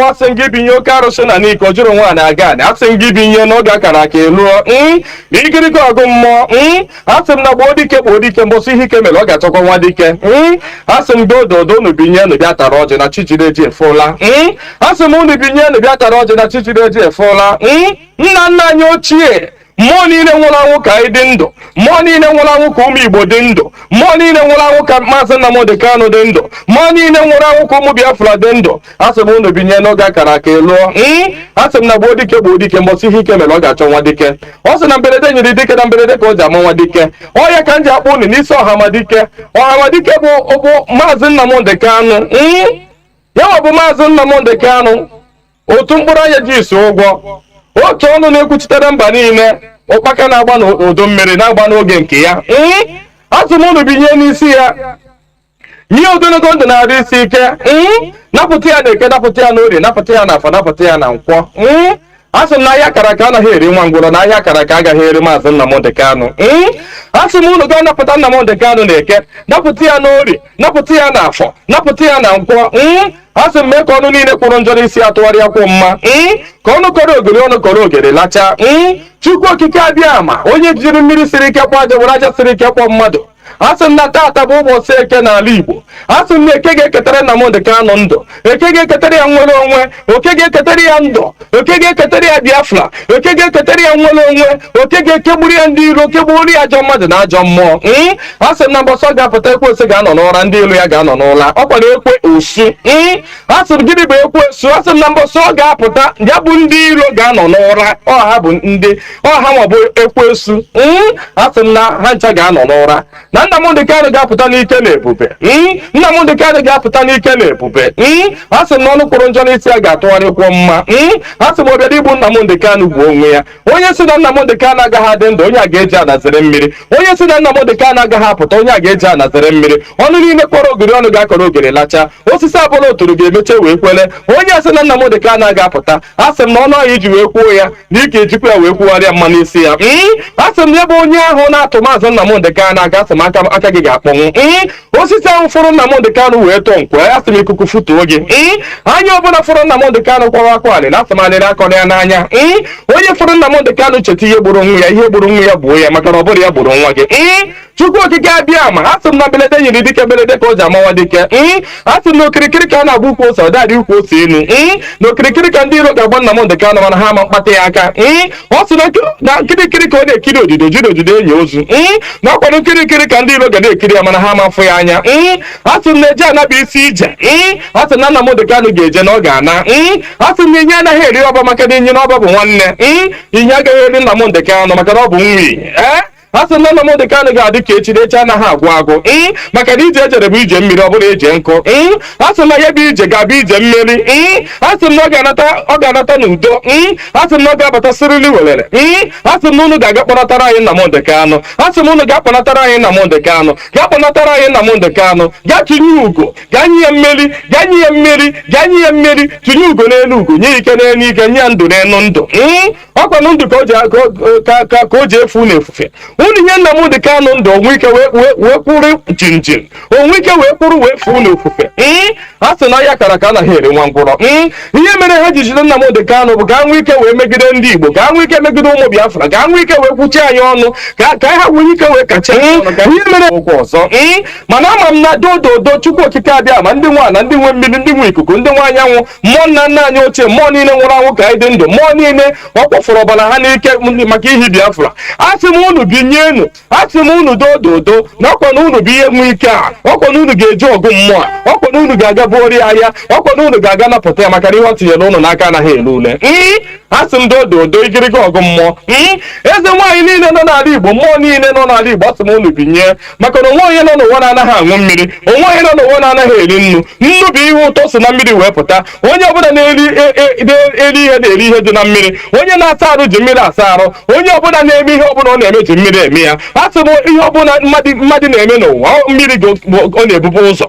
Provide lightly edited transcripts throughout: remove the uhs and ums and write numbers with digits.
asị gị binye oke arụsị na n'ike o jụrụ nwaanyị aga anị asị gị binye n'oge akara aka eluo na igirigi ọgụ mmụọ asị m na gboo dike mbọsị ihe ike mere ọ ga-achọkwa nwa dike asị m dododo unu binye unu bịa tara ọjị na chijireji efụla asị m unu binye unu bịa tara ọjị na chijireji efụla nna anyị ochie mmụọ niile nwụrụ anwụ ka anyị dị ndụ, mmụọ niile nwụrụ anwụ ka ụmụ Igbo dị ndụ, mmụọ niile nwụrụ anwụ ka Maazị Nnamdi Kanu dị ndụ, mmụọ niile nwụrụ anwụ ka ụmụ Biafra dị ndụ. Asị m unu binye n'oge akara aka lụọ. Asị m na gboo dike mbọsị ihe ike mere ọ ga-achọ nwa dike. Ọ sị na mberede nyere dike na mberede ka o ji ama nwa dike. Ọ ya ka m ji akpọ unu n'isi Ọhamadike. Ọhamadike bụ Maazị Nnamdi Kanu. Ya bụ Maazị Nnamdi Kanu, otu mkpụrụ anya ji isi ụgwọ, otu ọnụ na-ekwuchitere mba niile, ụkpaka na-agba n'udu mmiri na-agba n'oge nke ya. Asị m unu binye n'isi ya, nye ogologo ndụ na-arụ isi ike, napụta ya na eke, napụta ya na orie, napụta ya na afọ, napụta ya na nkwọ. Asị m na ahịa akara aka anaghị eri nwa ngwụrọ, na ahịa akara aka agaghị eri Maazị Nnamdi Kanu. Asị m unu ga napụta Nnamdi Kanu na eke, napụta ya na orie, napụta ya na afọ, napụta ya na nkwọ. Asị m mee ka ọnụ niile kpụrụ njọ n'isi atụgharịa kwụ mma, ka ọnụ kọrọ ogiri ọnụ kọrọ ogiri lacha. Chukwu okike abịa ama onye jiri mmiri siri ike kwa aja were aja siri ike kwa mmadụ. Asị m na taata bụ ụbọchị eke n'ala Igbo. Asị m na eke ga-eketara Nnamdi Kanu ndụ, eke ga-eketara ya nwere onwe, oke ga-eketara ya ndụ, oke ga-eketara ya Biafra, oke ga-eketara ya nwere onwe, oke ga-ekegburu ya ndị iro, kegburu ya ajọ mmadụ na ajọ mmụọ. Asị m na mbọsị ọ ga-apụta ekwensu ga-anọ n'ụra, ndị ilu ya ga-anọ n'ụra. Ọ kwara ekwe osu. Asị m gịnị bụ ekwensu? Asị m na mbọsị ọ ga-apụta ya bụ ndị iro ga-anọ n'ụra, ọha bụ ndị ọha ma bụ ekwensu. Asị m na ha ncha ga-anọ n'ụra. Na Nnamdi Kanu ga-apụta n'ike na ebube. Nnamdi Kanu ga-apụta n'ike na ebube. Asị m na ọnụ kwụrụ njọ n'isi ya ga-atụgharịkwọ mma. Asị m ọbịa igbu Nnamdi Kanu bụ onwe ya. Onye si na Nnamdi Kanu agaghị adị ndụ, onye a ga-eji anazere mmiri. Onye si na Nnamdi Kanu agaghị apụta, onye a ga-eji anazere mmiri. Ọnụ niile kpọrọ ogiri ọnụ ga-akọrọ ogiri lacha. Osisi abụla oturu ga-emeche wee kwele. Onye si na Nnamdi Kanu ga-apụta, asị m na ọnụ ahụ iji wee kwuo ya na ike ejikwa ya wee kwugharịa mma n'isi ya. Asị m na ebe onye ahụ na-atụ Maazị Nnamdi Kanu aga-asị m aka gị ga-akpọnwụ. Osisi ahụ fụrụ Nnamdi Kanu wee tọọ nkwe, asị m ikuku futuo gị. Anya ọbụla fụrụ Nnamdi Kanu kwawa akwa alị, asị m alịrị akọrọ ya n'anya. Onye fụrụ Nnamdi Kanu cheta ihe gburu nwa ya, ihe gburu nwa ya gbuo ya, maka na ọ bụrụ ya gburu nwa gị. Chukwu okike abịa ama asị m na belede nyere dike belede ka o ji amawa dike. Asị m na okirikiri ka a na-agba ukwu ose, ọ dadị ukwu ose enu. Na okirikiri ka ndị iro ga-agba Nnamdi Kanu mana ha ama mkpata ya aka. Ọ sị na nkirikiri ka ọ na-ekiri odido jiri odido enyi ozu. Na ọkwado nkirikiri ka ndị iro ga na-ekiri ya mana ha ama afụ ya anya. Asị m na eje anaba isi ije. Asị m na Nnamdi Kanu ga-eje na ọ ga-ana. Asị m na inye anaghị eri ọba maka na inye na ọba bụ nwanne. Inye agaghị eri Nnamdi Kanu maka na ọ bụ nwi. Asị m na Nnamdi Kanu ga-adị ka echi echi anaghị agwụ agwụ. Maka na ije ejere bụ ije mmiri, ọ bụrụ eje nkụ. Asị m na ya bụ ije ga-abụ ije mmiri. Asị m na ọ ga-anata n'udo. Asị m na ọ ga-abata sirili welere. Asị m na unu ga-aga kpọnatara anyị Nnamdi Kanu. Asị m unu ga-akpọnatara anyị Nnamdi Kanu, ga-akpọnatara anyị Nnamdi Kanu, gaa tụnye ugo, gaa nye ya mmeri, gaa nye ya mmeri, gaa nye ya mmeri, tụnye ugo n'elu ugo, nye ike n'elu ike, nye ya ndụ n'elu ndụ. Ọkwanụ ndụ ka o ji efu n'efufe. Unu nye Nnamdi Kanu ndụ, onwe ike wee kwụrụ jinjin, onwe ike wee kwụrụ wee fuo n'ofufe. Ha sị na ya kara aka anaghị eri nwa ngwụrọ. Ihe mere ha ji jide Nnamdi Kanu bụ ka nwee ike wee megide ndị Igbo, ka nwee ike megide ụmụ Biafra, ka nwee ike wee kwuchie anyị ọnụ, ka ha nwee ike wee kacha ihe mere okwu ọzọ. Mana ama m na dododo Chukwu okike abịa ma ndị nwa na ndị nwe mmiri, ndị nwe ikuku, ndị nwe anyanwụ, mmụọ nna anyị ochie, mmụọ niile nwụrụ anwụ ka anyị dị ndụ, mmụọ niile ọ kpọfụrụ ọbara ha n'ike maka ihi Biafra. Asị m unu binyenu, asị m unu dododo na ọkwa na unu bụ ihe nwe ike a, ọkwa na unu ga-eji ọgụ mmụọ, ọkwa na unu ga-aga buori ahịa, ọkwa na unu ga-aga napụta ya maka ihe ọ tinyere unu n'aka anaghị ele ule. Asị m dododo igirigi ọgụ mmụọ. Eze nwaanyị niile nọ n'ala Igbo, mmụọ niile nọ n'ala Igbo, asị m unu binye, maka na onwe onye nọ n'ụwa na-anaghị aṅụ mmiri, onwe onye nọ n'ụwa na-anaghị eri nnu. Nnu bụ ihe ụtọ si na mmiri wee pụta. Onye ọbụla na-eri ihe na-eri ihe dị na mmiri. Onye na-asa arụ ji mmiri asa arụ. Onye ọbụla na-eme ihe ọbụla ọ na-eme ji mmiri eme ya. Asị m ihe ọbụla mmadụ na-eme n'ụwa mmiri ọ na-ebubu ụzọ.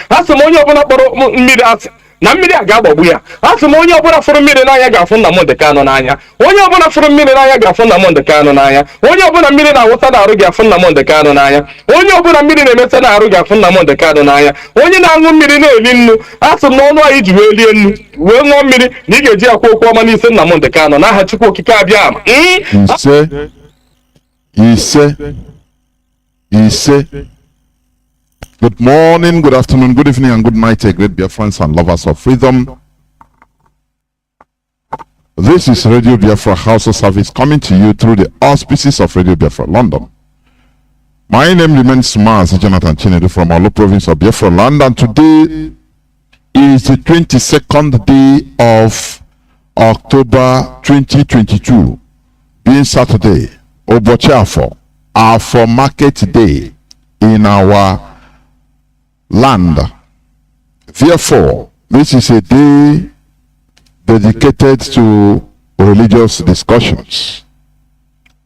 Asị m onye ọbụla kpọrọ mmiri asị na mmiri a ga-agbagbu ya. Asị m onye ọbụla fụrụ mmiri n'anya ga-afụ Nnamdi Kanu n'anya. Onye ọbụla fụrụ mmiri n'anya ga-afụ Nnamdi Kanu n'anya. Onye ọbụla mmiri na-awụsa n'arụ ga-afụ Nnamdi Kanu n'anya. Onye ọbụla mmiri na-emesa n'arụ ga-afụ Nnamdi Kanu n'anya. Onye na-aṅụ mmiri na-eli nnu, asị m na ọnụ anyị ji wee lie nnu wee ṅụọ mmiri na ị ga-eji akwa okwu ọma n'isi Nnamdi Kanu n'aha Chukwu okike abịa ama. Ise. Good morning, good afternoon, good evening, and good night, great Biafrans and lovers of freedom. This is Radio Biafra House of Service coming to you through the auspices of Radio Biafra London. My name remains Mazi Jonathan Chinedu from Olo province of Biafra land, and today is the 22nd day of October 2022, being Saturday, Obochafo, our market day in our land. Therefore, this is a day dedicated to religious discussions.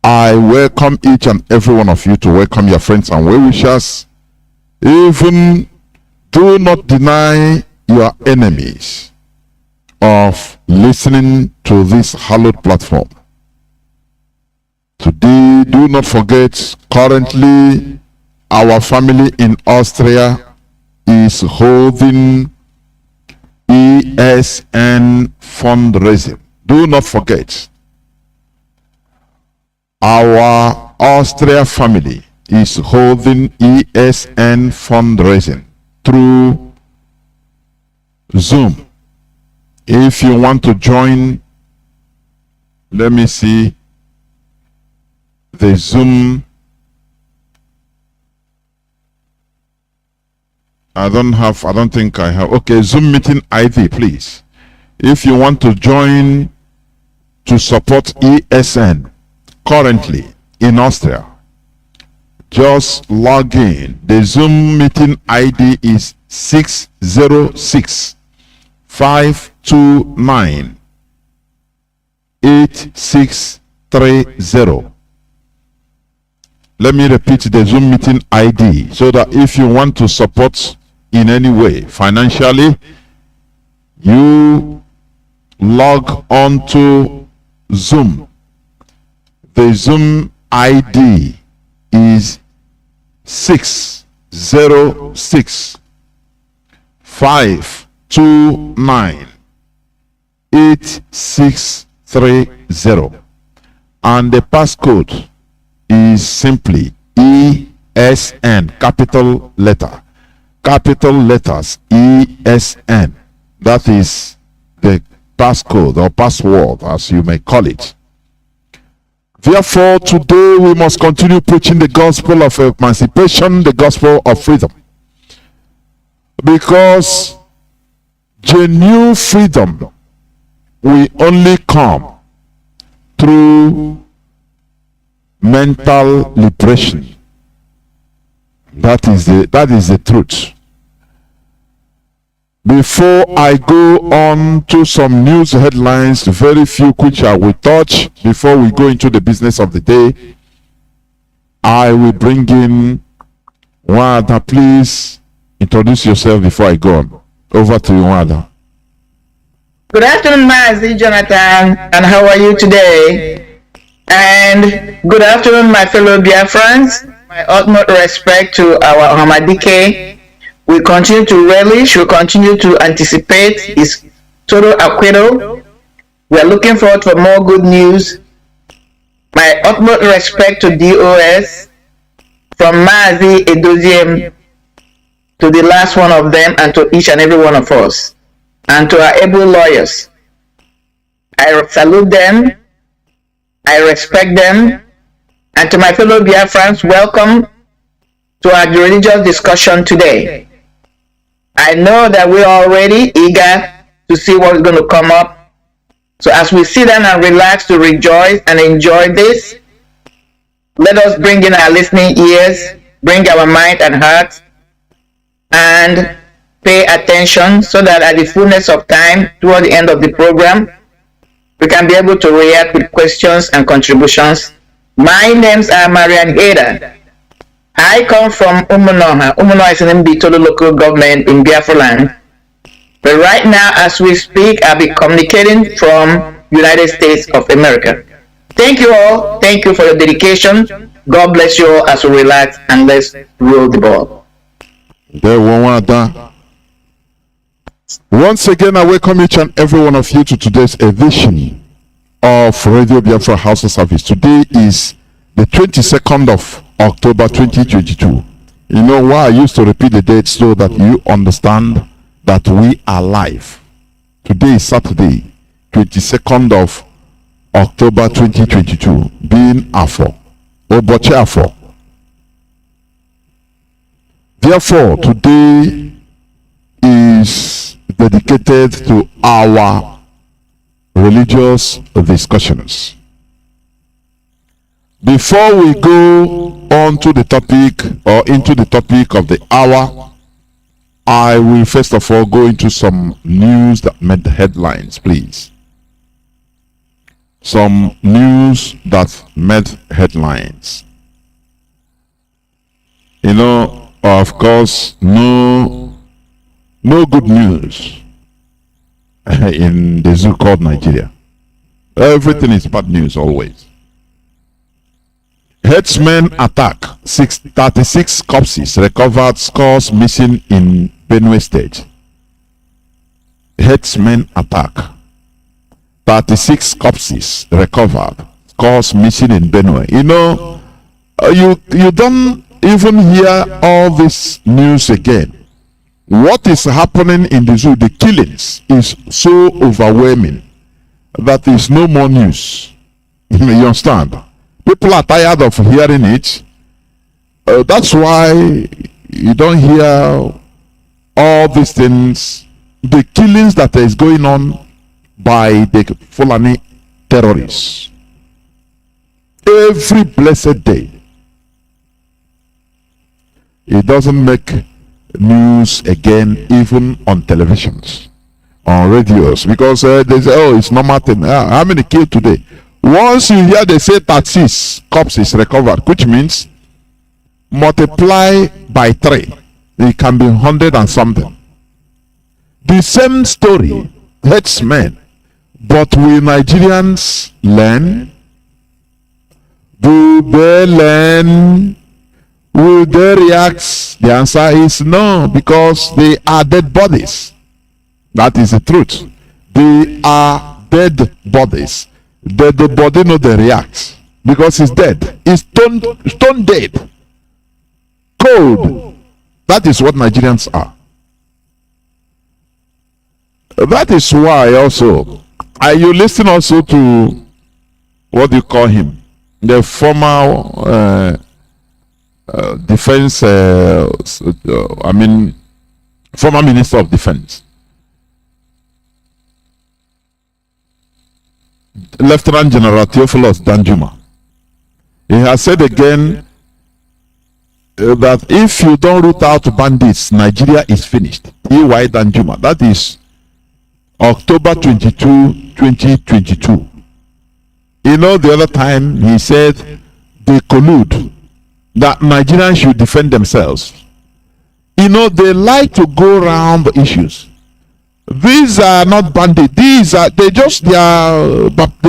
I welcome each and every one of you to welcome your friends and well-wishers. Even do not deny your enemies of listening to this hallowed platform. Today, do not forget, currently our family in Austria is holding ESN fundraising. Do not forget, our Austria family is holding ESN fundraising through Zoom. If you want to join, let me see the Zoom. I don't think I have. Okay, Zoom meeting ID, please. If you want to join to support ESN currently in Austria, just log in. The Zoom meeting ID is 606 529 8630. Let me repeat the Zoom meeting ID so that if you want to support in any way financially, you log on to Zoom. The Zoom ID is 606 529 8630, and the passcode is simply ESN, capital letters ESN. That is the passcode or password, as you may call it. Therefore, today we must continue preaching the gospel of emancipation, the gospel of freedom, because genuine freedom will only come through mental liberation. That is the truth. Before I go on to some news headlines, very few which I will touch before we go into the business of the day, I will bring in Wada. Please introduce yourself before I go on. Over to you, Wada. Good afternoon, Mazi Jonathan, and how are you today? And good afternoon, my fellow Biafrans. My utmost respect to our Hamadike. We continue to relish, we continue to anticipate his total acquittal. We are looking forward for more good news. My utmost respect to DOS, from Mazi Edoziem to the last one of them, and to each and every one of us, and to our able lawyers. I salute them, I respect them, and to my fellow Biafrans, welcome to our religious discussion today. I know that we're already eager to see what is going to come up. So as we sit down and relax to rejoice and enjoy this, let us bring in our listening ears, bring our mind and heart, and pay attention so that at the fullness of time, toward the end of the program, we can be able to react with questions and contributions. My names are Marien Haider. I come from Umunoha. Umunoha is an Nnamdi local government in Biafra land. But right now, as we speak, I'll be communicating from United States of America. Thank you all. Thank you for your dedication. God bless you all as we relax and let's roll the ball. Once again, I welcome each and every one of you to today's edition of Radio Biafra House of Service. Today is the 22nd of October 2022. You know why I used to repeat the date so that you understand that we are live. Today is Saturday, 22nd of October 2022, being Afro, Oboche Afro. Therefore, today is dedicated to our religious discussions. Before we go on to the topic or into the topic of the hour, I will first of all go into some news that made the headlines, please. Some news that made headlines. You know, of course, no good news in the zoo called Nigeria. Everything is bad news always. Herdsmen attack, 36 corpses recovered, scores missing in Benue State. Herdsmen attack, 36 corpses recovered, scores missing in Benue. You know, you don't even hear all this news again. What is happening in the zoo, the killings, is so overwhelming that is no more news. You understand? People are tired of hearing it. That's why you don't hear all these things. The killings that is going on by the Fulani terrorists. Every blessed day. It doesn't make news again, even on televisions, on radios, because they say, oh, it's normal thing. How many killed today? Once you hear they say 36 corpses recovered, which means multiply by 3, it can be 100 and something. The same story, herdsmen, but will Nigerians learn? Do they learn? Will they react? The answer is no, because they are dead bodies. That is the truth. They are dead bodies. The body no they react because it's dead. It's stone dead. Cold. That is what Nigerians are. That is why also, are you listening also to what do you call him? The former defense, former Minister of Defense. Lieutenant General Theophilus Danjuma. He has said again that if you don't root out bandits, Nigeria is finished. E.Y. Danjuma. That is October 22, 2022. You know, the other time he said they collude, that Nigerians should defend themselves. You know, they like to go around the issues. These are not bandits. These are, they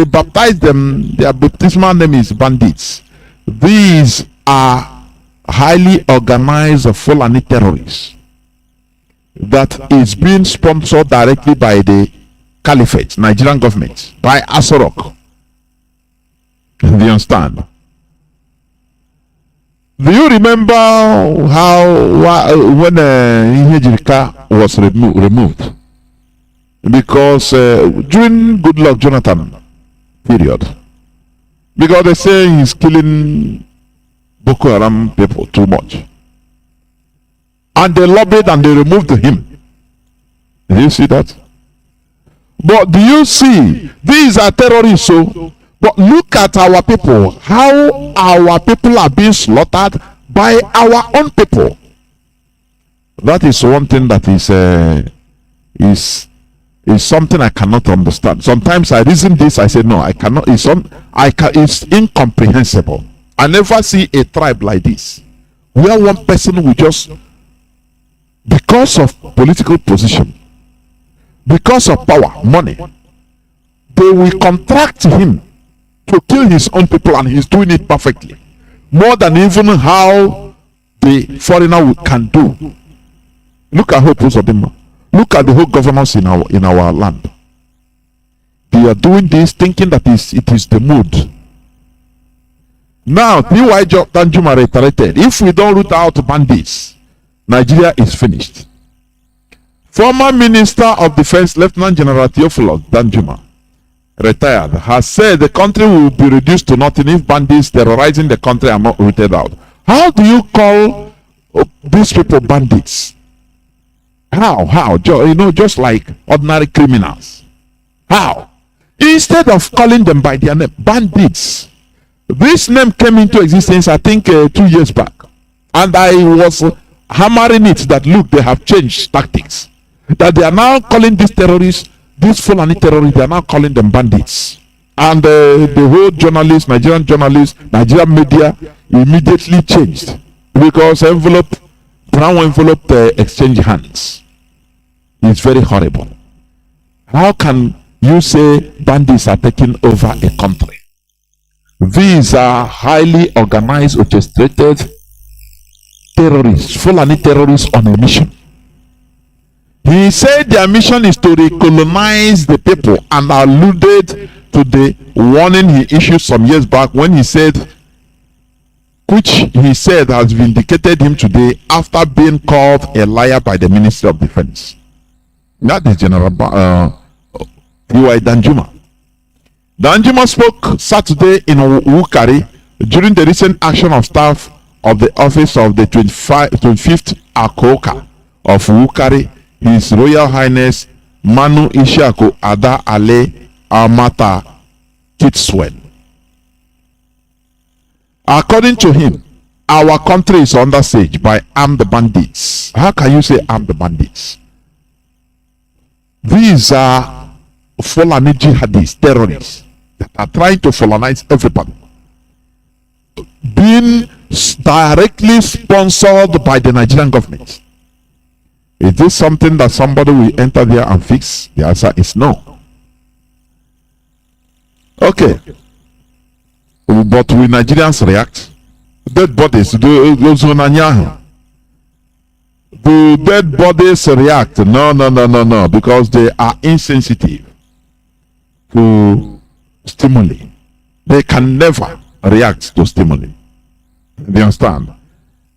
baptize them. Their baptismal name is bandits. These are highly organized Fulani terrorists that is being sponsored directly by the Caliphate, Nigerian government, by Asorok. Do you understand? Do you remember how when Ihejirika was removed? Because during Goodluck Jonathan period, because they say he's killing Boko Haram people too much, and they lobbied and they removed him. Do you see that? But do you see, these are terrorists, so but look at our people, how our people are being slaughtered by our own people. That is one thing that is something I cannot understand. Sometimes I reason this, I say no, I cannot. It's incomprehensible. I never see a tribe like this, where one person will just, because of political position, because of power, money, they will contract him to kill his own people, and he's doing it perfectly. More than even how the foreigner can do. Look at Hope Uzodinma. Look at the whole governance in our land. They are doing this thinking that it is the mood. Now, T.Y. Danjuma reiterated, if we don't root out bandits, Nigeria is finished. Former Minister of Defense, Lieutenant General Theophilus Danjuma, retired, has said the country will be reduced to nothing if bandits terrorizing the country are not rooted out. How do you call these people bandits? How? Just like ordinary criminals. How? Instead of calling them by their name, bandits. This name came into existence, I think, 2 years back. And I was hammering it that, look, they have changed tactics. That they are now calling these terrorists, these Fulani terrorists, they are now calling them bandits. And the whole journalists, Nigerian media immediately changed. Because brown envelope exchange hands. It's very horrible. How can you say bandits are taking over a country? These are highly organized, orchestrated terrorists, Fulani terrorists on a mission. He said their mission is to recolonize the people, and alluded to the warning he issued some years back when he said, which he said has vindicated him today after being called a liar by the Ministry of Defense. That is General T.Y. Danjuma. Danjuma spoke Saturday in Wukari during the recent action of staff of the office of the 25th Akoka of Wukari, His Royal Highness Manu Ishaku Ada Ale Amata Kitswen. According to him, our country is under siege by armed bandits. How can you say armed bandits? These are Fulani jihadists, terrorists that are trying to Fulanize everybody, being directly sponsored by the Nigerian government. Is this something that somebody will enter there and fix? The answer is no. Okay. But will Nigerians react? Dead bodies, do dead bodies react? No, because they are insensitive to stimuli. They can never react to stimuli. Do you understand?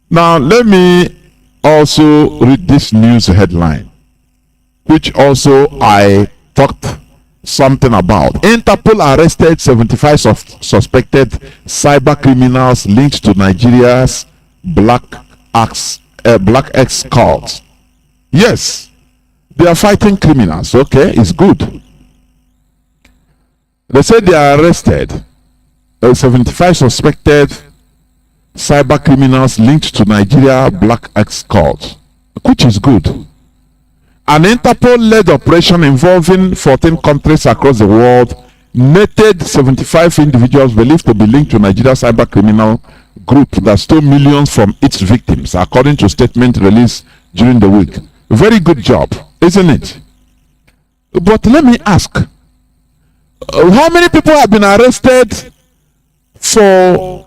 Now, let me also read this news headline, which also I talked something about. Interpol arrested 75 suspected cyber criminals linked to Nigeria's Black X cult. Yes, they are fighting criminals. Okay, it's good. They said they are arrested 75 suspected cyber criminals linked to Nigeria Black X cult, which is good. An Interpol-led operation involving 14 countries across the world netted 75 individuals believed to be linked to Nigeria's cyber criminal group that stole millions from its victims, according to a statement released during the week. Very good job, isn't it? But let me ask, how many people have been arrested for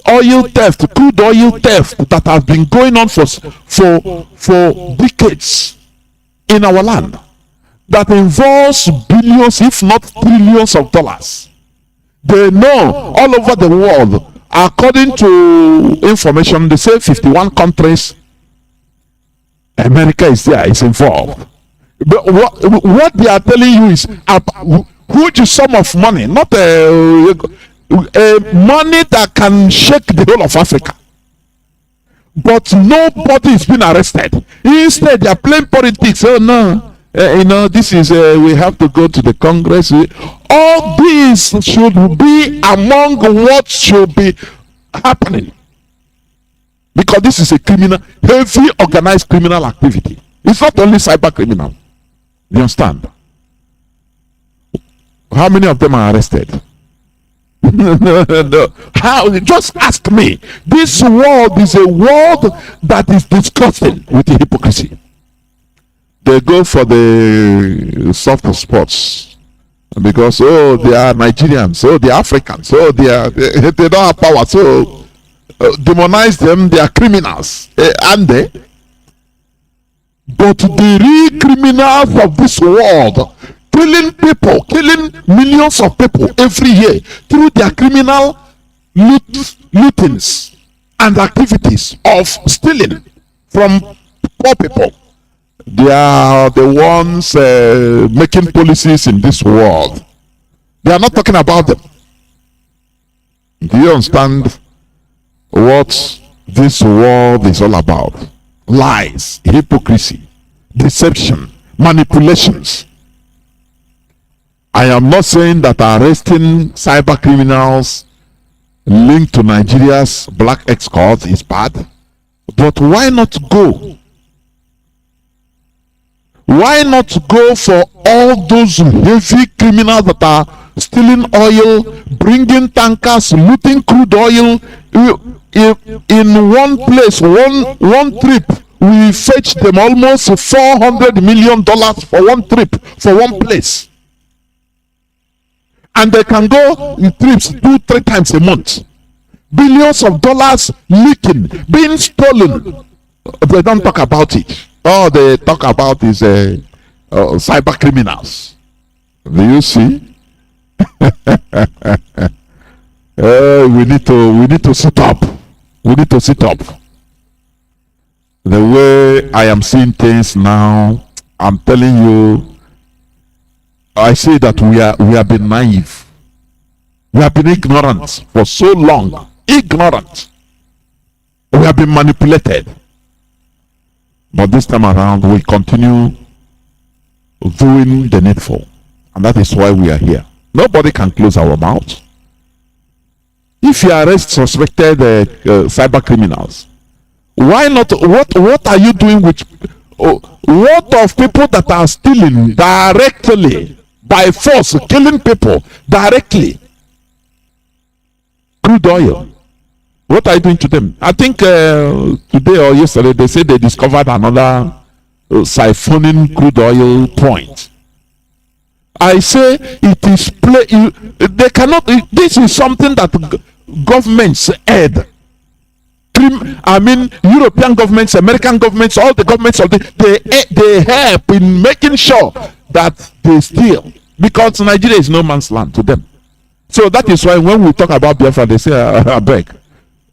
oil theft, crude oil theft that has been going on for decades in our land, that involves billions, if not trillions of dollars? They know all over the world, according to information, they say 51 countries, America is there, is involved. But what they are telling you is a huge sum of money, not a money that can shake the whole of Africa. But nobody is being arrested. Instead, they are playing politics. Oh no, this is we have to go to the Congress. All these should be among what should be happening, because this is a criminal, heavy organized criminal activity. It's not only cyber criminal. You understand? How many of them are arrested? No. How? Just ask me. This world is a world that is disgusting with the hypocrisy. they go for the soft spots because they are Nigerians, they are Africans, they don't have power, so demonize them, they are criminals, and they. But the real criminals of this world, killing people, killing millions of people every year through their criminal lootings and activities of stealing from poor people. They are the ones making policies in this world. They are not talking about them. Do you understand what this world is all about? Lies, hypocrisy, deception, manipulations. I am not saying that arresting cyber criminals linked to Nigeria's black escort is bad, but why not go? Why not go for all those heavy criminals that are stealing oil, bringing tankers, looting crude oil in one place, one trip? We fetch them almost $400 million for one trip, for one place. And they can go in trips 2-3 times a month. Billions of dollars leaking, being stolen. They don't talk about it. All they talk about is cyber criminals. Do you see? We need to sit up. We need to sit up. The way I am seeing things now, I'm telling you, I say that we have been naive. We have been ignorant for so long. Ignorant. We have been manipulated. But this time around, we continue doing the needful. And that is why we are here. Nobody can close our mouth. If you arrest suspected cyber criminals, why not? What are you doing with what of people that are stealing directly by force, killing people directly? Crude oil. What are you doing to them? I think today or yesterday they said they discovered another siphoning crude oil point. I say it is they cannot. This is something that governments aid. I mean, European governments, American governments, all the governments of they help in making sure that they steal, because Nigeria is no man's land to them. So that is why when we talk about Biafra, they say, I beg,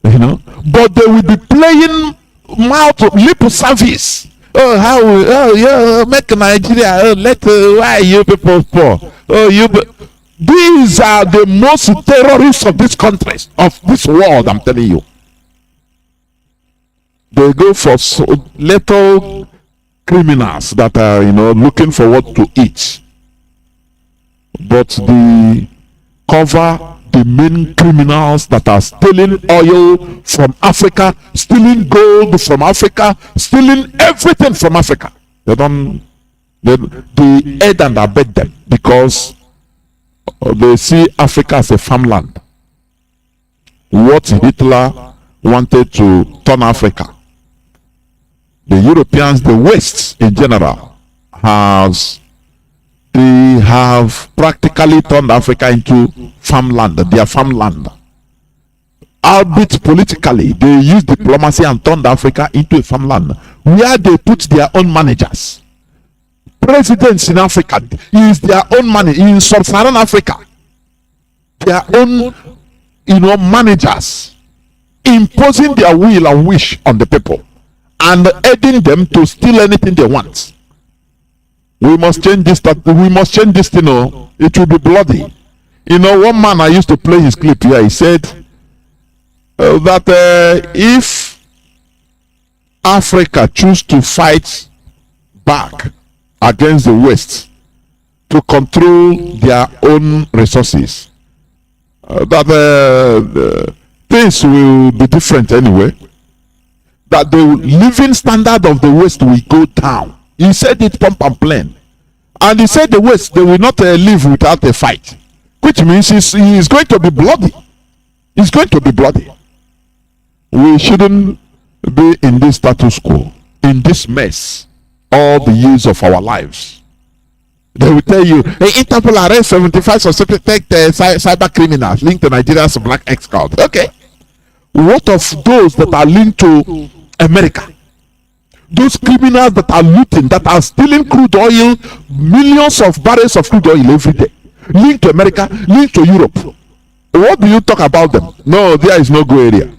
you know. But they will be playing lip service. Make Nigeria. Why you people poor? These are the most terrorists of this country, of this world. I'm telling you. They go for little criminals that are, looking for what to eat. But they cover the main criminals that are stealing oil from Africa, stealing gold from Africa, stealing everything from Africa. They aid and abet them because they see Africa as a farmland. What Hitler wanted to turn Africa, the Europeans, the West in general, they have practically turned Africa into farmland, their farmland. Albeit politically, they used diplomacy and turned Africa into a farmland where they put their own managers. Presidents in Africa is their own money. In sub-Saharan Africa, their own, managers, imposing their will and wish on the people and aiding them to steal anything they want. We must change this. We must change this thing. It will be bloody. One man, I used to play his clip here. He said that if Africa choose to fight back against the West to control their own resources, that things will be different anyway. That the living standard of the West will go down. He said it pump and plain. And he said the West, they will not live without a fight. Which means he is going to be bloody. It's going to be bloody. We shouldn't be in this status quo, in this mess all the years of our lives. They will tell you, hey, Interpol arrest 75 suspected cyber criminals linked to Nigeria's black X cult. Okay. What of those that are linked to America? Those criminals that are looting, that are stealing crude oil, millions of barrels of crude oil every day, linked to America, linked to Europe. What do you talk about them? No, there is no gray area.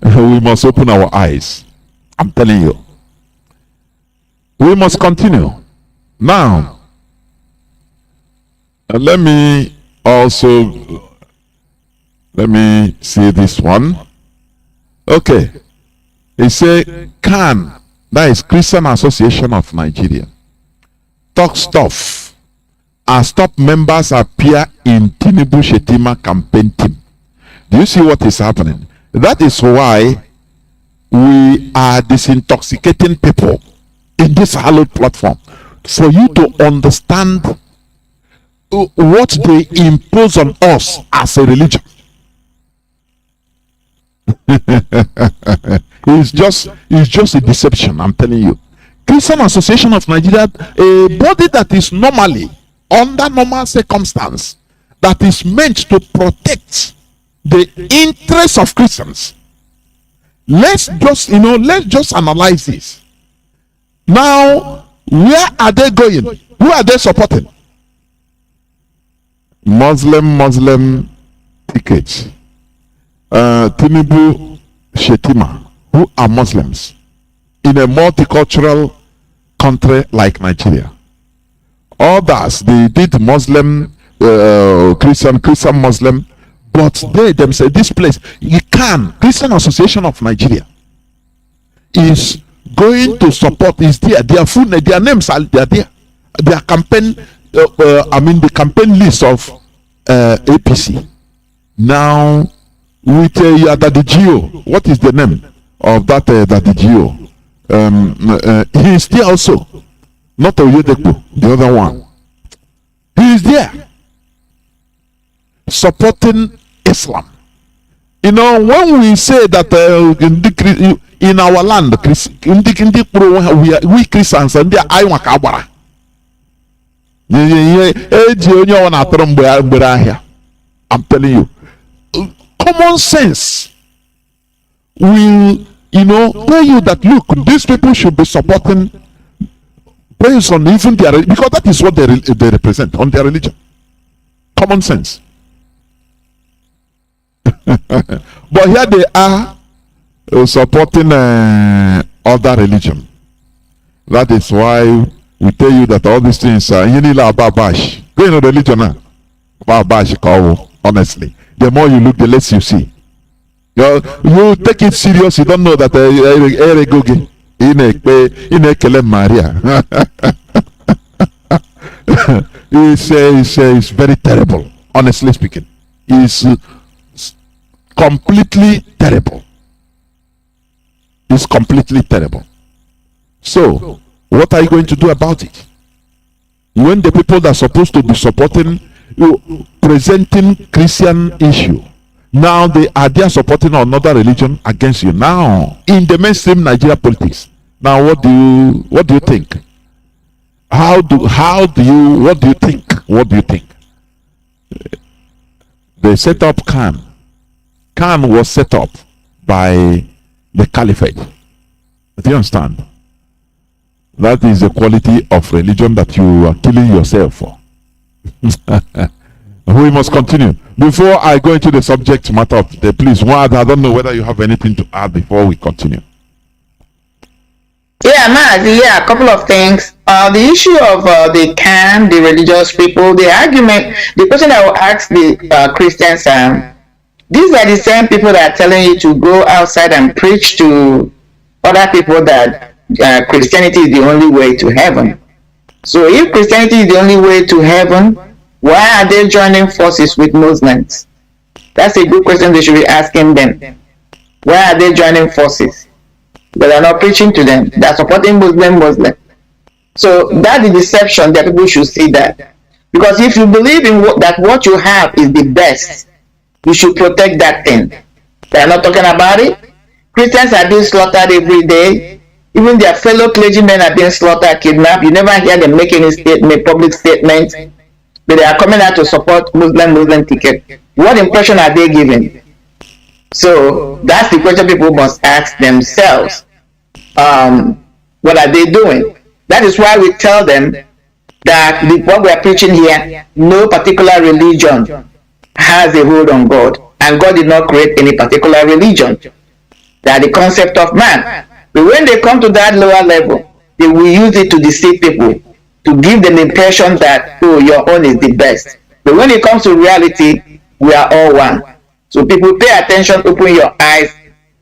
We must open our eyes. I'm telling you. We must continue. Now, let me see this one. Okay. They say CAN, that is Christian Association of Nigeria, talk stuff as top members appear in Tinubu Shetima campaign team. Do you see what is happening? That is why we are disintoxicating people in this hallowed platform, for you to understand what they impose on us as a religion. It's just a deception, I'm telling you. Christian Association of Nigeria, a body that is normally under normal circumstance, that is meant to protect the interests of Christians. Let's just analyze this. Now, where are they going? Who are they supporting? Muslim tickets. Tinubu Shetima, who are Muslims in a multicultural country like Nigeria. Others, they did Muslim, Christian Muslim, but they themselves, this place, Christian Association of Nigeria is going to support, is there, their names are there, their campaign, the campaign list of APC. Now, with Daddy Gio, what is the name of that Daddy Gio? He is there also, not Oyedepo, the other one. He is there supporting Islam. When we say that in our land, we Christians and they are Iwakabara. I'm telling you, common sense will tell you that, look, these people should be supporting based on even their, because that is what they represent, on their religion. Common sense. But here they are supporting other religion. That is why we tell you that all these things are babash. Go into religion now. Babash, honestly. The more you look, the less you see. You take it serious, you don't know that Maria. It's very terrible, honestly speaking. It's completely terrible. It's completely terrible. So, what are you going to do about it? When the people that are supposed to be supporting you, presenting Christian issue, now they are there supporting another religion against you. Now, in the mainstream Nigeria politics, now what do you think? What do you think? What do you think? They set up CAN. CAN was set up by the caliphate. Do you understand? That is the quality of religion that you are killing yourself for. We must continue. Before I go into the subject matter of today, please, I don't know whether you have anything to add before we continue. Yeah, Mazi, a couple of things. The issue of the CAN, the religious people, the argument, the question I will ask the Christians, these are the same people that are telling you to go outside and preach to other people that Christianity is the only way to heaven. So if Christianity is the only way to heaven, why are they joining forces with Muslims? That's a good question they should be asking them. Why are they joining forces? But they're not preaching to them. They're supporting Muslim. So that's the deception that people should see that. Because if you believe in that what you have is the best, you should protect that thing. They're not talking about it. Christians are being slaughtered every day. Even their fellow clergymen are being slaughtered, kidnapped. You never hear them making any statement, public statement, but they are coming out to support Muslim ticket. What impression are they giving? So that's the question people must ask themselves. What are they doing? That is why we tell them that what we are preaching here, no particular religion has a hold on God, and God did not create any particular religion. They are the concept of man. But when they come to that lower level, they will use it to deceive people, to give them the impression that, oh, your own is the best. But when it comes to reality, we are all one. So people, pay attention, open your eyes,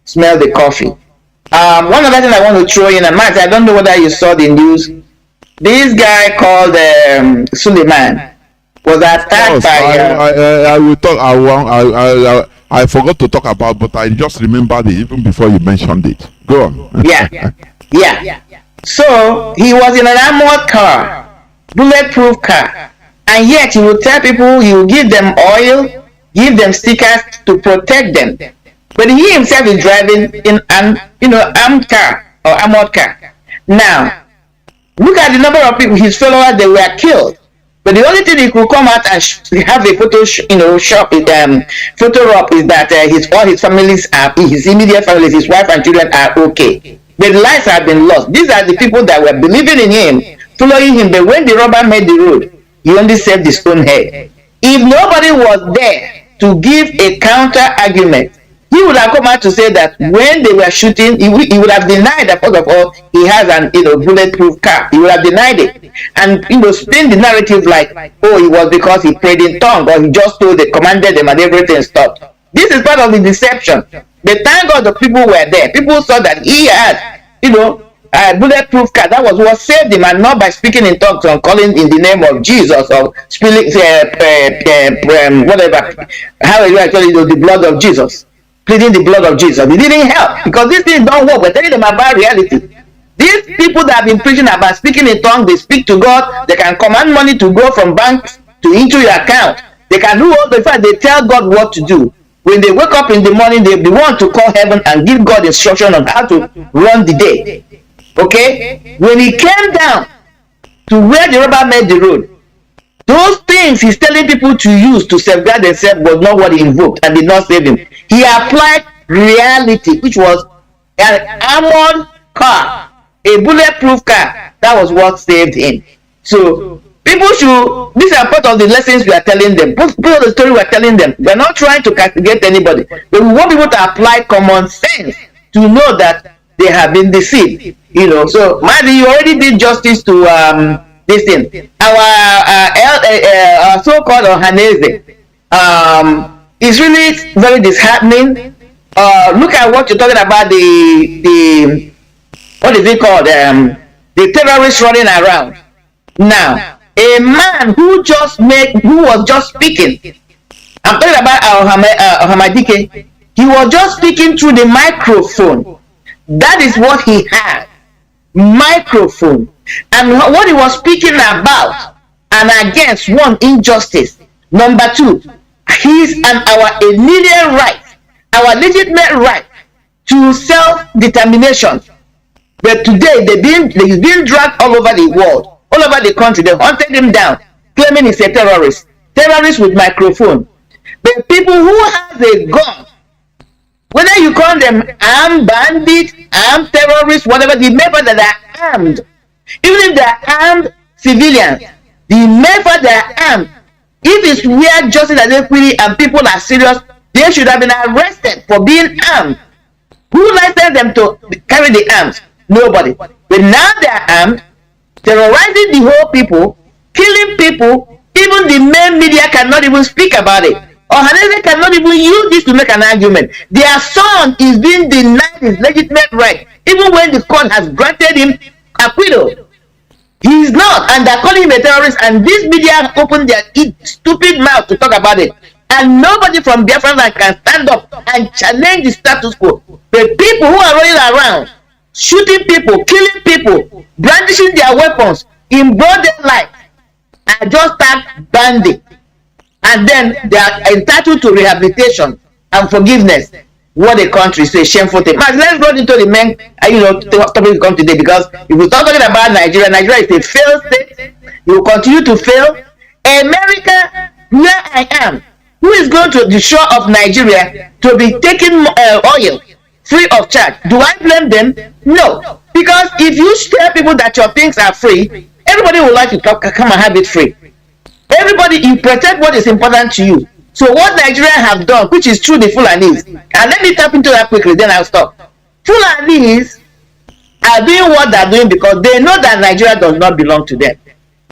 smell the coffee. One other thing I want to throw in, and Max, I don't know whether you saw the news. This guy called Suleiman was attacked by. I will talk. I forgot to talk about, but I just remembered it even before you mentioned it. Go on. Yeah. So he was in an armored car, bulletproof car, and yet he will tell people, he will give them oil, give them stickers to protect them. But he himself is driving in an armed car or armored car. Now, look at the number of people, his followers, they were killed. But the only thing he could come out and have a photo, photo op is that all his families are, his immediate families, his wife and children are okay. But lives have been lost. These are the people that were believing in him, following him. But when the robber made the road, he only saved his own head. If nobody was there to give a counter argument, he would have come out to say that when they were shooting, he would have denied that, first of all, he has an bulletproof car. He would have denied it, and spin the narrative like, oh, it was because he prayed in tongue, or he just told, they commanded them, and everything stopped. This is part of the deception. But thank God the people were there. People saw that he had, a bulletproof car. That was what saved him, and not by speaking in tongues or calling in the name of Jesus or spilling whatever. How you actually the blood of Jesus. Pleading the blood of Jesus. It didn't help, because these things don't work. We're telling them about reality. These people that have been preaching about speaking in tongues, they speak to God, they can command money to go from banks to into your account. They can do all the fact, they tell God what to do. When they wake up in the morning, they want to call heaven and give God instruction on how to run the day. Okay? When he came down to where the robber made the road, those things he's telling people to use to safeguard themselves was not what he invoked and did not save him. He applied reality, which was an armored car, a bulletproof car. That was what saved him. So people should, these are part of the lessons we are telling them. Part of the story we are telling them. We are not trying to castigate anybody, but we want people to apply common sense to know that they have been deceived. So Mazi, you already did justice to this thing. Our so-called Ohaneze, it's really very disheartening. Look at what you're talking about, the what is it called? The terrorists running around. Now, a man who was just speaking. I'm talking about Ohamadike. He was just speaking through the microphone. That is what he had. Microphone. And what he was speaking about and against, one, injustice. Number two, our immediate right, our legitimate right to self-determination. But today he's being dragged all over the world, all over the country. They hunted him down, claiming he's a terrorist with microphone. But people who have a gun, whether you call them armed bandits, armed terrorists, whatever, the member that are armed, even if they're armed civilians, the member that are armed, if it's where justice and equity and people are serious, they should have been arrested for being armed. Who licensed them to carry the arms? Nobody. But now they are armed, terrorizing the whole people, killing people. Even the main media cannot even speak about it. Or Hanese cannot even use this to make an argument. Their son is being denied his legitimate right, even when the court has granted him acquittal. He is not, and they're calling him a terrorist, and this media opened their stupid mouth to talk about it. And nobody from Biafrans can stand up and challenge the status quo. The people who are running around, shooting people, killing people, brandishing their weapons in broad daylight, are just that bandit. And then they are entitled to rehabilitation and forgiveness. what a country is a shameful thing. But let's go into the main, topic we come today, because if we start talking about Nigeria, Nigeria is a failed state. It will continue to fail. America, where I am, who is going to the shore of Nigeria to be taking oil free of charge? Do I blame them? No. Because if you tell people that your things are free, everybody would like to come and have it free. Everybody, you protect what is important to you. So what Nigeria have done, which is through the Fulanis, and let me tap into that quickly, then I'll stop. Fulanis are doing what they're doing because they know that Nigeria does not belong to them.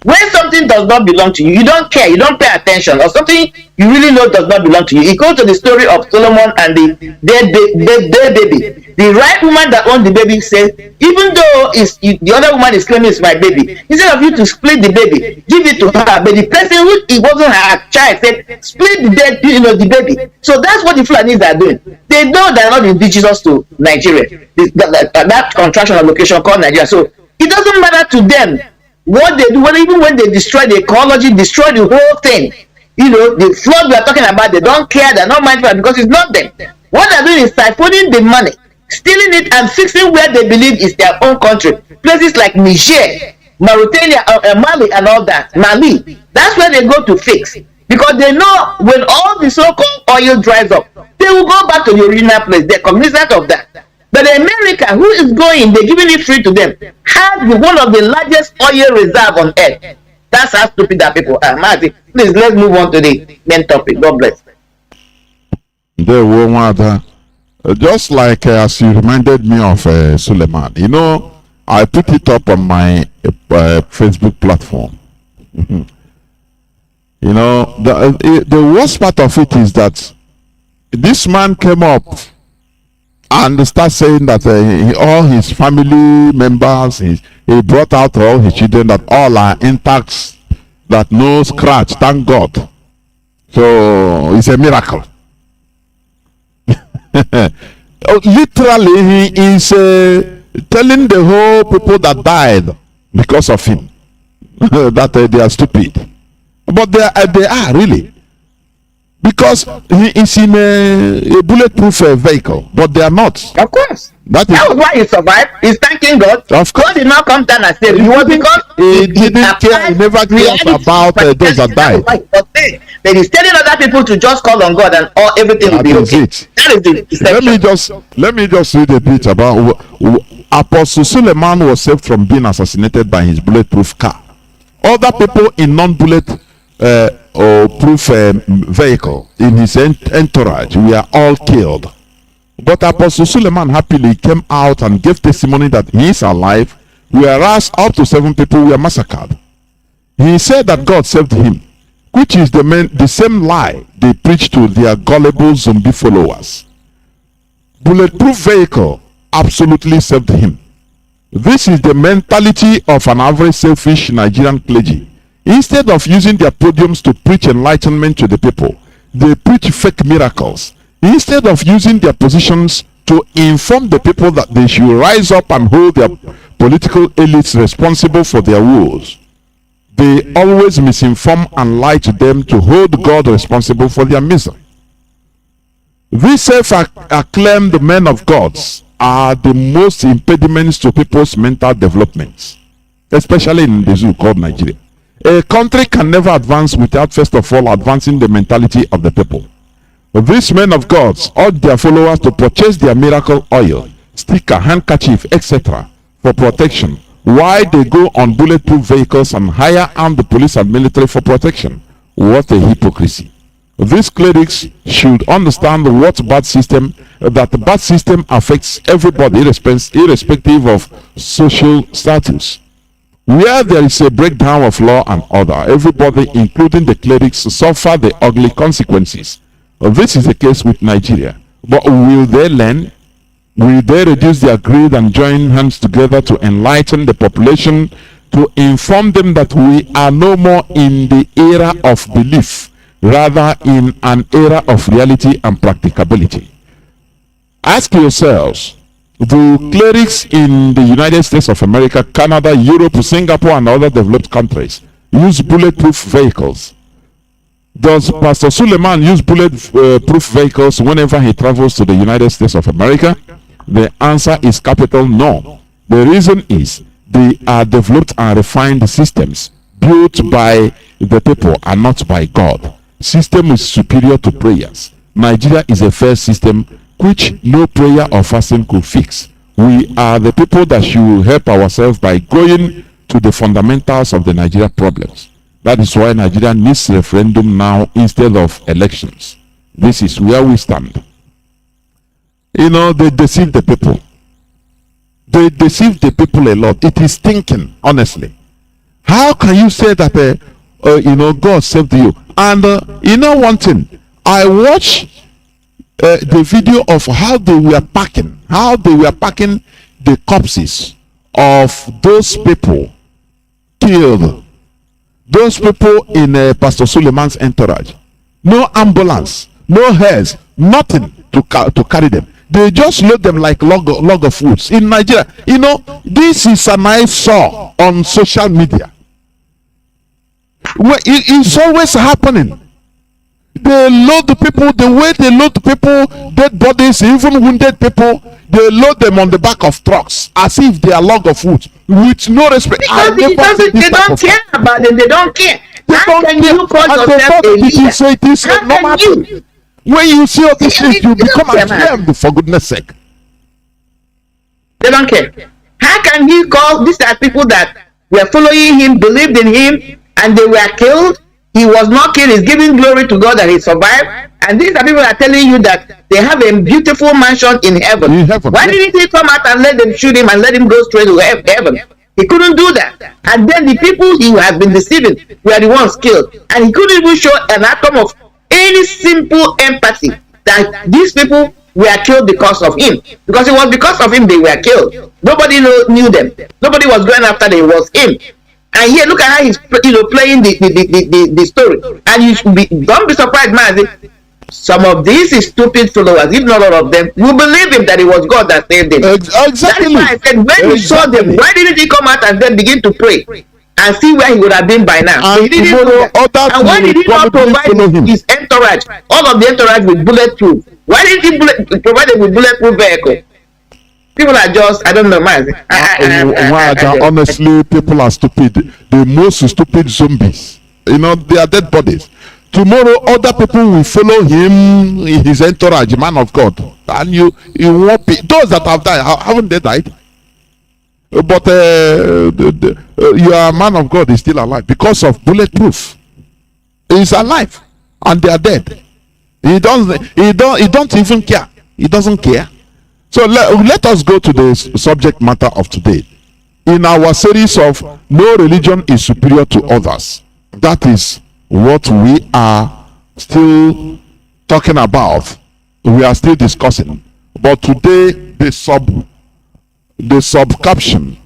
When something does not belong to you, you don't care, you don't pay attention, or something you really know does not belong to you. It goes to the story of Solomon and the dead baby. The right woman that owned the baby says, even though the other woman is claiming it's my baby, instead of you to split the baby, give it to her. But the person who it wasn't her child said, split the baby. So that's what the Fulanis are doing. They know they're not indigenous to Nigeria. That contraction of location called Nigeria. So it doesn't matter to them what they do, even when they destroy the ecology, destroy the whole thing. The flood we are talking about, they don't care, they're not mindful because it's not them. What they're doing is siphoning the money, stealing it, and fixing where they believe is their own country. Places like Niger, Mauritania, Mali, and all that. Mali, that's where they go to fix. Because they know when all the so-called oil dries up, they will go back to the original place. They're cognizant of that. But America, who is going, they're giving it free to them, has one of the largest oil reserve on earth. That's how stupid that people are. Mazi, please, let's move on to the main topic. God bless. Just like as you reminded me of Suleiman, I put it up on my Facebook platform. The worst part of it is that this man came up and start saying that all his family members, he brought out all his children, that all are intact, that no scratch, thank God. So it's a miracle. Literally, he is telling the whole people that died because of him that they are stupid. But they are really. Because he is in a bulletproof vehicle, but they are not. Of course. That was why he survived. He's thanking God. Of course. God did not come down and save him. It was because he didn't care. He never cared about those that died. But he's telling other people to just call on God and everything will be okay. That is the let me just read a bit about Apostle Suleiman was saved from being assassinated by his bulletproof car. Other people in non-bullet or proof vehicle in his entourage were all killed. But Apostle Suleiman happily came out and gave testimony that he is alive, whereas up to 7 people were massacred. He said that God saved him, which is the same lie they preach to their gullible zombie followers. Bulletproof vehicle absolutely saved him. This is the mentality of an average selfish Nigerian clergy. Instead of using their podiums to preach enlightenment to the people, they preach fake miracles. Instead of using their positions to inform the people that they should rise up and hold their political elites responsible for their woes, they always misinform and lie to them to hold God responsible for their misery. These self-acclaimed men of God are the most impediments to people's mental development, especially in the zoo called Nigeria. A country can never advance without first of all advancing the mentality of the people. These men of God urge their followers to purchase their miracle oil, sticker, handkerchief, etc. for protection, while they go on bulletproof vehicles and hire armed the police and military for protection. What a hypocrisy. These clerics should understand that the bad system affects everybody irrespective of social status. Where there is a breakdown of law and order, everybody, including the clerics, suffer the ugly consequences. This is the case with Nigeria. But will they learn? Will they reduce their greed and join hands together to enlighten the population, to inform them that we are no more in the era of belief, rather in an era of reality and practicability? Ask yourselves, do clerics in the United States of America, Canada, Europe, Singapore, and other developed countries use bulletproof vehicles? Does Pastor Suleiman use bullet-proof vehicles whenever he travels to the United States of America? The answer is capital no. The reason is they are developed and refined systems built by the people and not by God. System is superior to prayers. Nigeria is a fair system which no prayer or fasting could fix. We are the people that should help ourselves by going to the fundamentals of the Nigeria problems. That is why Nigeria needs referendum now instead of elections. This is where we stand. You know, they deceive the people. They deceive the people a lot. It is thinking, honestly. How can you say that, you know, God saved you? And you know one thing, I watched the video of how they were packing the corpses of those people killed. Those people in Pastor Suleiman's entourage. No ambulance, no heads, nothing to carry them. They just load them like log of foods. In Nigeria, you know, this is an I saw on social media. It's always happening. They load the people, the way they load the people, dead bodies, even wounded people, they load them on the back of trucks as if they are log of wood with no respect. Because they don't care about them, they don't care. How can you call yourself a leader? It is normal thing. When you see all these things, you become ashamed, for goodness sake. They don't care. How can you call these are people that were following him, believed in him, and they were killed? He was not killed. He's giving glory to God that he survived. And these are people that are telling you that they have a beautiful mansion in heaven. Why didn't he come out and let them shoot him and let him go straight to heaven? He couldn't do that. And then the people he has been deceiving were the ones killed. And he couldn't even show an atom of any simple empathy that these people were killed because of him. Because it was because of him they were killed. Nobody knew them. Nobody was going after them. It was him. And here, look at how he's playing the story. And don't be surprised, Mazi. Some of these stupid followers, if not all of them, will believe him that it was God that saved him. Exactly. That's why I said, when he saw them, why didn't he come out and then begin to pray and see where he would have been by now? And so he didn't do that. And why did he not provide his entourage, all of the entourage with bulletproof? Why didn't he provide them with bulletproof vehicle? People are just, I don't know, man. Honestly, people are stupid. The most stupid zombies. You know, they are dead bodies. Tomorrow, other people will follow him, his entourage, man of God. And you won't be. Those that have died, haven't they died? But your man of God is still alive because of bulletproof. He's alive, and they are dead. He don't even care. He doesn't care. So let us go to the subject matter of today. In our series of no religion is superior to others, that is what we are still talking about. We are still discussing. But today the sub caption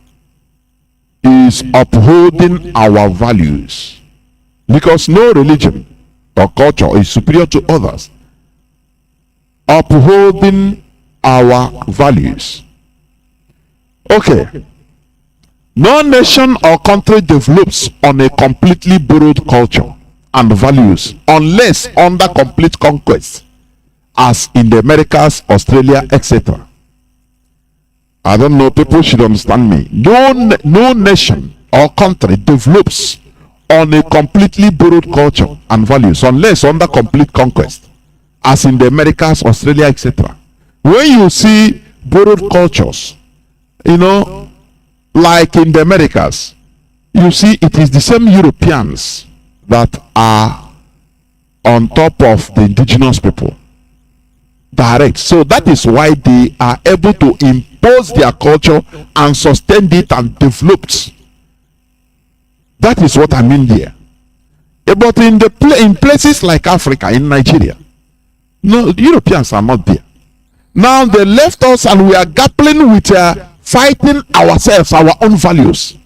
is upholding our values, because no religion or culture is superior to others. Upholding our values. Okay. No nation or country develops on a completely borrowed culture and values unless under complete conquest, as in the Americas, Australia, etc. I don't know, people should understand me. No nation or country develops on a completely borrowed culture and values unless under complete conquest, as in the Americas, Australia, etc. When you see borrowed cultures, you know, like in the Americas, you see it is the same Europeans that are on top of the indigenous people. Direct. So that is why they are able to impose their culture and sustain it and develop it. That is what I mean there. But in places like Africa, in Nigeria, no, Europeans are not there. Now they left us and we are grappling with fighting ourselves, our own values.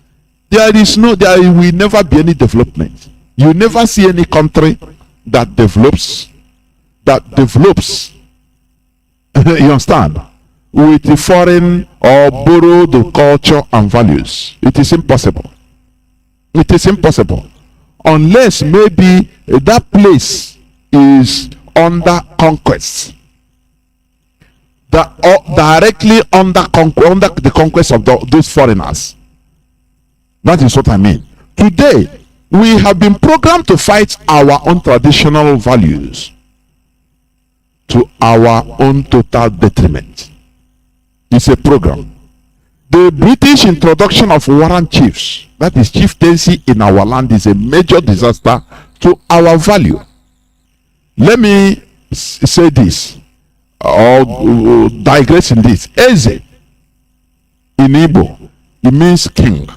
There will never be any development. You never see any country that develops, you understand, with the foreign or borrowed culture and values. It is impossible. It is impossible. Unless maybe that place is under conquest. Directly under the conquest of those foreigners. That is what I mean. Today, we have been programmed to fight our own traditional values to our own total detriment. It's a program. The British introduction of warrant chiefs, that is chieftaincy in our land, is a major disaster to our value. Let me say this, or digress in this. Eze in Igbo, it means king.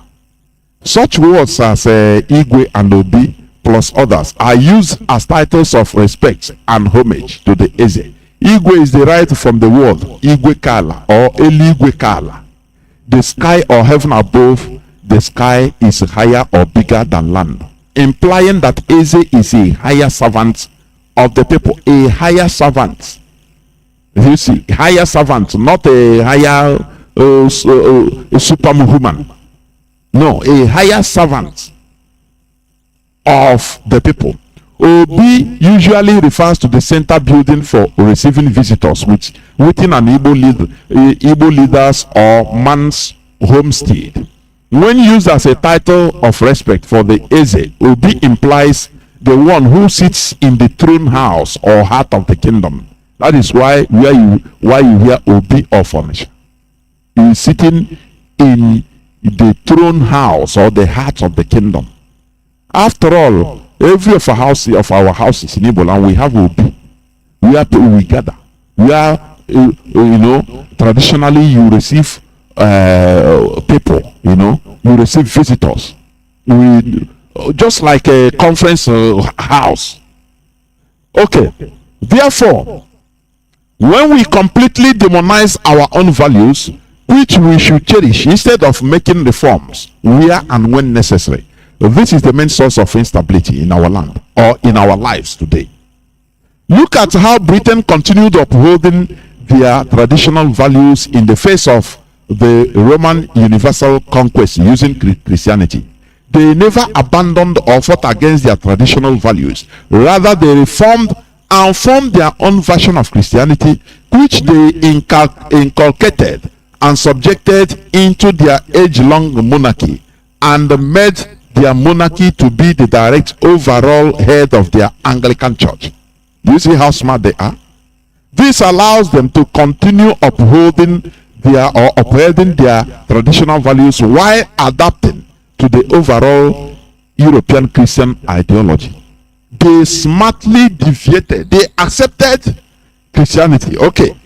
Such words as Igwe and Obi plus others are used as titles of respect and homage to the Eze. Igwe is derived from the word Igwe Kala or Eligwe Kala. The sky or heaven above the sky is higher or bigger than land, implying that Eze is a higher servant of the people, a higher servant. You see, higher servant, not a higher superhuman. No, a higher servant of the people. Obi usually refers to the center building for receiving visitors within an Igbo leaders or man's homestead. When used as a title of respect for the Eze, Obi implies the one who sits in the throne house or heart of the kingdom. That is why you hear Obi of Onisha. He is sitting in the throne house or the heart of the kingdom. After all, every of our houses in Igbo land, we have Obi. Where we gather. Where traditionally you receive people. You receive visitors. Just like a conference house. Okay. Therefore, when we completely demonize our own values, which we should cherish instead of making reforms where and when necessary, this is the main source of instability in our land or in our lives today. Look at how Britain continued upholding their traditional values in the face of the Roman universal conquest using Christianity. They never abandoned or fought against their traditional values. Rather, they reformed and formed their own version of Christianity, which they inculcated and subjected into their age-long monarchy, and made their monarchy to be the direct overall head of their Anglican church. Do you see how smart they are? This allows them to continue upholding their traditional values while adapting to the overall European Christian ideology. They smartly deviated. They accepted Christianity, okay,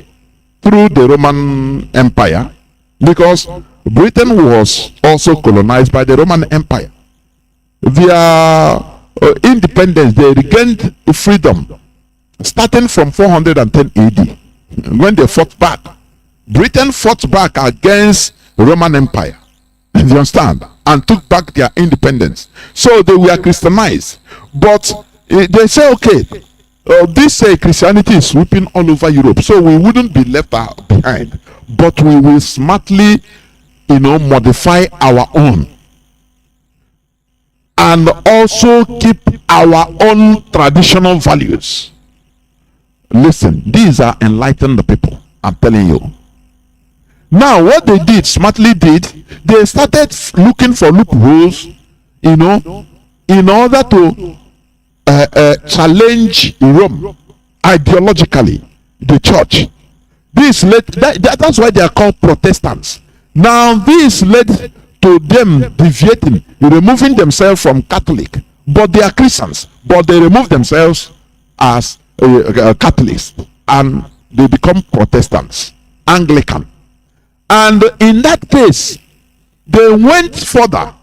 through the Roman Empire, because Britain was also colonized by the Roman Empire. Their independence, they regained freedom starting from 410 AD when they fought back. Britain fought back against the Roman Empire, you understand, and took back their independence. So they were Christianized. But they say, okay, this Christianity is sweeping all over Europe, so we wouldn't be left behind, but we will smartly, modify our own, and also keep our own traditional values. Listen, these are enlightened people, I'm telling you. Now, what they did, smartly did, they started looking for loopholes, in order to challenge Rome ideologically, the church. This led, that's why they are called Protestants. Now, this led to them deviating, removing themselves from Catholic, but they are Christians, but they remove themselves as Catholics, and they become Protestants, Anglican. And in that case, they went further.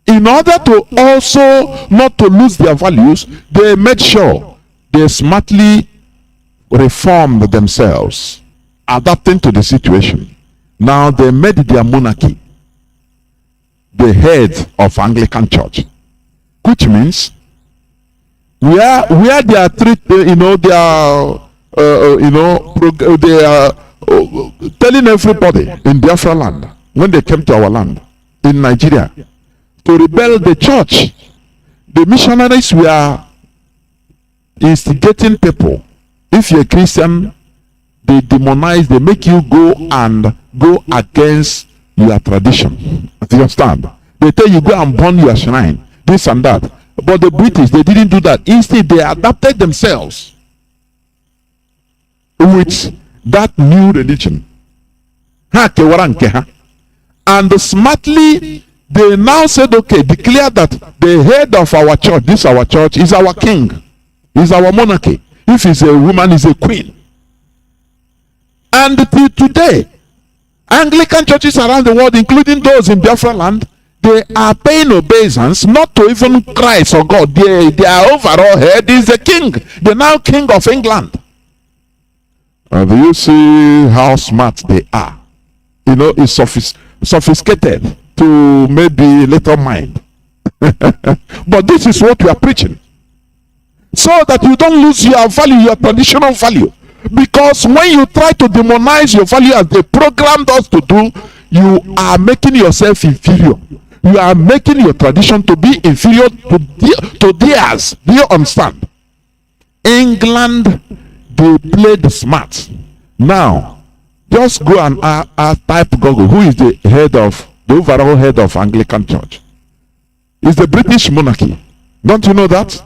In order to also not to lose their values, they made sure they smartly reformed themselves, adapting to the situation. Now they made their monarchy the head of Anglican Church, which means where they are treated, they are telling everybody in Biafra land, when they came to our land in Nigeria, to rebel the church. The missionaries were instigating people. If you're a Christian, they demonize, they make you go against your tradition. Do you understand? They tell you go and burn your shrine, this and that. But the British, they didn't do that. Instead, they adapted themselves with that new religion. And smartly, they now said, okay, declare that the head of our church, this our church, is our king, is our monarchy. If he's a woman, is a queen. And till today, Anglican churches around the world, including those in Biafra land, they are paying obeisance not to even Christ or God. Their overall head is the king, the now king of England. Do you see how smart they are? You know, it's sophisticated to maybe little mind. But this is what we are preaching. So that you don't lose your value, your traditional value. Because when you try to demonize your value as they programmed us to do, you are making yourself inferior. You are making your tradition to be inferior to theirs. Do you understand? England, they played smart. Now, just go and type Google, who is the overall head of Anglican Church? It's the British monarchy. Don't you know that?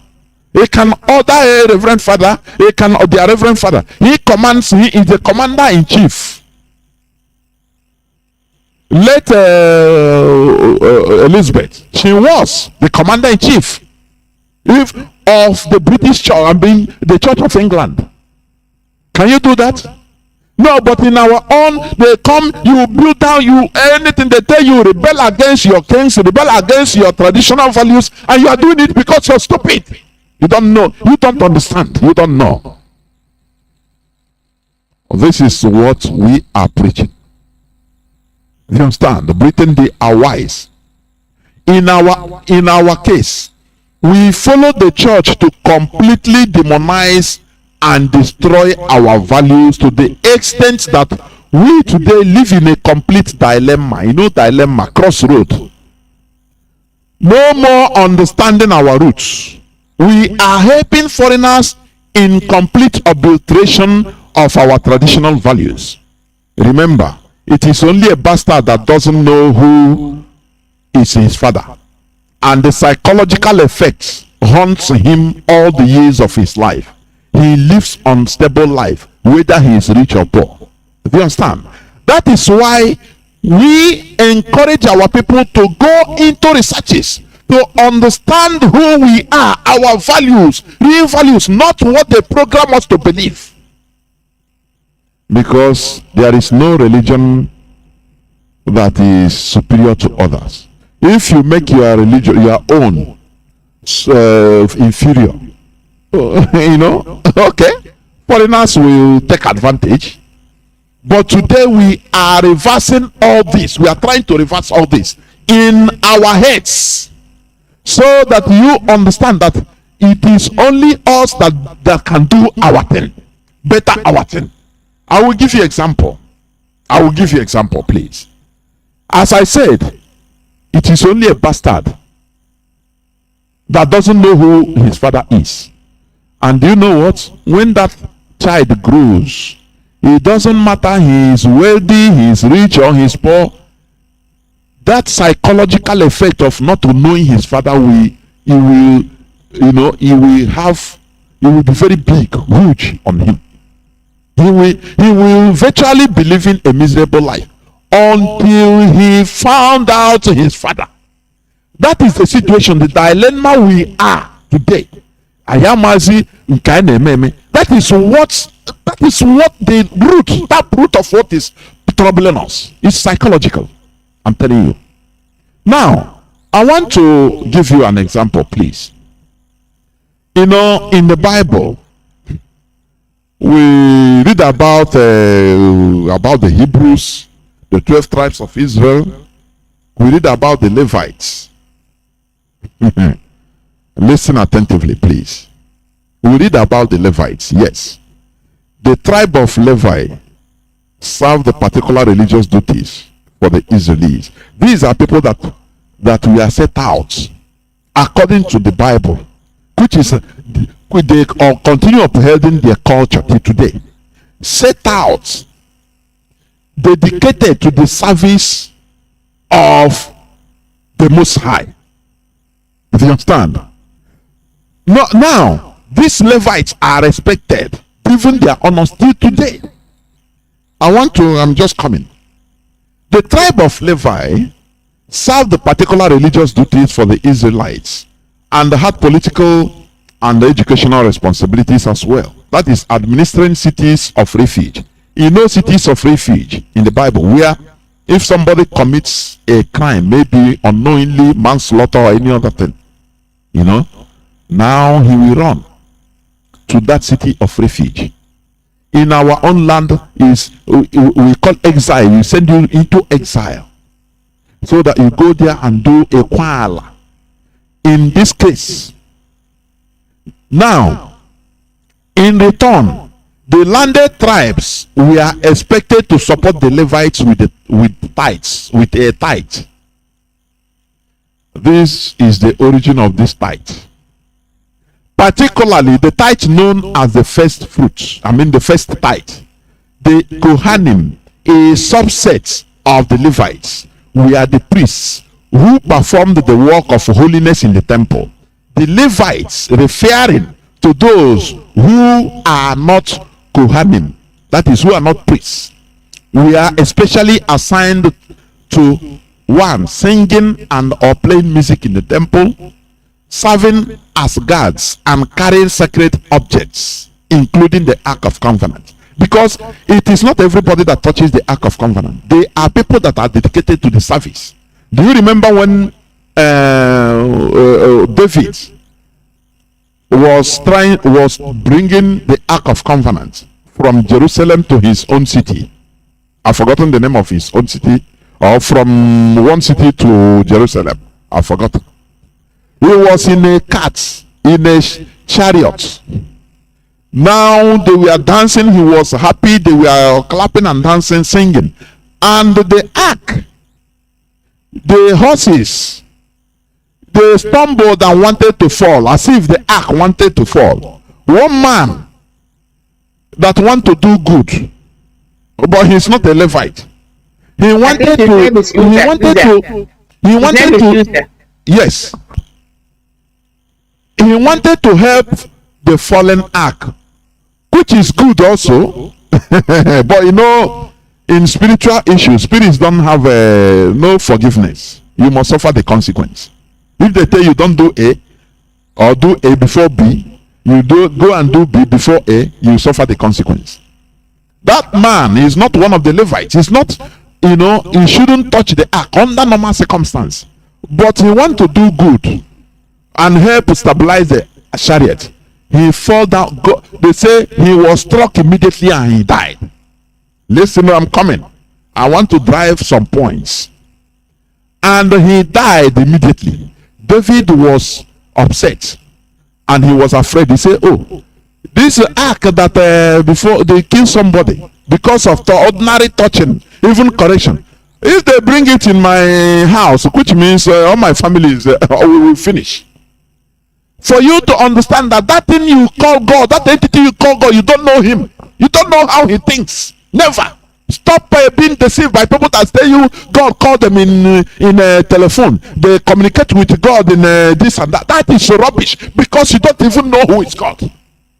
He can order a reverend father, their reverend father. He commands, he is the commander in chief. Let Elizabeth, she was the commander in chief of the British church, the Church of England. Can you do that? No, but in our own, they come, you build down, anything they tell you, rebel against your kings, rebel against your traditional values, and you are doing it because you're stupid. You don't know, you don't understand, you don't know. This is what we are preaching. You understand? Britain, they are wise. In our case, we follow the church to completely demonize and destroy our values to the extent that we today live in a complete dilemma. You know, dilemma, crossroad. No more understanding our roots. We are helping foreigners in complete obliteration of our traditional values. Remember, it is only a bastard that doesn't know who is his father. And the psychological effects haunts him all the years of his life. He lives unstable life, whether he is rich or poor. Do you understand? That is why we encourage our people to go into researches to understand who we are, our values, real values, not what they program us to believe. Because there is no religion that is superior to others. If you make your religion your own inferior, you know, okay, foreigners will take advantage. But today we are reversing all this. We are trying to reverse all this in our heads, so that you understand that it is only us that can do our thing, better our thing. I will give you example. I will give you example, please. As I said, it is only a bastard that doesn't know who his father is. And do you know what? When that child grows, it doesn't matter he is wealthy, he is rich, or he is poor. That psychological effect of not knowing his father will be very big, huge on him. He will virtually be living a miserable life until he found out his father. That is the situation, the dilemma we are today. Mazi, that is what the root of what is troubling us is psychological. I'm telling you. Now, I want to give you an example, please. You know, in the Bible, we read about the Hebrews, the 12 tribes of Israel. We read about the Levites. Listen attentively, please. We read about the Levites, yes. The tribe of Levi served the particular religious duties for the Israelites. These are people that we are set out according to the Bible, which is they continue upholding their culture till today, set out dedicated to the service of the Most High. Do you understand? No, now, these Levites are respected, given their honor still today. I'm just coming. The tribe of Levi served the particular religious duties for the Israelites and had political and educational responsibilities as well. That is, administering cities of refuge. You know, cities of refuge in the Bible, where if somebody commits a crime, maybe unknowingly manslaughter or any other thing, you know, now he will run to that city of refuge. In our own land is we call exile. You send you into exile so that you go there and do a kwala. In this case, now in return, the landed tribes were expected to support the Levites with tithes, with a tithe. This is the origin of this tithe. Particularly the tithe known as the first fruits, the first tithe. The Kohanim, a subset of the Levites, were the priests who performed the work of holiness in the temple. The Levites, referring to those who are not Kohanim, that is, who are not priests, were especially assigned to one, singing and or playing music in the temple, serving as guards, and carrying sacred objects, including the Ark of Covenant. Because it is not everybody that touches the Ark of Covenant. They are people that are dedicated to the service. Do you remember when David was bringing the Ark of Covenant from Jerusalem to his own city? I've forgotten the name of his own city, or from one city to Jerusalem. I've forgotten. He was in a cart, in a chariot. Now they were dancing. He was happy. They were clapping and dancing, singing. And the ark, the horses, they stumbled and wanted to fall, as if the ark wanted to fall. One man that want to do good, but he's not a Levite. He wanted to. Yes. He wanted to help the fallen ark, which is good also. But you know, in spiritual issues, spirits don't have no forgiveness. You must suffer the consequence. If they tell you don't do A, or do A before B, you go and do B before A, you suffer the consequence. That man is not one of the Levites. He's not, he shouldn't touch the ark under normal circumstance. But he want to do good and help stabilize the chariot. He fell down. They say he was struck immediately and he died. Listen, I'm coming. I want to drive some points. And he died immediately. David was upset and he was afraid. He said, oh, this ark that before they kill somebody because of the ordinary touching, even correction. If they bring it in my house, which means all my family is, we will finish. For you to understand that thing you call God, that entity you call God, you don't know him. You don't know how he thinks. Never. Stop being deceived by people that tell you God called them in a telephone. They communicate with God in this and that. That is rubbish, because you don't even know who is God.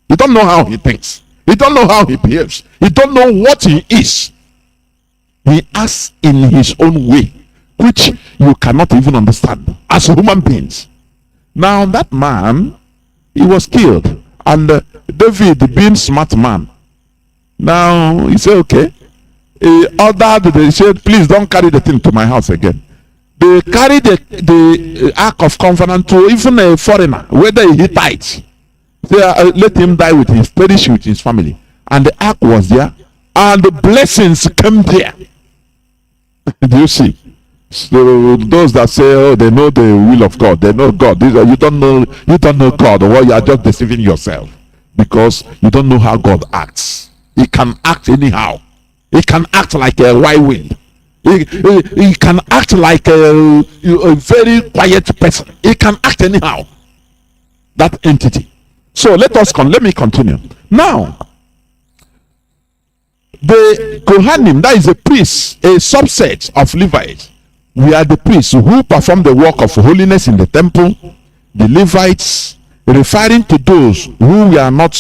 You don't know how he thinks. You don't know how he behaves. You don't know what he is. He acts in his own way, which you cannot even understand as human beings. Now that man, he was killed, and David, being smart man, now he said, okay. He ordered, they said, please don't carry the thing to my house again. They carried the Ark of Covenant to even a foreigner, whether he tithes. They let him die with his, perish with his family. And the Ark was there, and the blessings came there. Do you see? So those that say, oh, they know the will of God, they know God. You don't know God, or you are just deceiving yourself, because you don't know how God acts. He can act anyhow. He can act like a white wind. He can act like a very quiet person. He can act anyhow. That entity. So So let me continue. Now, the Kohanim, that is a priest, a subset of Levites, we are the priests who perform the work of holiness in the temple. The Levites, referring to those who we are not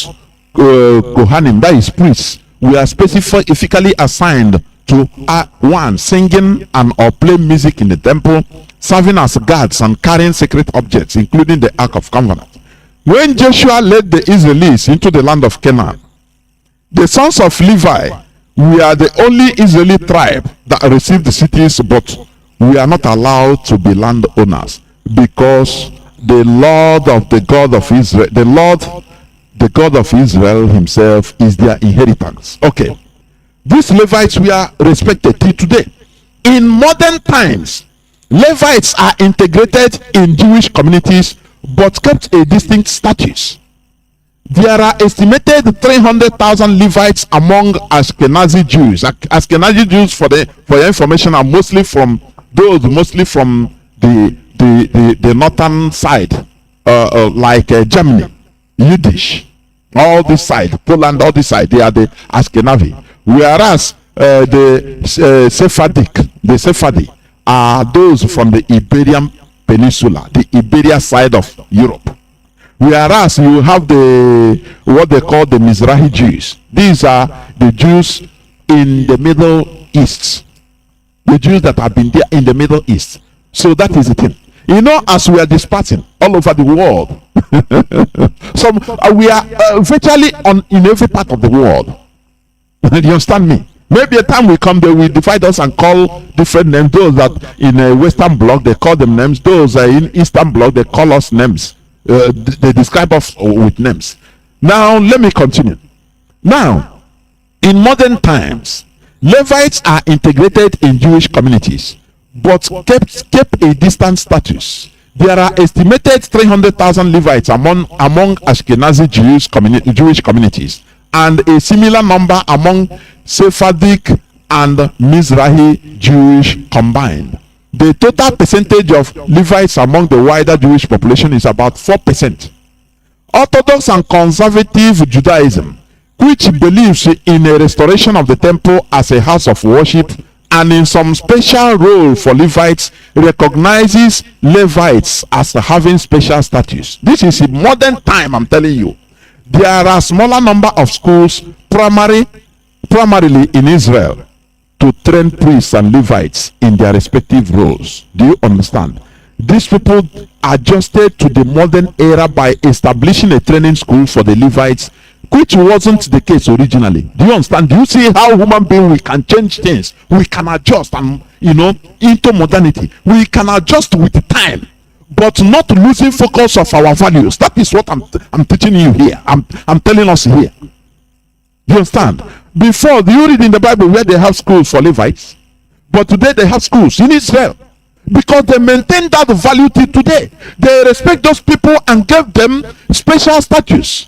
Kohanim, that is priests, we are specifically assigned to one, singing and or playing music in the temple, serving as guards and carrying sacred objects, including the Ark of Covenant. When Joshua led the Israelites into the land of Canaan, the sons of Levi, we are the only Israeli tribe that received the cities, but we are not allowed to be landowners, because the Lord of the God of Israel, the God of Israel himself is their inheritance. Okay, these Levites we are respected till today. In modern times, Levites are integrated in Jewish communities but kept a distinct status. There are estimated 300,000 Levites among Ashkenazi Jews. Ashkenazi Jews, for your information, are mostly from the northern side, like Germany, Yiddish, all this side, Poland, all this side, they are the Ashkenazi. Whereas the Sephardi are those from the Iberian Peninsula, the Iberia side of Europe. Whereas you have what they call the Mizrahi Jews. These are the Jews in the Middle East. The Jews that have been there in the Middle East. So that is the thing. You know, as we are dispersing all over the world, we are virtually in every part of the world. Do you understand me? Maybe a time will come, they will divide us and call different names. Those that in a Western bloc, they call them names. Those in Eastern bloc, they call us names. They describe us with names. Now, let me continue. Now, in modern times, Levites are integrated in Jewish communities, but kept a distant status. There are estimated 300,000 Levites among Ashkenazi Jewish communities, and a similar number among Sephardic and Mizrahi Jewish combined. The total percentage of Levites among the wider Jewish population is about 4%. Orthodox and conservative Judaism, which believes in a restoration of the temple as a house of worship and in some special role for Levites, recognizes Levites as having special status. This is in modern time, I'm telling you. There are a smaller number of schools primarily in Israel to train priests and Levites in their respective roles. Do you understand? These people adjusted to the modern era by establishing a training school for the Levites, which wasn't the case originally. Do you understand? Do you see how human beings, we can change things? We can adjust, and into modernity. We can adjust with time, but not losing focus of our values. That is what I'm teaching you here. I'm telling us here. Do you understand? Before, do you read in the Bible where they have schools for Levites? But today they have schools in Israel, because they maintain that value till today. They respect those people and give them special status.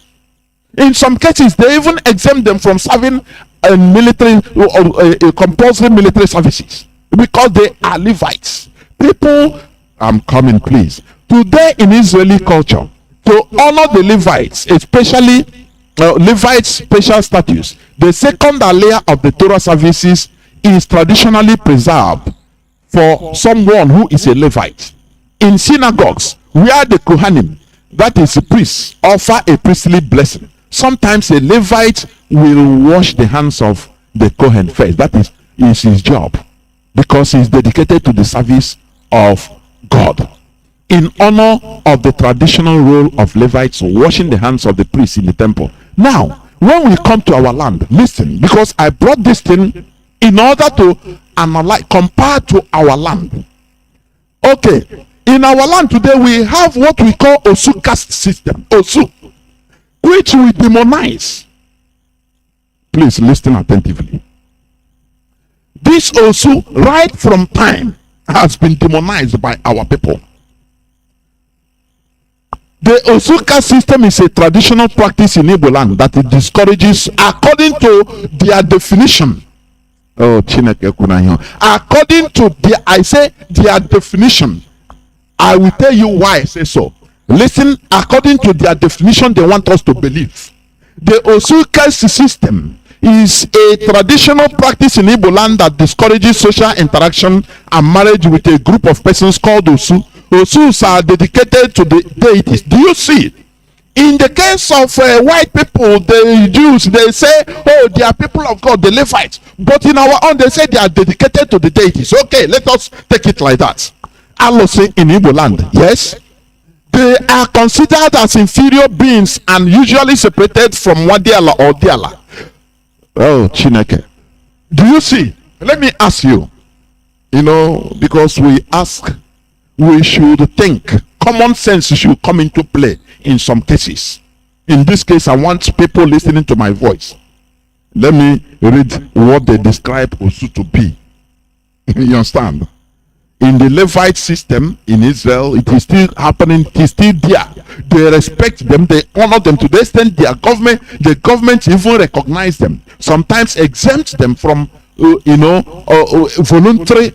In some cases, they even exempt them from serving military or compulsory military services, because they are Levites. People, I'm coming, please. Today in Israeli culture, to honor the Levites, especially Levites' special status, the second layer of the Torah services is traditionally preserved for someone who is a Levite. In synagogues, where the Kohanim, that is the priests, offer a priestly blessing, sometimes a Levite will wash the hands of the Kohen first. That is his job, because he is dedicated to the service of God. In honor of the traditional role of Levites washing the hands of the priests in the temple. Now, when we come to our land, listen, because I brought this thing in order to analyze, compare to our land. Okay, in our land today, we have what we call Osu caste system, Osu, which we demonize. Please listen attentively. This Osu, right from time, has been demonized by our people. The Osuka system is a traditional practice in Igbo land that it discourages, according to their definition. Oh, Chineke Kunayo. According to their definition, I will tell you why I say so. Listen, according to their definition, they want us to believe. The Osu caste system is a traditional practice in Igbo land that discourages social interaction and marriage with a group of persons called Osu. Osus are dedicated to the deities. Do you see? In the case of white people, the Jews, they say, oh, they are people of God, the Levites. But in our own, they say they are dedicated to the deities. Okay, let us take it like that. Alose in Igbo land, yes? They are considered as inferior beings and usually separated from Wadiala or Diala. Oh, Chineke. Do you see? Let me ask you, because we ask, we should think. Common sense should come into play in some cases. In this case, I want people listening to my voice. Let me read what they describe Osu to be. You understand? In the Levite system in Israel, it is still happening, it is still there. They respect them, they honor them to the extent the government even recognize them. Sometimes exempt them from, voluntary,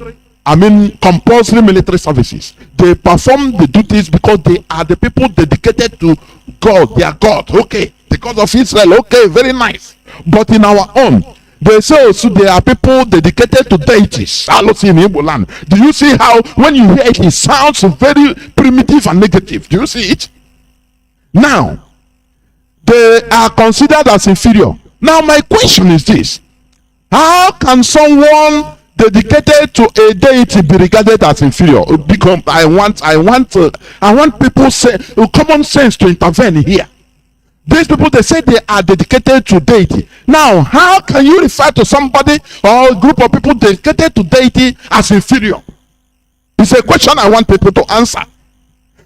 compulsory military services. They perform the duties because they are the people dedicated to God, their God. Okay, the God of Israel. Okay, very nice. But in our own, they say also they are people dedicated to deities. In Igbo land. Do you see how when you hear it, it sounds very primitive and negative? Do you see it? Now, they are considered as inferior. Now, my question is this: how can someone dedicated to a deity be regarded as inferior? Because I want people say common sense to intervene here. These people, they say they are dedicated to deity. Now, how can you refer to somebody or a group of people dedicated to deity as inferior? It's a question I want people to answer.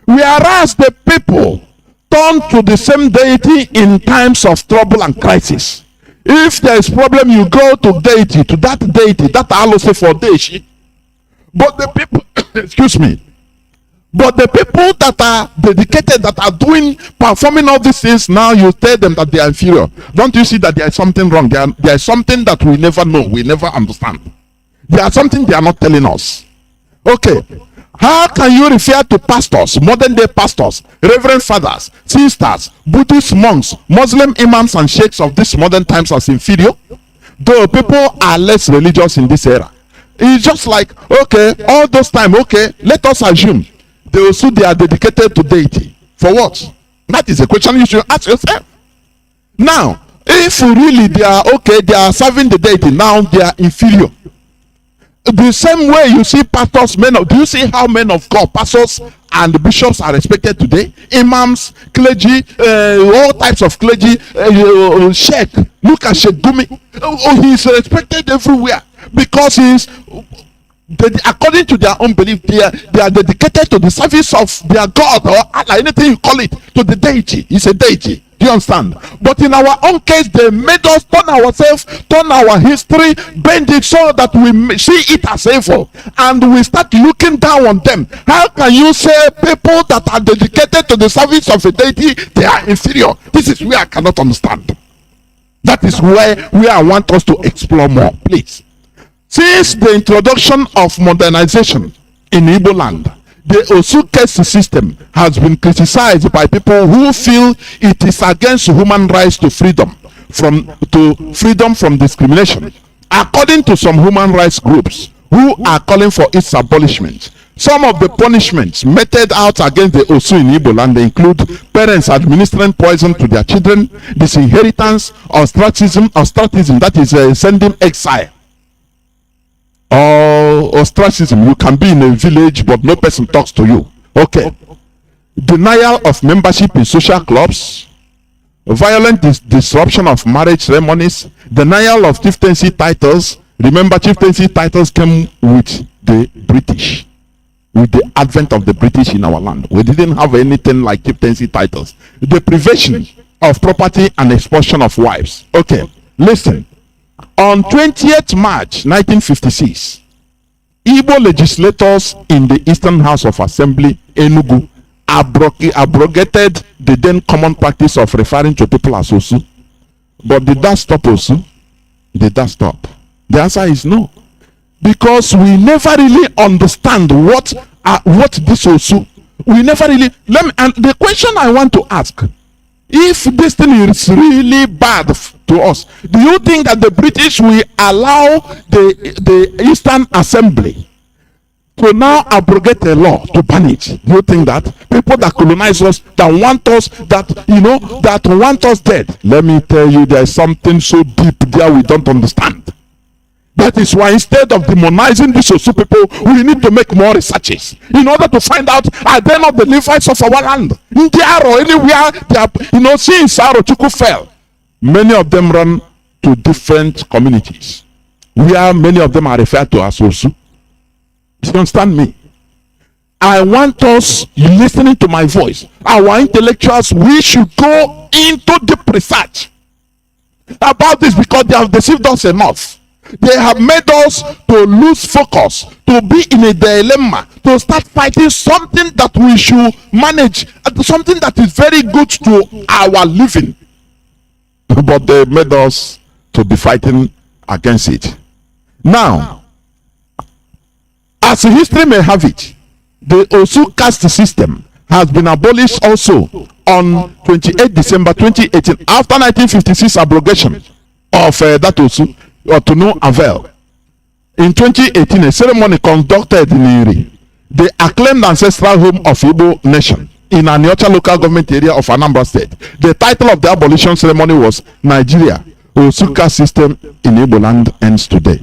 Whereas the people turn to the same deity in times of trouble and crisis. If there is problem, you go to deity, to that deity, that I will say for deity. But the people, excuse me, but the people that are dedicated, that are performing all these things, now you tell them that they are inferior. Don't you see that there is something wrong? There is something that we never know, we never understand. There is something they are not telling us. Okay, how can you refer to pastors, modern day pastors, reverend fathers, sisters, Buddhist monks, Muslim imams and sheikhs of these modern times as inferior? Though people are less religious in this era. It's just like, okay, all those time, okay, let us assume they are dedicated to deity. For what? That is a question you should ask yourself. Now, if really they are okay, they are serving the deity, now they are inferior. The same way you see pastors, do you see how men of God, pastors and bishops are respected today? Imams, clergy, all types of clergy, sheikh. Look at Sheikh Gumi. Oh, he is respected everywhere because he is. According to their own belief, they are dedicated to the service of their God or Allah, anything you call it, to the deity. It's a deity. Do you understand? But in our own case, they made us turn ourselves, turn our history, bend it so that we see it as evil, and we start looking down on them. How can you say people that are dedicated to the service of a deity, they are inferior? This is where I cannot understand. That is where I want us to explore more, please. Since the introduction of modernization in Igbo land, the Osu caste system has been criticized by people who feel it is against human rights to freedom from discrimination. According to some human rights groups who are calling for its abolishment, some of the punishments meted out against the Osu in Igbo land include parents administering poison to their children, disinheritance, ostracism, that is sending exile. Or ostracism, you can be in a village but no person talks to you. Okay. Denial of membership in social clubs, violent disruption of marriage ceremonies, denial of chieftaincy titles. Remember, chieftaincy titles came with the British, with the advent of the British in our land. We didn't have anything like chieftaincy titles. The privation of property and expulsion of wives. Okay, listen. On 20th March 1956, Igbo legislators in the Eastern House of Assembly, Enugu, abrogated the then common practice of referring to people as Osu. But did that stop Osu? Did that stop? The answer is no. Because we never really understand what this Osu, we never really and the question I want to ask, if this thing is really bad to us, do you think that the British will allow the Eastern Assembly to now abrogate a law to ban it? Do you think that people that colonize us, that want us, that want us dead? Let me tell you, there's something so deep there we don't understand. That is why instead of demonizing these Osu people, we need to make more researches in order to find out, are they not the Levites of our land? In the Aro, anywhere they are, since Aro Chuku fell, many of them run to different communities, where many of them are referred to as Osu. Do you understand me? I want us listening to my voice, our intellectuals, we should go into deep research about this, because they have deceived us enough. They have made us to lose focus, to be in a dilemma, to start fighting something that we should manage, something that is very good to our living. But they made us to be fighting against it. Now, as history may have it, the Osu caste system has been abolished also on 28 December 2018 after 1956 abrogation of that Osu, or to no avail. In 2018, a ceremony conducted in Iri, the acclaimed ancestral home of Igbo nation, in Aniocha local government area of Anambra State. The title of the abolition ceremony was Nigeria, Osu caste system in Igbo land ends today.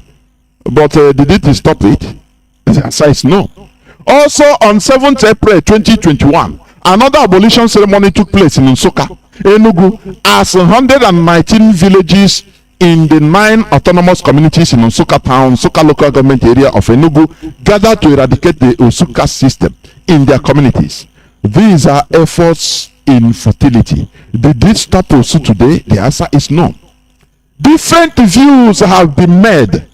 But did it stop it? The answer is no. Also on 7th April 2021, another abolition ceremony took place in Nsukka, Enugu, as 119 villages in the 9 autonomous communities in Nsukka town, Nsukka local government area of Enugu, gathered to eradicate the Osu caste system in their communities. These are efforts in futility. Did it stop Osu today? The answer is no. Different views have been made.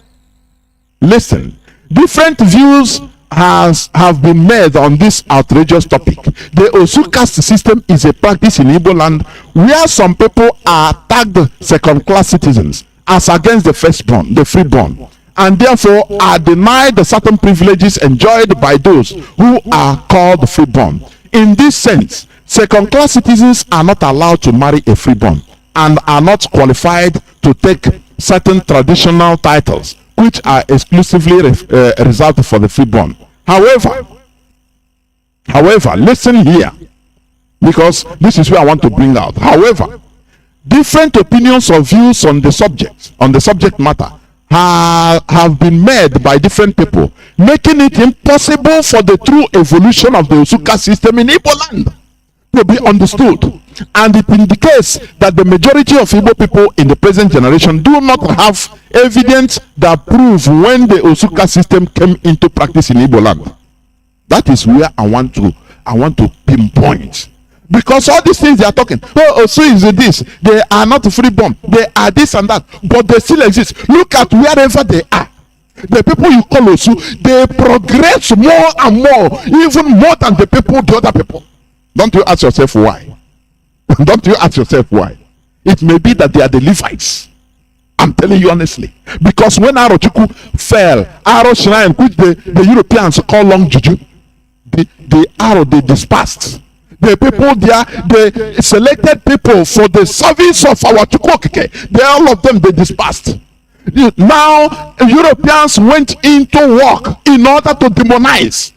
Listen, different views have been made on this outrageous topic. The Osu caste system is a practice in Igbo land where some people are tagged second-class citizens as against the firstborn, the freeborn, and therefore are denied certain privileges enjoyed by those who are called freeborn. In this sense, second-class citizens are not allowed to marry a freeborn and are not qualified to take certain traditional titles which are exclusively reserved for the freeborn. However, listen here, because this is where I want to bring out. However, different opinions or views on the subject matter have been made by different people, making it impossible for the true evolution of the Osu caste system in Igbo land to be understood. And it indicates that the majority of Igbo people in the present generation do not have evidence that proves when the Osu caste system came into practice in Igbo land. That is where I want to pinpoint. Because all these things they are talking, Osu is this, they are not freeborn, they are this and that, but they still exist. Look at wherever they are. The people you call Osu, they progress more and more, even more than the other people. Don't you ask yourself why? Don't you ask yourself why? It may be that they are the Levites. I'm telling you honestly. Because when Arochukwu fell, Aro Shrine, which the Europeans call Long Juju, the Aro, they dispersed. The people there, they selected people for the service of our Chukwokike. All of them, they dispersed. Now Europeans went into work in order to demonize,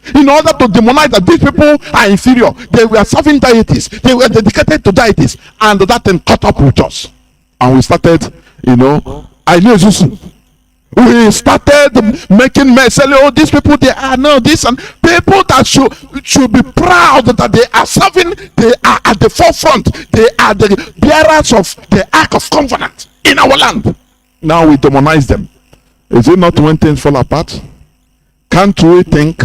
that these people are inferior. They were serving deities, they were dedicated to deities, and that then caught up with us, and we started, we started making mess. Oh, these people, they are no this, and people that should be proud that they are serving, they are at the forefront, they are the bearers of the Ark of Covenant in our land. Now we demonize them. Is it not when things fall apart? Can't we think?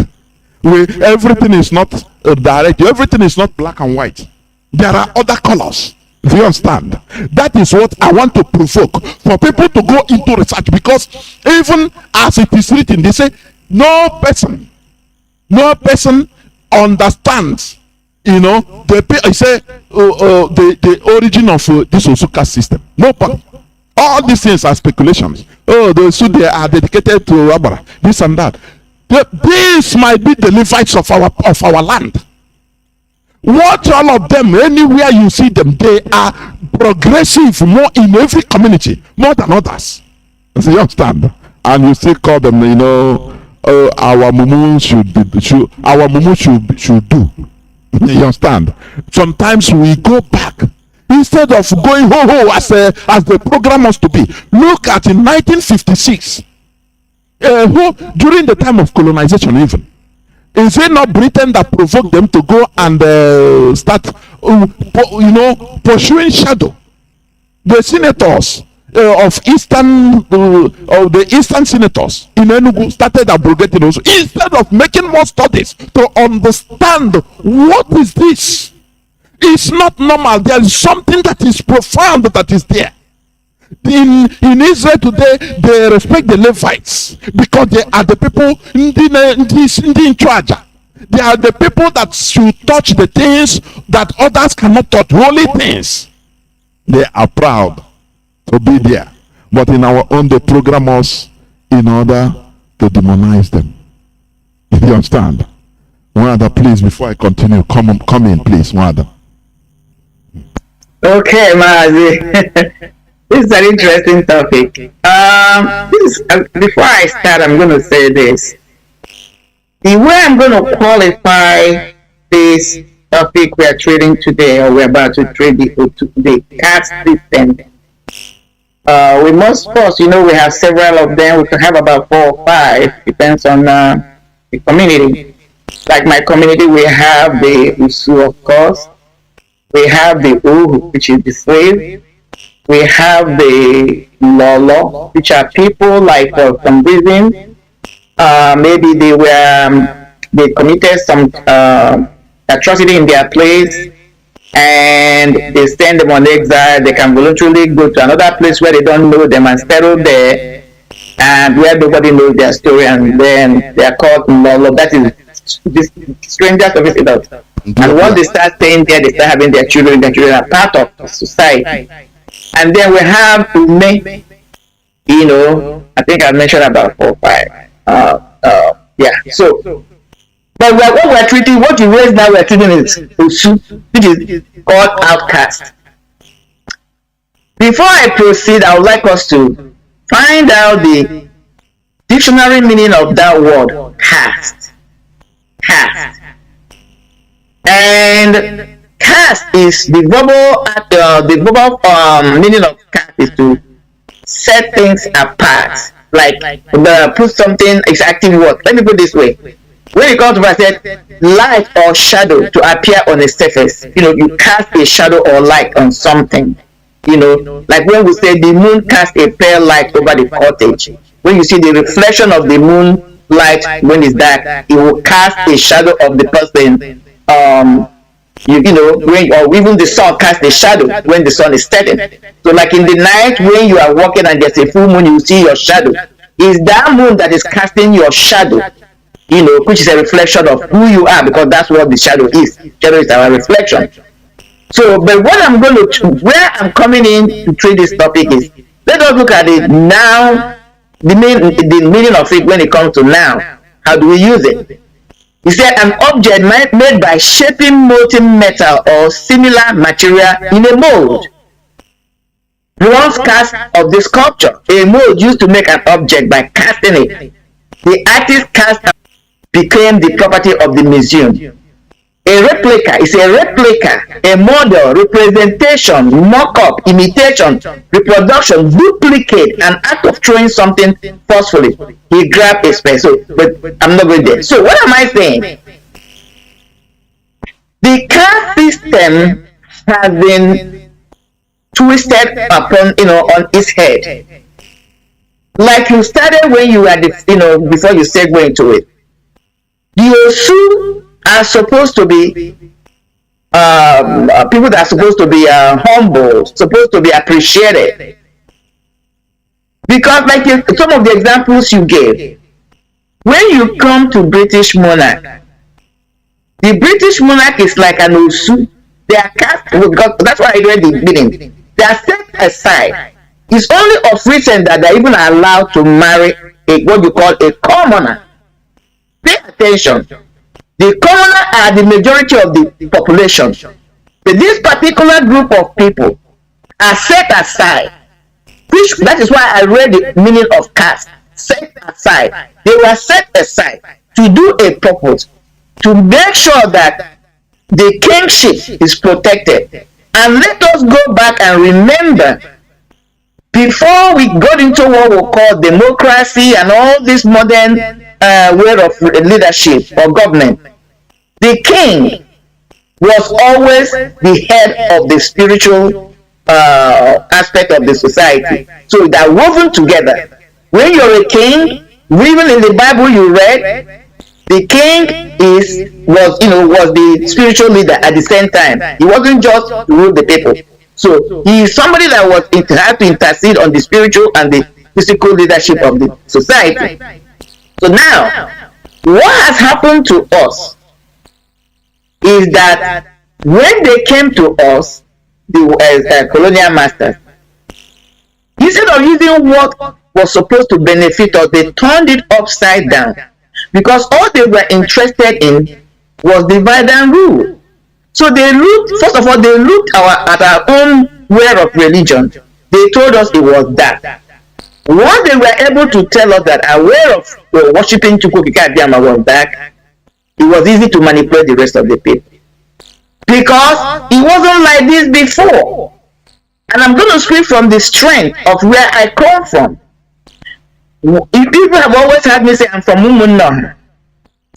Everything is not direct. Everything is not black and white. There are other colors. Do you understand? That is what I want to provoke, for people to go into research, because even as it is written, they say no person understands, the origin of this Osu caste system. Nobody. All these things are speculations. Oh, those who they are dedicated to Rabara, this and that. This might be the Levites of our land. Watch all of them. Anywhere you see them, they are progressive more in every community, more than others. So you understand? And you still call them, our mumu should do. You understand? Sometimes we go back instead of going as the program was to be. Look at in 1956, during the time of colonization, even. Is it not Britain that provoked them to go and start, pursuing shadow? The senators of the eastern senators in Enugu started abrogating also, instead of making more studies to understand what is this. It's not normal. There is something that is profound that is there. In Israel today, they respect the Levites because they are the people in charge. They are the people that should touch the things that others cannot touch, holy things. They are proud to be there, but in our own, they program us in order to demonize them. You understand? One other, please, before I continue, come in, please. One other. Okay, Mazi. This is an interesting topic. Before I start, I'm going to say this. The way I'm going to qualify this topic we are trading today, or we're about to trade the caste system. We must first, we have several of them. We can have about 4 or 5, depends on the community. Like my community, we have the Usu, of course. We have the Uhu, which is the slave. We have the Lolo, which are people like for some reason, maybe they committed some atrocity in their place, and they send them on exile. They can voluntarily go to another place where they don't know them and settle there, and where nobody knows their story, and then they are called Lolo. That is this strangers of it out. And once they start staying there, they start having their children. Their children are part of society. And then we have Ume, I think I mentioned about 4 or 5. Yeah. So, but what we're treating, what you raise now, we're treating is Usu, which is called outcast. Before I proceed, I would like us to find out the dictionary meaning of that word, caste. Caste. And caste is the verbal meaning of caste is to set things apart, like put something exactly what. Let me put it this way: when it comes to, I said, light or shadow to appear on a surface, you cast a shadow or light on something. Like when we say the moon casts a pale light over the cottage. When you see the reflection of the moon light when it's dark, it will cast a shadow of the person. Or even the sun casts a shadow when the sun is setting. So like in the night when you are walking and there's a full moon, you see your shadow. It's that moon that is casting your shadow, which is a reflection of who you are, because that's what the shadow is. Shadow is our reflection. So, but where I'm coming in to treat this topic is, let us look at it now, the meaning of it when it comes to now. How do we use it? He said an object made by shaping molten metal or similar material in a mold. Bronze cast of the sculpture, a mold used to make an object by casting it. The artist cast became the property of the museum. A replica is a replica, a model, representation, mock-up, imitation, reproduction, duplicate, an act of throwing something forcefully. He grabbed a space, but I'm not going there. So what am I saying? The caste system has been twisted upon, on its head. Like you started when you were, before you segue into it. The Osu are supposed to be people that are supposed to be humble, supposed to be appreciated. Because like some of the examples you gave, when you come to British monarch, the British monarch is like an Osu. They are cast, because that's why I read the meaning. They are set aside. It's only of recent that they're even allowed to marry what you call a commoner. Pay attention. The commoner are the majority of the population. But this particular group of people are set aside. Which, that is why I read the meaning of caste. Set aside. They were set aside to do a purpose, to make sure that the kingship is protected. And let us go back and remember, before we got into what we call democracy and all this modern way of leadership or government, the king was always the head of the spiritual aspect of the society. So they're woven together. When you're a king, even in the Bible you read, the king was the spiritual leader at the same time. He wasn't just to rule the people. So he is somebody that had to intercede on the spiritual and the physical leadership of the society. So now, what has happened to us is that when they came to us, the colonial masters, instead of using what was supposed to benefit us, they turned it upside down, because all they were interested in was divide and rule. So they looked, first of all, they looked at our own way of religion. They told us it was that. Once they were able to tell us that our way of worshipping Chukwukikadiama was that, it was easy to manipulate the rest of the people. Because it wasn't like this before. And I'm going to speak from the strength of where I come from. People have always had me say, I'm from Umunoha.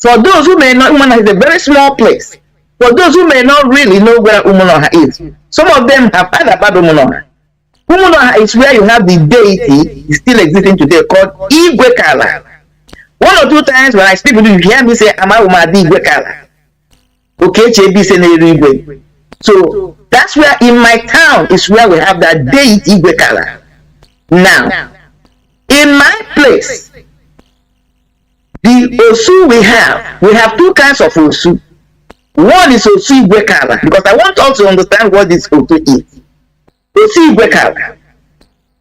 For those who may not, Umunoha is a very small place. For those who may not really know where Umunoha is, some of them have heard about Umunoha. Umunoha is where you have the deity still existing today called Igwekala. One or two times when I speak with you, you hear me say, Amawumadi Igwekala. Okay, Igwe. So that's where in my town is where we have that deity Igwekala. Now, in my place, the Osu we have two kinds of Osu. One is Osu Igwekala, because I want us to understand what this Osu is. Osu Igwekala.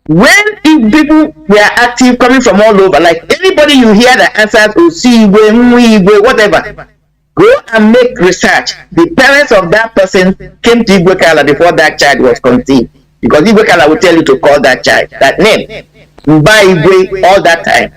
When people were active coming from all over, like anybody you hear that answers Osu Igwe, whatever, go and make research. The parents of that person came to Igwekala before that child was conceived, because Igwekala will tell you to call that child that name. By Igwe all that time,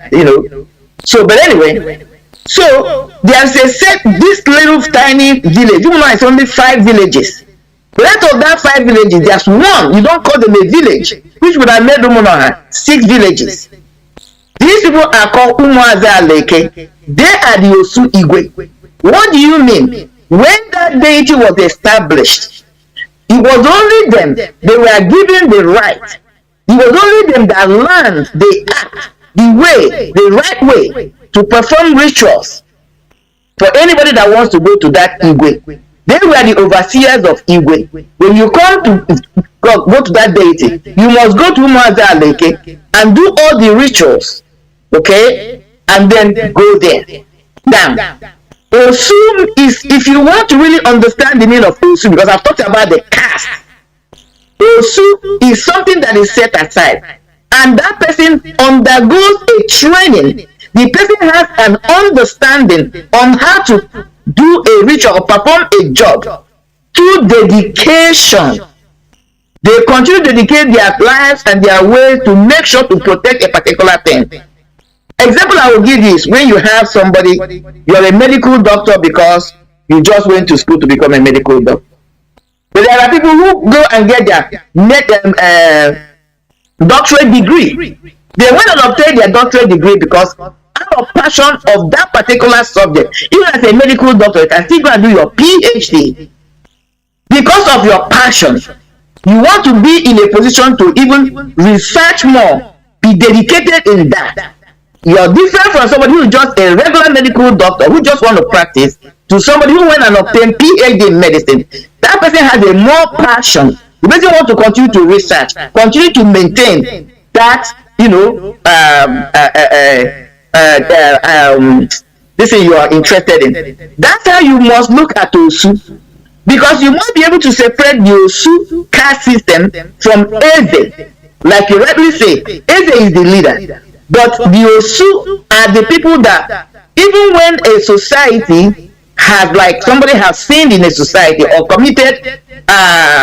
So, but anyway, so there's this little tiny village. You know, it's only 5 villages. But out of that 5 villages, there's one. You don't call them a village, which would have made Umunoha 6 villages. These people are called Umuaza Leke. They are the Osu Igwe. What do you mean? When that deity was established, it was only them. They were given the right. It was only them that learned the act, the right way to perform rituals. For anybody that wants to go to that Igwe, they were the overseers of Igwe. When you come to go to that deity, you must go to Umuaza Leke and do all the rituals, okay, and then go there. Now, Osu is, if you want to really understand the meaning of Osu, because I've talked about the caste, Osu is something that is set aside, and that person undergoes a training. The person has an understanding on how to do a ritual or perform a job through dedication. They continue to dedicate their lives and their way to make sure to protect a particular thing. Example I will give you is when you have somebody, you're a medical doctor because you just went to school to become a medical doctor. But there are people who go and get their doctorate degree. They went and obtained their doctorate degree because out of passion of that particular subject. Even as a medical doctor, you can still go and do your PhD. Because of your passion, you want to be in a position to even research more, be dedicated in that. You're different from somebody who is just a regular medical doctor who just want to practice to somebody who went and obtained PhD in medicine. That person has a more passion. The person wants to continue to research, continue to maintain that, this thing you are interested in. That's how you must look at Osu. Because you must be able to separate the Osu caste system from Eze. Like you rightly say, Eze is the leader. But the Osu are the people that, even when a society has, like somebody has sinned in a society or committed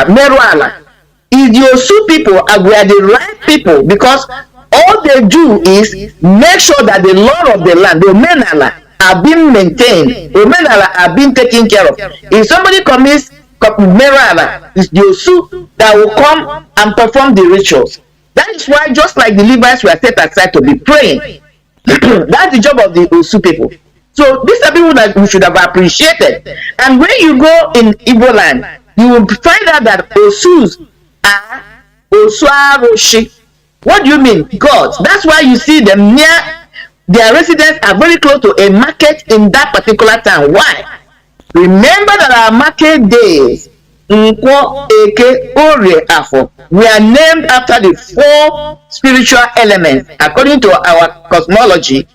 marijuana, is the Osu people were the right people, because all they do is make sure that the law of the land, the Omenala, are being maintained, Omenala are being taken care of. If somebody commits marijuana, it's the Osu that will come and perform the rituals. That is why, just like the Levites were set aside to be praying, that's the job of the Osu people. So these are people that we should have appreciated. And when you go in Igbo land, you will find out that Osus are Osuaroshi. What do you mean? Gods. That's why you see them near, their residents are very close to a market in that particular town. Why? Remember that our market days, Nkwo, Eke, Orie, Afo, we are named after the 4 spiritual elements, according to our cosmology,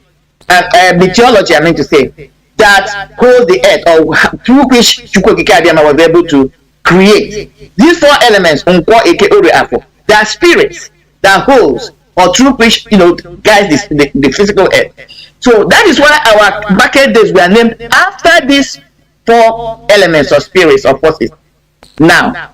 mythology, I mean to say, that hold the earth, or through which Chukwokike was able to create. These 4 elements, Nkwo, Eke, Orie, Afo, they are spirits that holds, or through which, guides the physical earth. So that is why our market days were named after these 4 elements or spirits or forces. Now,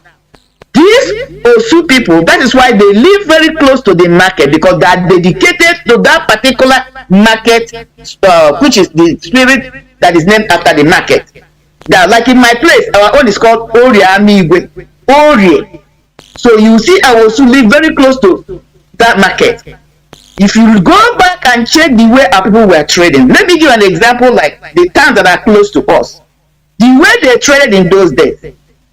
these Osu people, that is why they live very close to the market, because they are dedicated to that particular market, which is the spirit that is named after the market. Now, like in my place, our own is called Oriamigwe, Orie. So you see, our Osu live very close to that market. If you go back and check the way our people were trading, let me give an example, like the towns that are close to us. The way they traded in those days,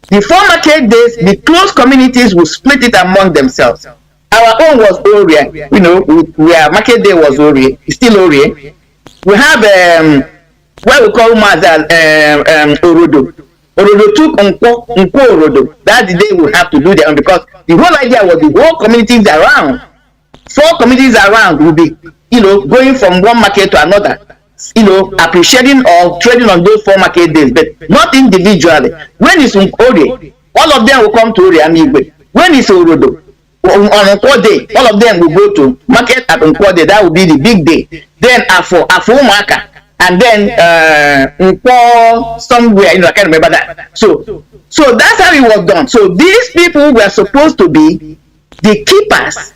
before market days, the close communities would split it among themselves. Our own was Orie, where market day was Orie, still Orie. We have what we call Mazi, Orodo. Orodo took Nkwo Orodo. That's the day we have to do that, because the whole idea was the whole communities around, 4 communities around will be, going from one market to another, appreciating or trading on those 4 market days, but not individually. When it's Nkwo, all of them will come to Oriamigwe. When it's Orodo, on Nkwo day, all of them will go to market at Nkwo day. That will be the big day. Then Afo Umaka, and then Nkwo somewhere, I can't remember that. So that's how it was done. So these people were supposed to be the keepers,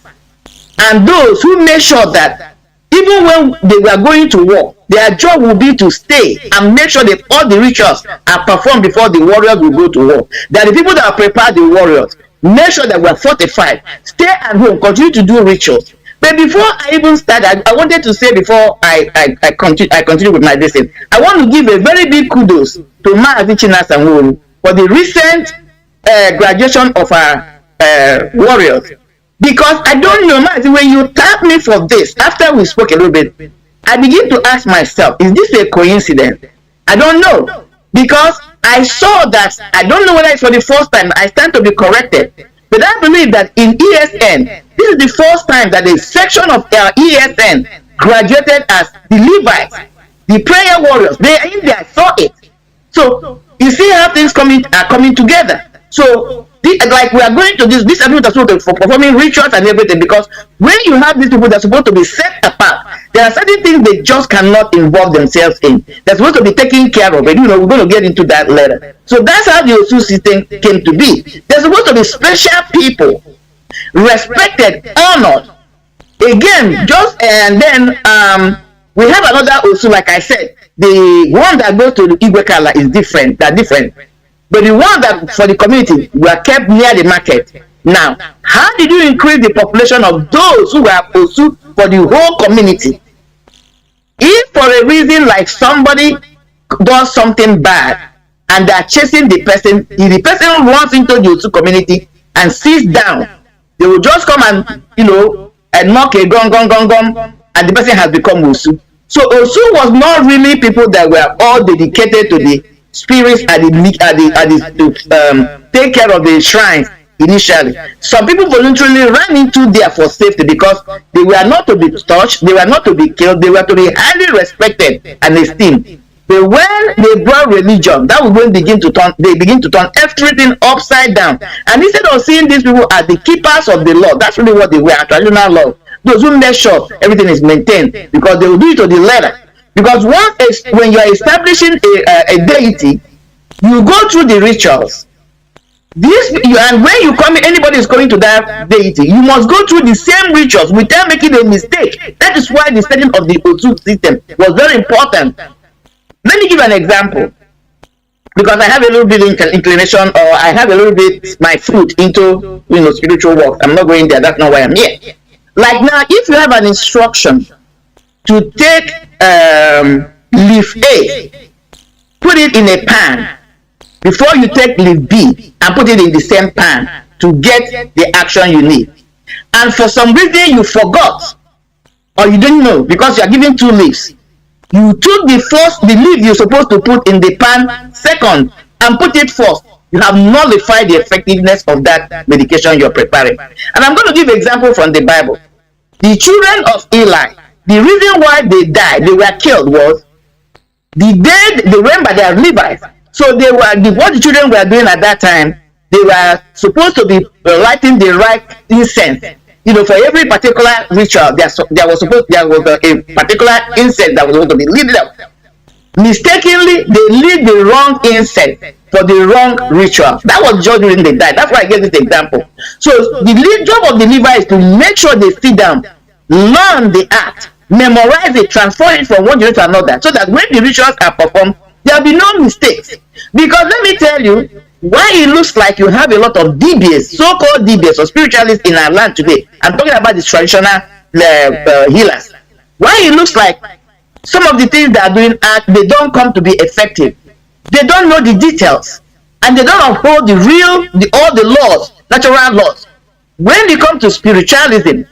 and those who made sure that even when they were going to war, their job will be to stay and make sure that all the rituals are performed before the warriors will go to war. They are the people that prepare the warriors, make sure that we are fortified, stay at home, continue to do rituals. But before I even start, I wanted to say, before I continue with my lesson, I want to give a very big kudos to Mazi Chinasa for the recent graduation of our warriors. Because I don't know, Mazi, when you tap me for this, after we spoke a little bit, I begin to ask myself, is this a coincidence? I don't know. Because I saw that, I don't know whether it's for the first time, I stand to be corrected. But I believe that in ESN, this is the first time that a section of our ESN graduated as the Levites, the prayer warriors. They are in there, I saw it. So you see how things are coming together. So like we are going to these are people that are for performing rituals and everything, because when you have these people that are supposed to be set apart, there are certain things they just cannot involve themselves in. They're supposed to be taken care of, and we're going to get into that later. So that's how the Osu system came to be. They're supposed to be special people, respected, honored. Again, and then we have another Osu, like I said, the one that goes to the Igwekala is different. They're different. But the one that for the community were kept near the market. Now, how did you increase the population of those who were Osu for the whole community? If for a reason like somebody does something bad and they are chasing the person, if the person runs into the Osu community and sits down, they will just come and and knock a gong, and the person has become Osu. So Osu was not really people that were all dedicated to the spirits to take care of the shrines initially. Some people voluntarily ran into there for safety, because they were not to be touched, they were not to be killed, they were to be highly respected and esteemed. But when they brought religion, that was when they begin to turn everything upside down. And instead of seeing these people as the keepers of the law, that's really what they were, traditional law. Those who make sure everything is maintained, because they will do it to the letter. Because when you are establishing a deity, you go through the rituals. And when you come, anybody is going to that deity, you must go through the same rituals without making a mistake. That is why the setting of the Otu system was very important. Let me give an example, because I have a little bit inclination, or I have a little bit my foot into spiritual work. I'm not going there. That's not why I'm here. Like now, if you have an instruction to take leaf A, put it in a pan before you take leaf B and put it in the same pan to get the action you need. And for some reason you forgot, or you didn't know, because you are given 2 leaves. You took the leaf you're supposed to put in the pan second and put it first. You have nullified the effectiveness of that medication you're preparing. And I'm going to give an example from the Bible. The children of Eli, the reason why they died, they were killed, was the day they went by their Levites. So what the children were doing at that time, they were supposed to be lighting the right incense. For every particular ritual, there was a particular incense that was supposed to be lit up. Mistakenly, they lit the wrong incense for the wrong ritual. That was just during they died. That's why I gave this example. So the job of the Levites is to make sure they sit down, learn the act, memorize it, transfer it from one generation to another, so that when the rituals are performed, there will be no mistakes. Because let me tell you, why it looks like you have a lot of DBS, so-called DBS or spiritualists in our land today. I'm talking about the traditional healers. Why it looks like some of the things they are doing, they don't come to be effective. They don't know the details, and they don't uphold all the laws, natural laws. When it comes to spiritualism,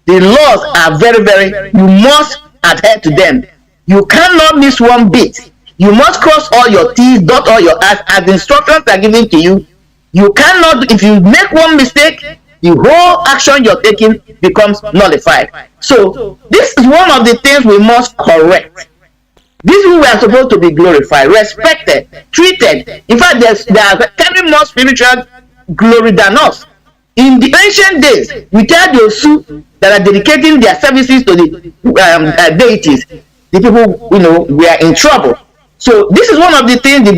the laws are very, very, you must adhere to them. You cannot miss one bit. You must cross all your T's, dot all your I's, as the instructions are given to you. You cannot, if you make one mistake, the whole action you're taking becomes nullified. So this is one of the things we must correct. These people are supposed to be glorified, respected, treated. In fact, they are carrying more spiritual glory than us. In the ancient days, without the Osu that are dedicating their services to the deities, the people, were in trouble. So this is one of the things the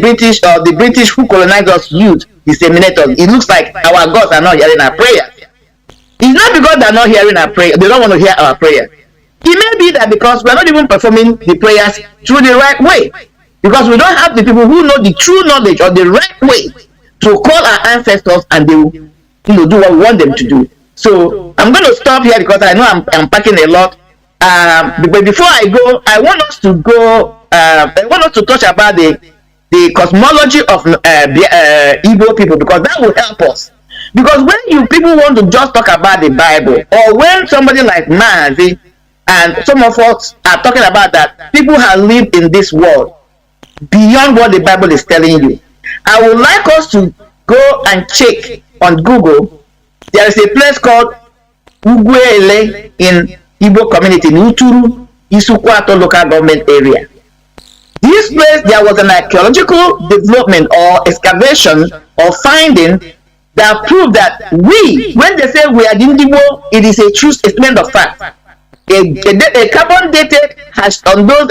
British who colonized us used, disseminate us. It looks like our gods are not hearing our prayers. It's not because they're not hearing our prayer, they don't want to hear our prayer. It may be that because we're not even performing the prayers through the right way, because we don't have the people who know the true knowledge or the right way to call our ancestors, and they will do what we want them to do. So I'm going to stop here because I know I'm packing a lot. But before I go, I want us to touch about the cosmology of Igbo people, because that will help us. Because when you people want to just talk about the Bible, or when somebody like Mazi and some of us are talking about that people have lived in this world beyond what the Bible is telling you, I would like us to go and check on Google. There is a place called Ugwele in Igbo community in Uturu, Isukwato local government area. This place, there was an archaeological development or excavation or finding that proved that when they say we are the Indigo, it is a true statement of fact. A carbon dated has on those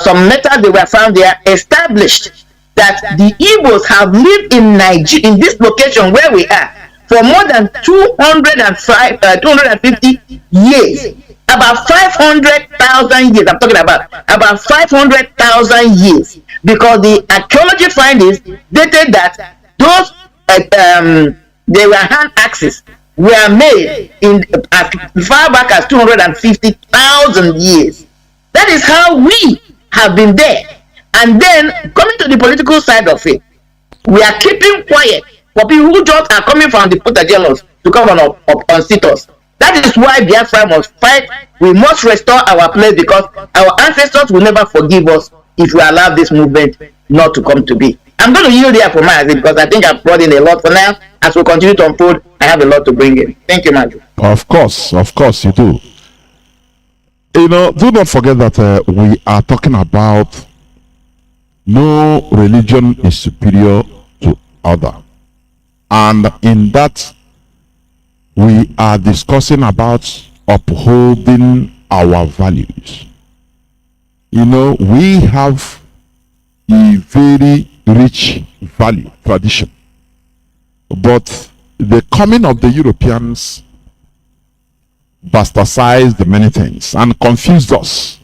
some metals they were found there established that the Igbos have lived in Nigeria, in this location where we are, for more than 250 years. About 500,000 years. I'm talking about 500,000 years, because the archaeology findings dated that those they were hand axes were made in as far back as 250,000 years. That is how we have been there. And then coming to the political side of it, we are keeping quiet for people who just are coming from the Putajelos to come on sit us. That is why Biafra must fight. We must restore our place, because our ancestors will never forgive us if we allow this movement not to come to be. I'm going to yield here for Mazi, because I think I've brought in a lot for now. As we continue to unfold, I have a lot to bring in. Thank you, Mazi. Of course you do. Do not forget that we are talking about no religion is superior to other. And in that, we are discussing about upholding our values. You know, we have a very rich value, tradition. But the coming of the Europeans bastardized many things and confused us.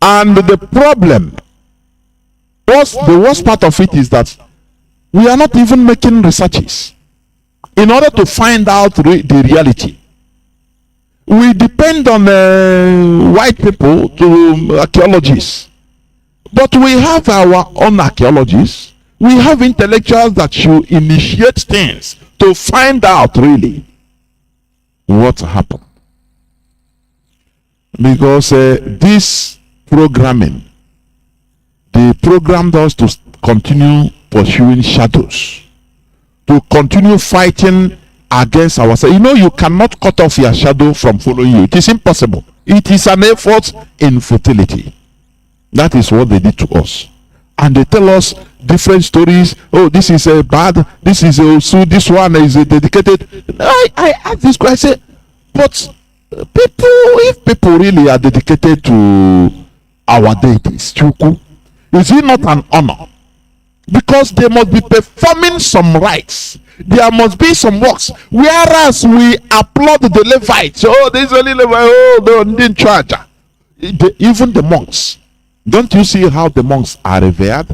And the problem was, the worst part of it is that we are not even making researches in order to find out the reality. We depend on white people, to archaeologists. But we have our own archaeologists. We have intellectuals that should initiate things to find out really what happened. Because this programming, they programmed us to continue pursuing shadows, to continue fighting against ourselves. You know, you cannot cut off your shadow from following you. It is impossible. It is an effort in futility. That is what they did to us. And they tell us different stories. Oh, this is a bad, this is also, this one is a dedicated. I ask this question, I say, but if people really are dedicated to our deities, Chuku, is it not an honor? Because they must be performing some rites. There must be some works. Whereas we applaud the Levites. Oh, there's only Levite. Oh, they didn't charge. Even the monks. Don't you see how the monks are revered?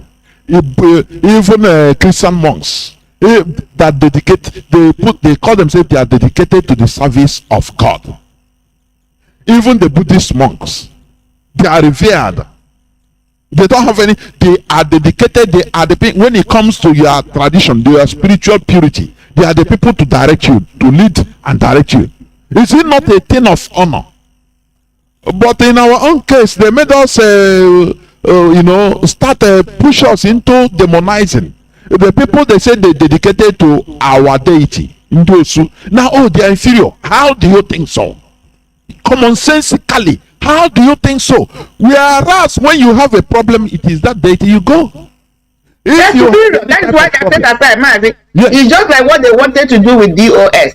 Even Christian monks that dedicate, they call themselves, they are dedicated to the service of God. Even the Buddhist monks, they are revered. They don't have any, they are dedicated, they are the people, when it comes to your tradition, your spiritual purity, they are the people to direct you, to lead and direct you. Is it not a thing of honor? But in our own case, they made us, start push us into demonizing the people. They say they dedicated to our deity. Now, oh, they are inferior. How do you think so? Commonsensically, how do you think so? Whereas when you have a problem, it is that deity you go. That is why I said aside, Mazi. Yes. It's just like what they wanted to do with DOS.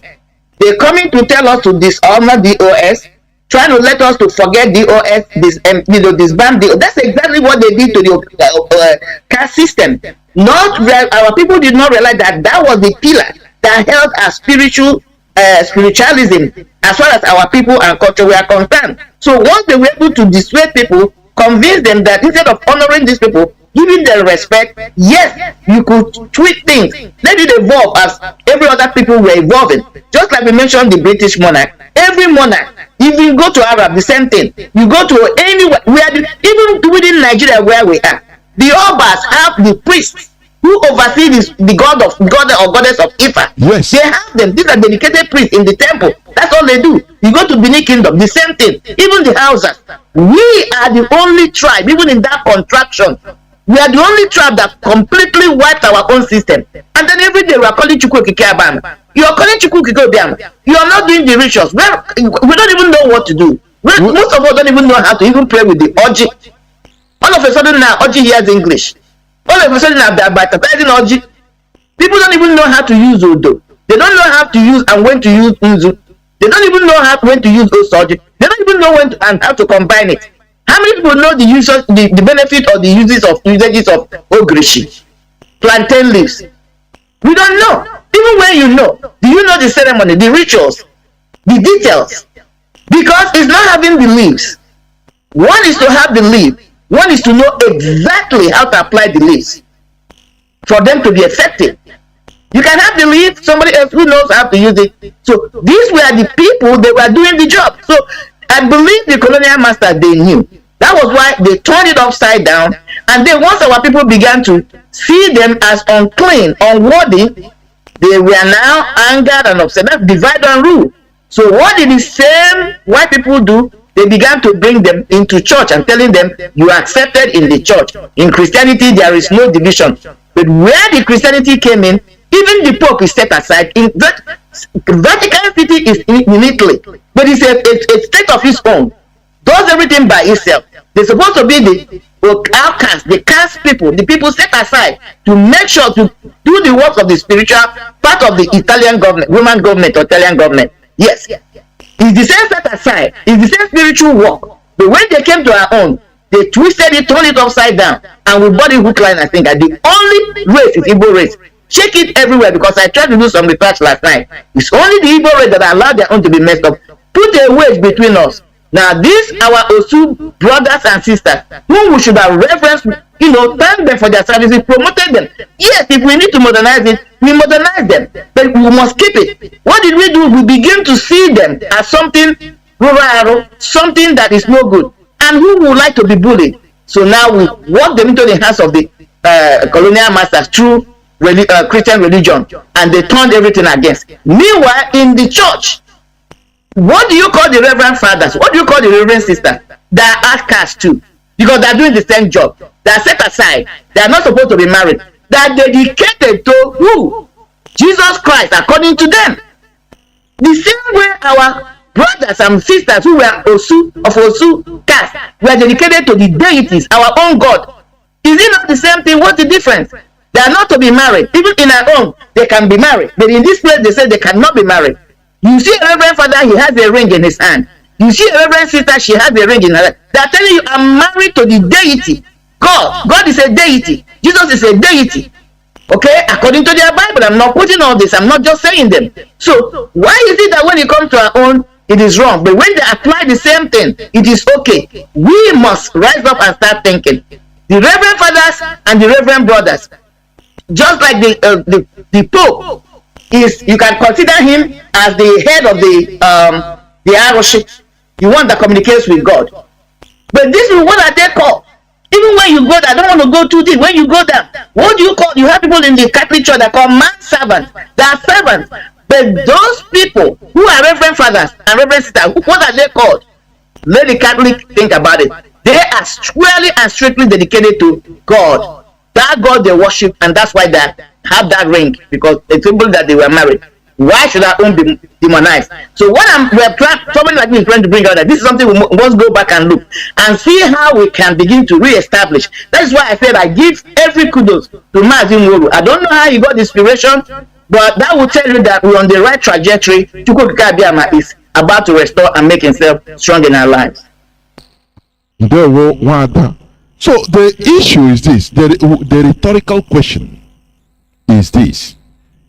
They're coming to tell us to dishonor DOS, trying to let us to forget DOS, disband DOS. That's exactly what they did to the caste system. Our people did not realize that that was the pillar that held our spiritualism as far as our people and culture were concerned. So once they were able to dissuade people, convince them that instead of honoring these people, giving them respect, yes, you could tweak things. Let it evolve as every other people were evolving. Just like we mentioned the British monarch. Every monarch, if you go to Arab, the same thing. You go to anywhere, even within Nigeria where we are, the Obas have the priests who oversee the god or goddess of Ifa. Yes. They have them. These are dedicated priests in the temple. That's all they do. You go to Benin Kingdom, the same thing. Even the Hausas. We are the only tribe, even in that contraction, we are the only tribe that completely wiped our own system. And then every day we are calling Chukwu Kikabam. You are calling Chukwu Kikabam. You are not doing the rituals. Well, we don't even know what to do. Most of us don't even know how to even pray with the Oji. All of a sudden now, Oji hears English. All of a sudden now, they are baptizing Oji. People don't even know how to use Odo. They don't know how to use and when to use Nzu. They don't even know when to use Osoji. They don't even know when to, and how to combine it. How many people know the benefit or the usages of Ogrishi, plantain leaves? We don't know. Even when you know, do you know the ceremony, the rituals, the details? Because it's not having the leaves. One is to have the leaf. One is to know exactly how to apply the leaves for them to be effective. You can have the leaf, somebody else who knows how to use it. So these were the people that were doing the job. So I believe the colonial masters, they knew. That was why they turned it upside down. And then once our people began to see them as unclean, unworthy, they were now angered and upset. That's divide and rule. So what did the same white people do? They began to bring them into church and telling them, you are accepted in the church. In Christianity, there is no division. But where the Christianity came in, even the Pope is set aside. In Vatican City is in Italy, but it's a state of its own. Does everything by itself. They're supposed to be the outcasts, the caste people, the people set aside to make sure to do the work of the spiritual part of the Italian government, Roman government or Italian government. Yes. It's the same set aside. It's the same spiritual work. But when they came to our own, they twisted it, turned it upside down, and we bought it hook, line, and sinker. The only race is Igbo race. Check it everywhere, because I tried to do some research last night. It's only the Igbo race that allowed their own to be messed up. Put a wedge between us. Now, these our Osu brothers and sisters, whom we should have referenced, thank them for their services, promoted them. Yes, if we need to modernize it, we modernize them, but we must keep it. What did we do? We begin to see them as something rural, something that is no good, and who would like to be bullied. So now we walk them into the hands of the colonial masters through Christian religion, and they turned everything against. Meanwhile, in the church, what do you call the reverend fathers? What do you call the reverend sisters? They are outcasts too, because they are doing the same job. They are set aside. They are not supposed to be married. They are dedicated to who? Jesus Christ, according to them. The same way our brothers and sisters who were Osu caste were dedicated to the deities, our own God. Is it not the same thing? What's the difference? They are not to be married. Even in our own, they can be married. But in this place, they say they cannot be married. You see a reverend father, he has a ring in his hand. You see a reverend sister, she has a ring in her hand. They are telling you, I'm married to the deity. God. God is a deity. Jesus is a deity. Okay? According to their Bible, I'm not putting all this. I'm not just saying them. So, why is it that when it comes to our own, it is wrong? But when they apply the same thing, it is okay. We must rise up and start thinking. The reverend fathers and the reverend brothers, just like the Pope, you can consider him as the head of the arrowship, the one that communicates with God. But this is what are they called? Even when you go there, I don't want to go too deep. When you go there, what do you call? You have people in the Catholic Church that call man servants. They are servants. But those people who are reverend fathers and reverend sisters, what are they called? Let the Catholic think about it. They are squarely and strictly dedicated to God. That God they worship, and that's why they have that ring, because it's symbol that they were married. Why should our own be demonized? So what somebody like me is trying to bring out, that this is something we must go back and look and see how we can begin to re-establish. That's why I said I give every kudos to Mazi. I don't know how he got the inspiration, but that will tell you that we're on the right trajectory. Chukwu Biafra is about to restore and make himself strong in our lives. So the issue is this, the rhetorical question is this: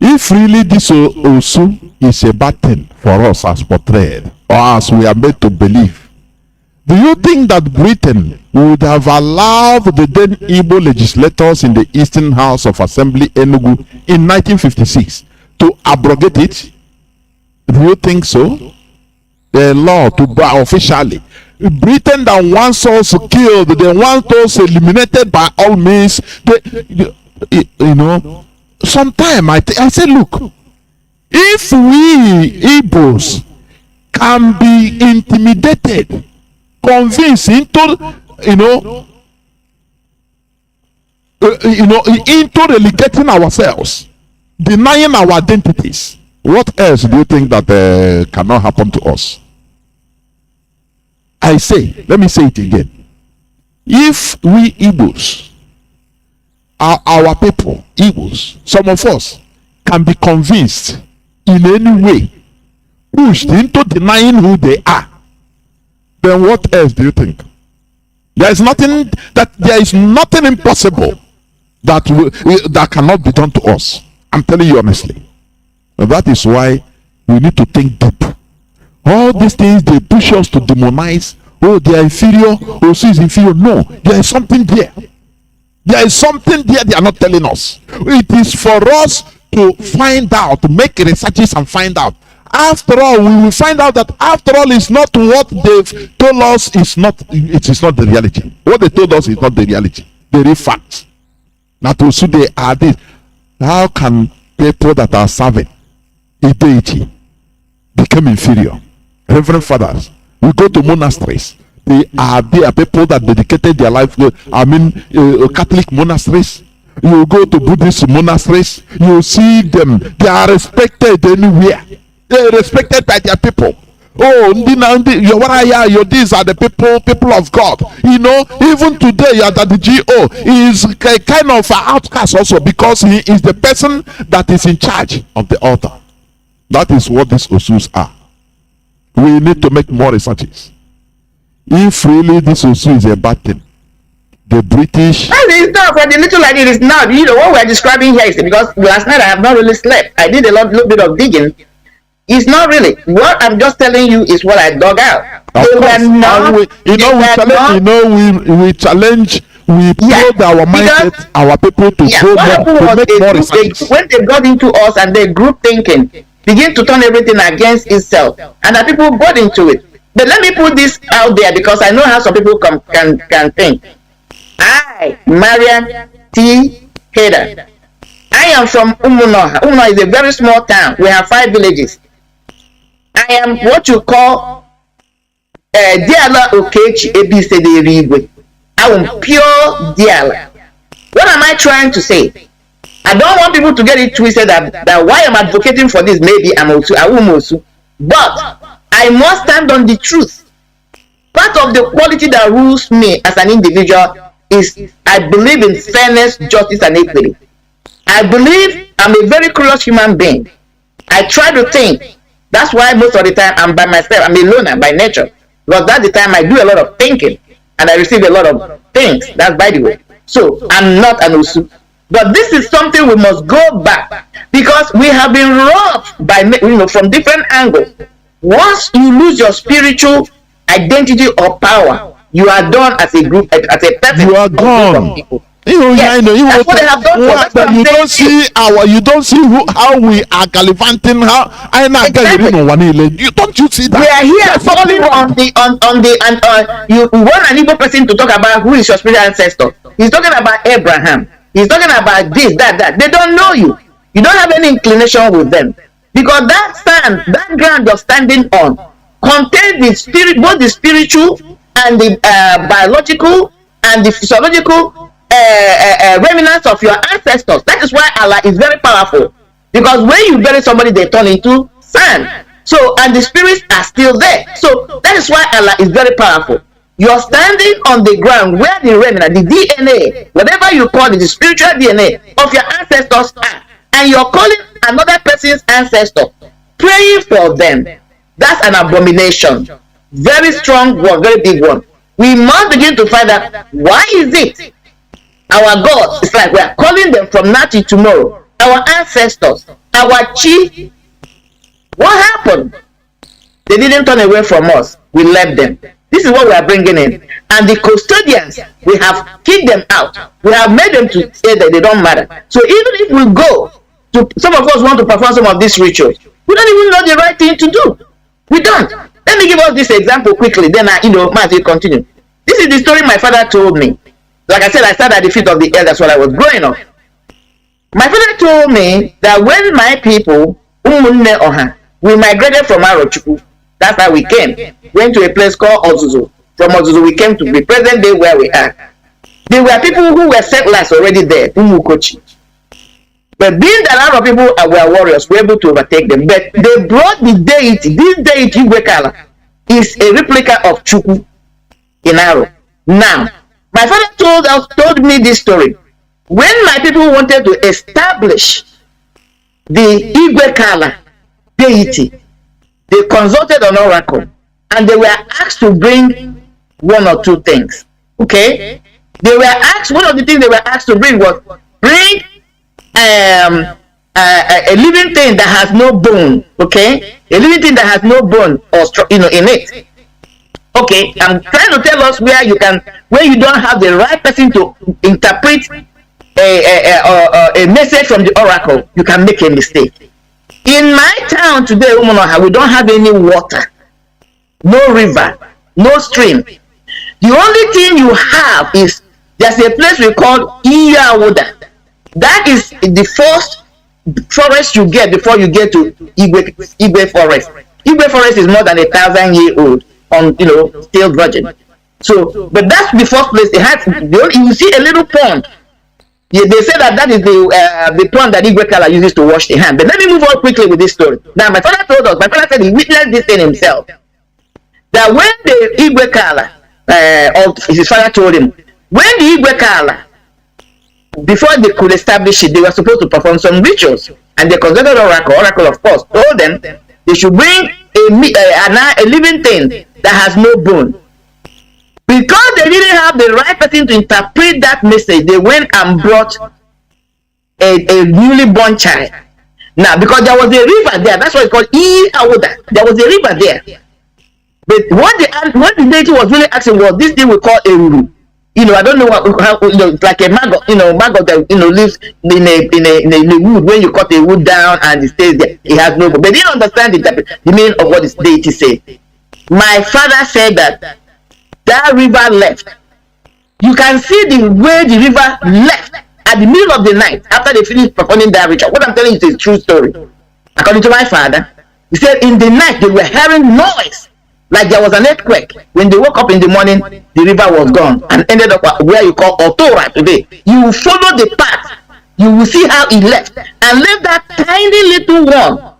if really this Osu is a bad thing for us as portrayed, or as we are made to believe, do you think that Britain would have allowed the then Igbo legislators in the Eastern House of Assembly, Enugu, in 1956 to abrogate it? Do you think so? The law to officially, Britain that wants us killed, they want us eliminated by all means. Sometimes I say, look, if we Igbos can be intimidated, convinced into into relegating ourselves, denying our identities, what else do you think that cannot happen to us? I say, let me say it again. If we Igbos, our people, Igbos, some of us can be convinced in any way, pushed into denying who they are, then what else do you think? There is nothing impossible that cannot be done to us. I'm telling you honestly. And that is why we need to think deep. All these things, they push us to demonize. Oh, they are inferior. Oh, she is inferior. No, there is something there. There is something there they are not telling us. It is for us to find out, to make researches and find out. After all, we will find out that after all, it's not what they've told us. It is not the reality. What they told us is not the reality. The real fact. Now, to see they are this. How can people that are serving a deity become inferior? Reverend fathers, we go to monasteries. They are people that dedicated their life. Catholic monasteries. You go to Buddhist monasteries. You see them. They are respected anywhere. They are respected by their people. Oh, these are the people of God. Even today, the GO is a kind of an outcast also, because he is the person that is in charge of the altar. That is what these Osus are. We need to make more researches. if really this also is a bad thing, the British. It's not for the little like it is now. You know what we're describing here is because last night I have not really slept. I did a little bit of digging. It's not really. What I'm just telling you is what I dug out. We challenge. We build our mindset, our people to go more, to make more research. When they got into us and they group thinking, begin to turn everything against itself, and the people got into it. But let me put this out there because I know how some people can think. I, Marien Haider, I am from Umunoha. Umunoha is a very small town. We have 5 villages. I am what you call Diala Okechi Ebisederiwe. I am pure Diala. What am I trying to say? I don't want people to get it twisted that why I'm advocating for this, maybe I'm also, I will also, but I must stand on the truth. Part of the quality that rules me as an individual is I believe in fairness, justice, and equity. I believe I'm a very curious human being. I try to think. That's why most of the time I'm by myself. I'm a loner by nature. Because that's the time I do a lot of thinking and I receive a lot of things. That's by the way. So I'm not an Osu. But this is something we must go back because we have been robbed by from different angles. Once you lose your spiritual identity or power, you are done as a group, as a person. You are gone. Yes, that's what they have done for us. You don't see how we are gallivanting. You don't see that? We are here falling on the you want an Igbo person to talk about who is your spiritual ancestor. He's talking about Abraham. He's talking about this, that. They don't know you. You don't have any inclination with them because that ground you're standing on contains the spirit, both the spiritual and the biological and the physiological remnants of your ancestors. That is why Allah is very powerful, because when you bury somebody, they turn into sand. So, and the spirits are still there. So that is why Allah is very powerful. You're standing on the ground where the remnant, the DNA, whatever you call it, the spiritual DNA of your ancestors are, and you're calling another person's ancestor, praying for them. That's an abomination. Very strong one, very big one. We must begin to find out why is it our God, it's like we are calling them from now to tomorrow. Our ancestors, our chief, what happened? They didn't turn away from us. We left them. This is what we are bringing in. And the custodians, we have kicked them out. We have made them to say that they don't matter. So even if we go to, some of us want to perform some of these rituals, we don't even know the right thing to do. We don't. Let me give us this example quickly. Then Mazi continue. This is the story my father told me. Like I said, I started at the feet of the elders when I was growing up. My father told me that when my people, we migrated from Arochukwu, that's how we came. Went to a place called Ozuzu. From Ozuzu, we came to the present day where we are. There were people who were settlers already there, Umukochi. But being that a lot of people were warriors, we were able to overtake them. But they brought the deity. This deity, Igwekala, is a replica of Chukwu in Aro. Now, my father told me this story. When my people wanted to establish the Igwekala deity, they consulted an oracle and they were asked to bring one or two things. Okay? They were asked, one of the things they were asked to bring was bring a living thing that has no bone. Okay? A living thing that has no bone or in it. Okay, I'm trying to tell us where you don't have the right person to interpret a message from the oracle, you can make a mistake. In my town today, we don't have any water, no river, no stream. The only thing you have is there's a place we call Iyawoda. That is the first forest you get before you get to Igwe forest. Igwe forest is more than 1,000-year-old. Still virgin. So, but that's the first place they have. You see a little pond. They say that is the pond that Igwekala uses to wash the hand. But let me move on quickly with this story. Now, my father told us. My father said he witnessed this thing himself. That when the Igwekala, his father told him, when the Igwekala, before they could establish it, they were supposed to perform some rituals, and they consulted oracle of course told them they should bring a living thing that has no bone. Because they didn't have the right person to interpret that message, they went and brought a newly born child. Now, because there was a river there, that's why it's called Ipob. There was a river there. But what the deity was really asking was this thing we call a ruru. I don't know how like a maggot, maggot that lives in a wood. When you cut a wood down and it stays there, it has no. But they didn't understand the meaning of what this deity said. My father said that river left. You can see the way the river left at the middle of the night after they finished performing that ritual. What I'm telling you is a true story. According to my father, he said in the night they were hearing noise like there was an earthquake. When they woke up in the morning, the river was gone and ended up where you call Otora today. You will follow the path. You will see how he left and left that tiny little one.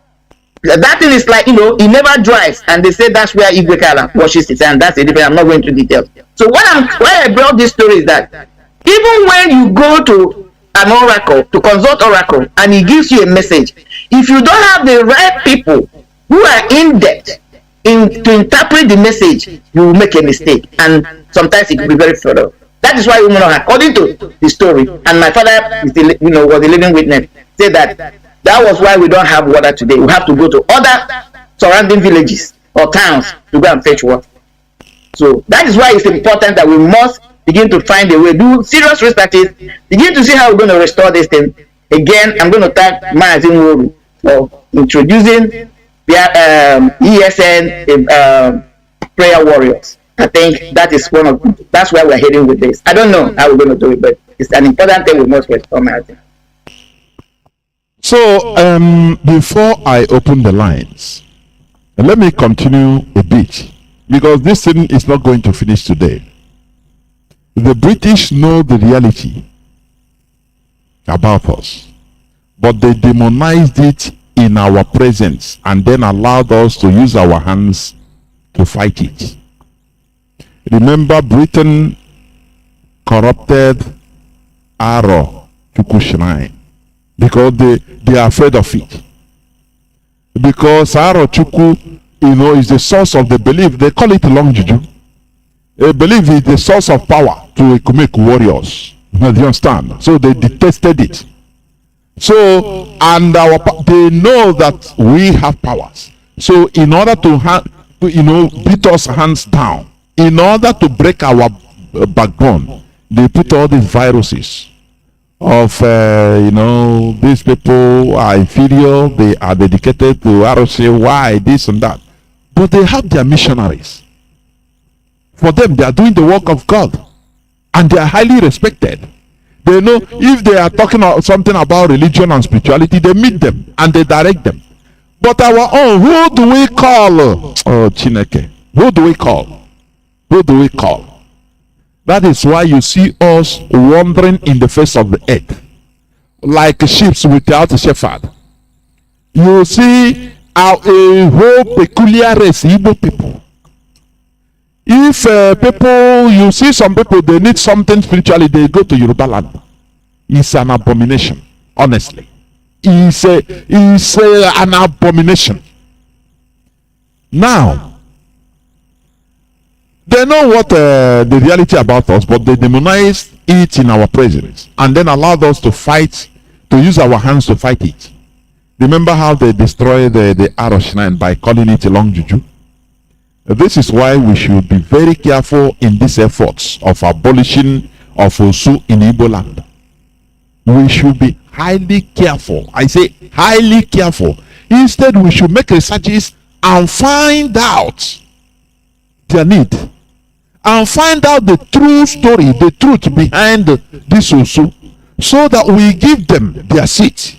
That thing is like, it never dries, and they say that's where Igwekala washes it, and that's a different. I'm not going into details. So why I brought this story is that even when you go to an oracle to consult oracle and he gives you a message, if you don't have the right people who are in depth to interpret the message, you will make a mistake, and sometimes it will be very thorough. That is why, according to the story, and my father is was a living witness, said that was why we don't have water today. We have to go to other surrounding villages or towns to go and fetch water. So that is why it's important that we must begin to find a way, do serious researches, begin to see how we're going to restore this thing. Again, I'm going to thank Mazi for introducing ESN prayer warriors. I think that is that's where we're heading with this. I don't know how we're going to do it, but it's an important thing we must restore, Mazi. So, before I open the lines, let me continue a bit, because this thing is not going to finish today. The British know the reality about us, but they demonized it in our presence and then allowed us to use our hands to fight it. Remember, Britain corrupted Aro Chukwu Shrine because they are afraid of it. Because Aro Chukwu, is the source of the belief. They call it long juju. A belief is the source of power to make warriors. Do you understand? So they detested it. So, and they know that we have powers. So in order to beat us hands down, in order to break our backbone, they put all these viruses of these people are inferior, they are dedicated to ROC, why this and that. But they have their missionaries. For them, they are doing the work of God, and they are highly respected. They know if they are talking about something about religion and spirituality, they meet them and they direct them. But our own, who do we call? Oh, Chineke. Who do we call? Who do we call? That is why you see us wandering in the face of the earth like sheep without a shepherd. You see a whole peculiar race, Igbo people. If you see some people, they need something spiritually, they go to Yoruba land. It's an abomination, honestly. It's an abomination. Now, they know what the reality about us, but they demonize it in our presence and then allowed us to fight, to use our hands to fight it. Remember how they destroyed the Aro Shrine by calling it a long juju? This is why we should be very careful in these efforts of abolishing of Osu in Igbo land. We should be highly careful. I say highly careful. Instead, we should make researches and find out their need. And find out the true story, the truth behind this Osu, so that we give them their seat,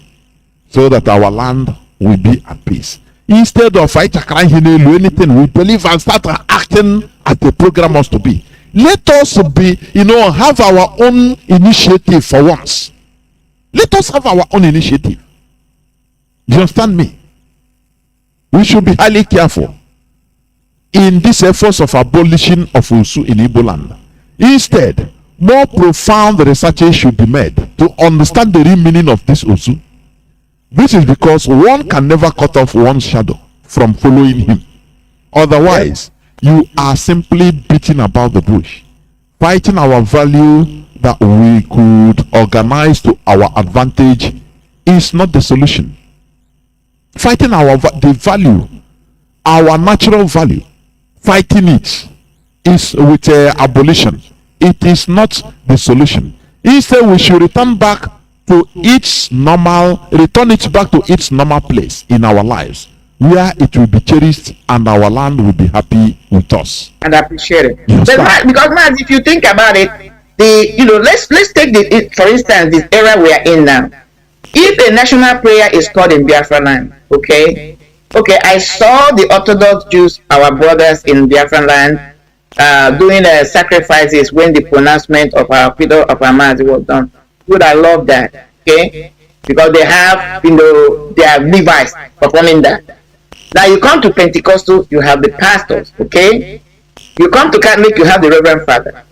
so that our land will be at peace. Instead of anything, we believe and start acting as the program must to be. Let us be, have our own initiative for once. Let us have our own initiative. Do you understand me? We should be highly careful in this efforts of abolishing of Osu in Igbo land. Instead, more profound researches should be made to understand the real meaning of this Osu. This is because one can never cut off one's shadow from following him. Otherwise, You are simply beating about the bush, fighting our value that we could organize to our advantage is not the solution. Fighting the value, our natural value, fighting it is with abolition. It is not the solution. Instead, we should return it back to its normal place in our lives, where it will be cherished and our land will be happy with us and appreciate it. Yes, but because Mazi, if you think about it, let's take for instance this era we are in now. If a national prayer is called in Biafra land, okay, I saw the Orthodox Jews, our brothers in Biafra land, doing sacrifices when the pronouncement of our Peter of our Mazi was done. Good, I love that, okay, because they have, they are Levites performing that. Now you come to Pentecostal, you have the pastors, okay. You come to Catholic, you have the Reverend Father.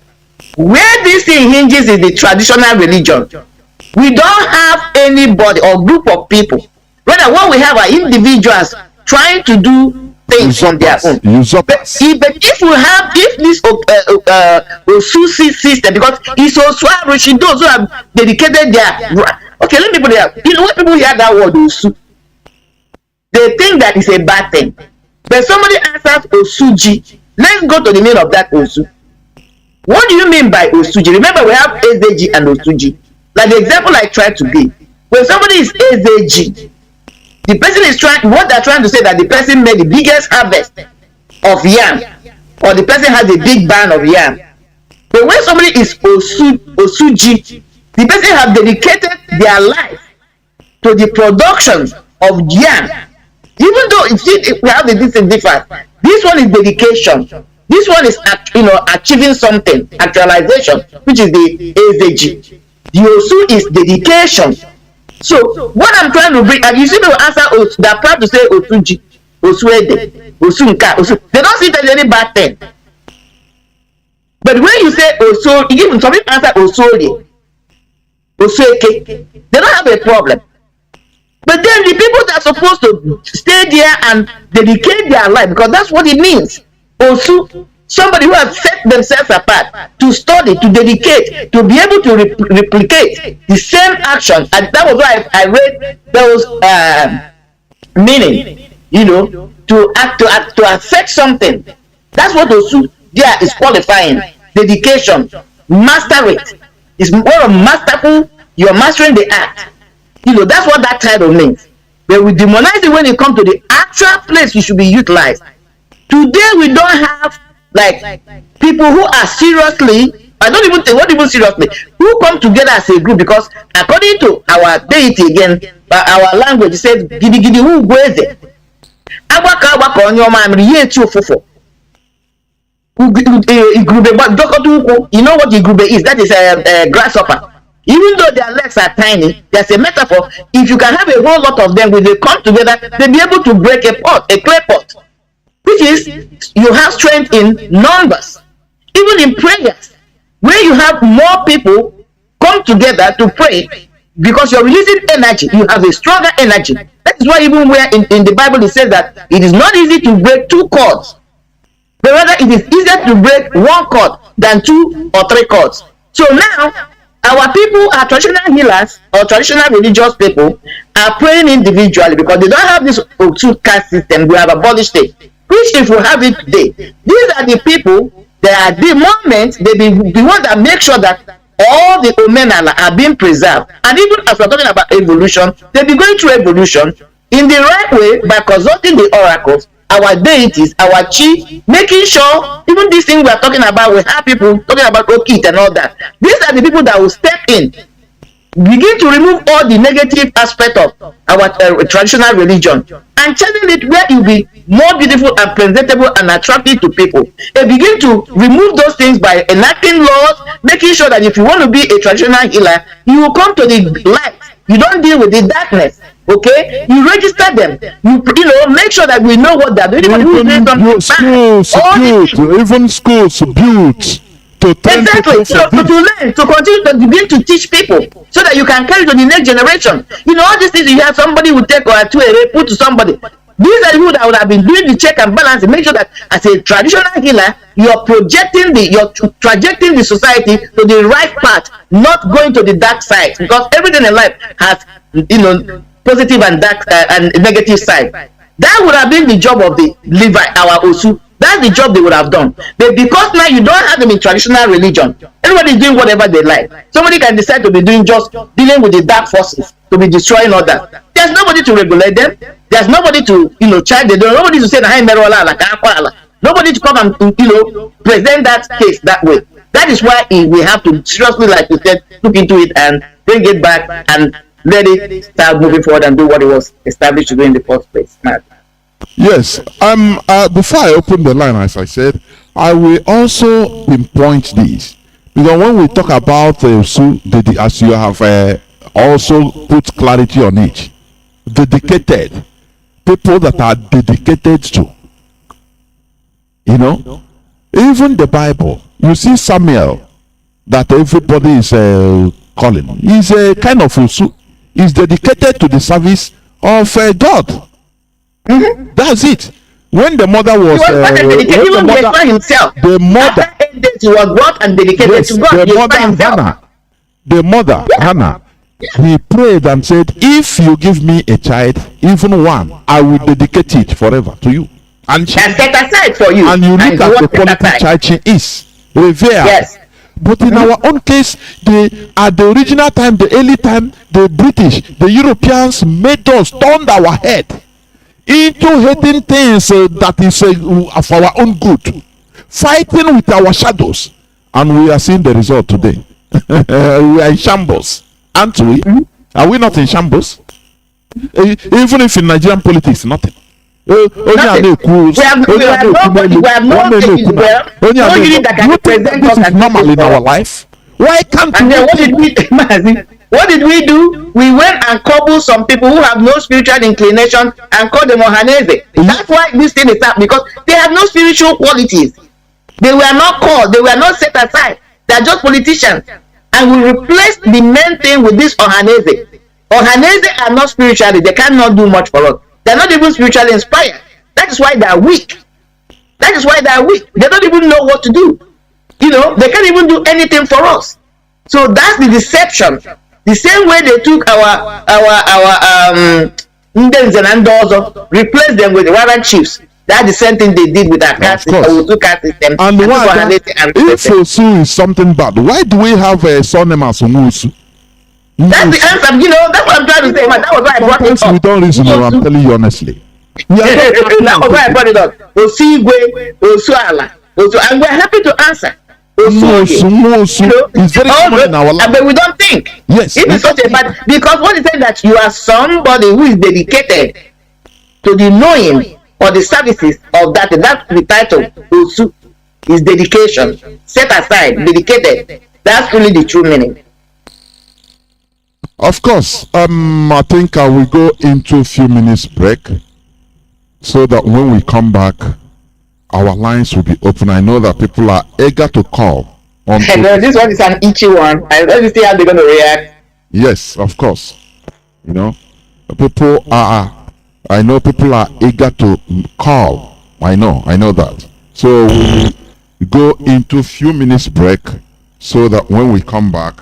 Where this thing hinges is the traditional religion. We don't have anybody or group of people. Rather, what we have are individuals trying to do things on their own. But if this Osu system, because it's Osu Arushi, those who have dedicated their, okay, let me put it out. When people hear that word Osu, they think that it's a bad thing. But somebody answers Osuji. Let's go to the meaning of that Osu. What do you mean by Osuji? Remember, we have Ezeji and Osuji. Like the example I tried to give. When somebody is Ezeji, the person is what they're trying to say that the person made the biggest harvest of yam, or the person has a big barn of yam. But when somebody is Osuji, the person have dedicated their life to the production of yam. Even though we have the distinct difference, this one is dedication. This one is achieving something, actualization, which is the AZG. The Osu is dedication. So what I'm trying to bring, and you see people answer Osu, they're proud to say Osuji, Osuede, Osunka, Osu. They don't see there's any bad thing. But when you say Osu, even some people answer Osori, Osueke, they don't have a problem. But then the people that are supposed to stay there and dedicate their life, because that's what it means. Osu, somebody who has set themselves apart to study, to dedicate, to be able to replicate the same action. And that was why I read those meaning, to affect something. That's what Osu there is qualifying. Dedication, master it. It's more of masterful, you're mastering the act. That's what that title means. But we demonize it when it comes to the actual place you should be utilized. Today we don't have people who are seriously, I don't even think what even seriously, who come together as a group, because according to our deity again, our language, it says gidi gidi who gweze. Abaka abaka onyoma amri yetu ofofo. Igube dokotu, you know what igube is? That is a grasshopper. Even though their legs are tiny, there's a metaphor. If you can have a whole lot of them, when they come together, they'll be able to break a pot, a clay pot. Which is, you have strength in numbers. Even in prayers, where you have more people come together to pray, because you're releasing energy, you have a stronger energy. That is why even where in the Bible it says that it is not easy to break two cords, but rather it is easier to break one cord than 2 or 3 cords. So now, our people are traditional healers or traditional religious people are praying individually because they don't have this Otu caste system. We have abolished it. Which if we have it today, these are the people that at the moment they be the one that make sure that all the Omenala are being preserved. And even as we're talking about evolution, they be going through evolution in the right way by consulting the oracles, our deities, our chi, making sure even this thing we are talking about, we have people talking about Okit and all that. These are the people that will step in, begin to remove all the negative aspect of our traditional religion and channeling it where it will be more beautiful and presentable and attractive to people. They begin to remove those things by enacting laws, making sure that if you want to be a traditional healer, you will come to the light. You don't deal with the darkness. Okay, you register them. You make sure that we know what they're doing. Even schools built to exactly. So to learn, to continue to begin to teach people, so that you can carry to the next generation. All these things you have somebody will take or to put to somebody. These are the people that would have been doing the check and balance and make sure that as a traditional healer, you're projecting you're trajecting the society to the right path, not going to the dark side, because everything in life has, positive and dark and negative side. That would have been the job of the Levite, our Osu. That's the job they would have done. But because now you don't have them in traditional religion, everybody is doing whatever they like. Somebody can decide to be doing just dealing with the dark forces, to be destroying others. There's nobody to regulate them. There's nobody to, charge them. Nobody to say, nobody to come and, present that case that way. That is why we have to seriously, like you said, look into it and bring it back and let it start moving forward and do what it was established to do in the first place. Yes. Before I open the line, as I said, I will also pinpoint this, because when we talk about as you have also put clarity on it, dedicated people that are dedicated to, even the Bible, you see Samuel that everybody is calling. He's a kind of Usu. He's dedicated to the service of God. Mm-hmm. That's it. When the mother was himself. The mother he was brought and dedicated to God. The mother Hannah, he prayed and said, if you give me a child, even one, I will dedicate it forever to you. And she set aside for you. And you look at the quality child she is. Revered. Yes. But in our own case, at the original time, the early time, the British, the Europeans made us turn our head into hating things that is for our own good, fighting with our shadows, and we are seeing the result today. We are in shambles, aren't we? Mm-hmm. Are we not in shambles? Even if in Nigerian politics, nothing. This is normal in our life. Why can't we? What did we do? We went and cobbled some people who have no spiritual inclination and called them Ohaneze. That's why this thing is up, because they have no spiritual qualities. They were not called, they were not set aside. They are just politicians. And we replaced the main thing with this Ohaneze. Ohaneze are not spiritually, they cannot do much for us. They're not even spiritually inspired. That is why they are weak. That is why they are weak. They don't even know what to do. They can't even do anything for us. So that's the deception. The same way they took our Ndens and Andozo, replaced them with warrant chiefs. That's the same thing they did with our caste system. And if Osu is something bad, why do we have a son named Osu? That's the answer. That's what I'm trying to say. Man. That was why I brought it up. We don't reason. I'm telling you honestly. That was why I brought it up. Osigwe, Osuala, and we're happy to answer. It's very common in our life. But we don't think. Yes. It is such a bad, because what is saying that you are somebody who is dedicated to the knowing or the services of that. That's the title. Osu is dedication, set aside, dedicated. That's really the true meaning. Of course, I think I will go into a few minutes break so that when we come back, our lines will be open. I know that people are eager to call. This one is an itchy one. Let's see how they're going to react. Yes, of course. I know people are eager to call. I know that. So we go into a few minutes break so that when we come back,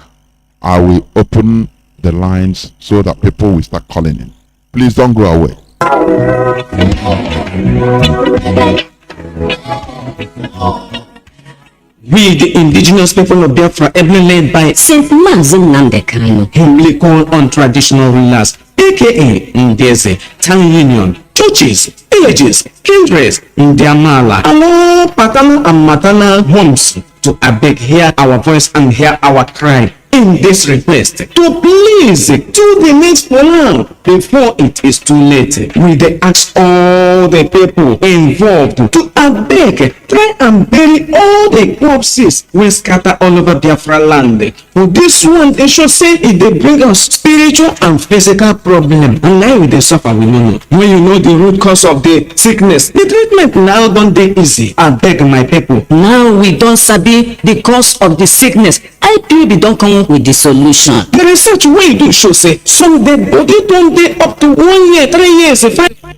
I will open the lines so that people will start calling in. Please don't go away. We, the indigenous people of Biafra, ably led by Saint Mazi Nnamdi Kanu, humbly call on traditional rulers, aka Ndeze, town union, churches, villages, kindreds, Ndiamala, all paternal and maternal homes to abeg hear our voice and hear our cry in this request to please do the needful now before it is too late. We dey ask all the people involved to abeg try and bury all the corpses wey scatter all over Biafra land. For this one, they should say it dey bring us spiritual and physical problem, and now we dey suffer we no know. When you know the root cause of the sickness, the treatment now don dey easy. Abeg my people, now we don sabi the cause of the sickness. IPOB don come up with the solution. The research wey do show say some dead body don dey up to 1 year, 3 years, 5.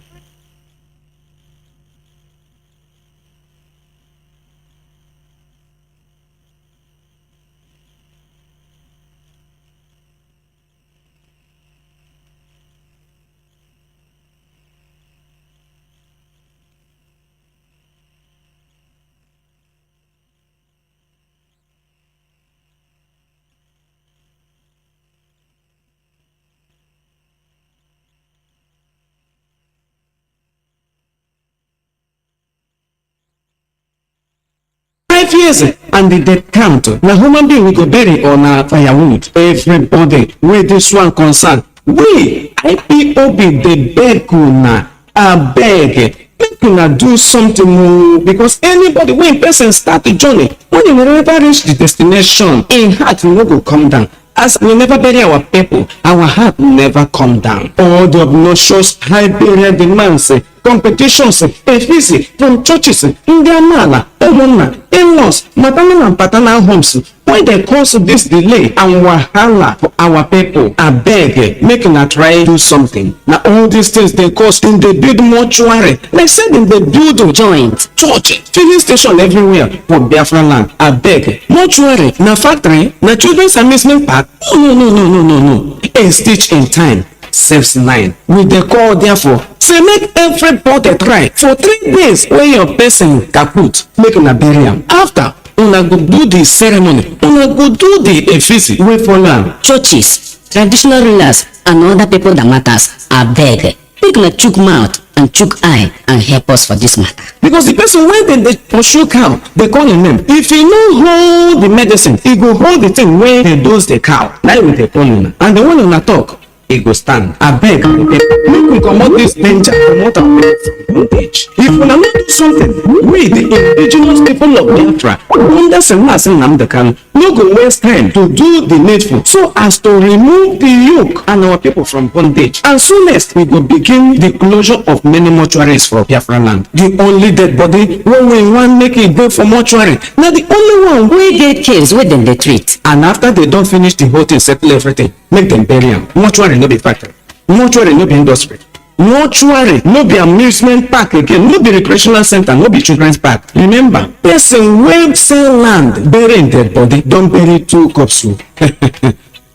5 years and the death count. Na human being we go bury or na firewood. Everybody with this one concern. We IPOB dey beg una, abeg, make una do something because anybody when person start the journey, when you never reach the destination, in heart no go come down. As we never bury our people, our heart never come down. All the obnoxious high burial demands, competitions, efficacy from churches, Indiamala, Omona, in-laws, maternal and paternal homes. Why they cause this delay and wahala for our people? I beg, making a try do something. Now all these things they cause in the build mortuary. Like said in the build joint, church, filling station everywhere for Biafra land. I beg, mortuary, na factory, na children's amusement park. No. A stitch in time saves 9. With the call therefore, say make everybody try for 3 days when your person kaput, make una bury am. After una go do the ceremony, una go do the effigy wey follow am. Churches, traditional rulers, and other people that matters, abeg, make una chook mouth and chook eye and help us for this matter. Because the person when they pursue cow, they call him name. If he no hold the medicine, he go hold the thing where they dose the cow. Now we dey call una, and the one una talk, he go stand. Abeg, make we comot this danger, comot our people from bondage. If una no do something, we the indigenous people of Biafra, under Nnamdi, no go waste time to do the needful so as to remove the yoke and our people from bondage. And soonest we go begin the closure of many mortuaries for Biafra land. The only dead body when we want make it go for mortuary, now the only one We get case wey dem dey treat. and after they don't finish the whole thing, settle everything, make them bury am. Mortuary no be factory, mortuary no be industry, mortuary no be amusement park again, no be recreational center, no be children's park. Remember, person wey sell land bury im dead body don bury 2 cups o.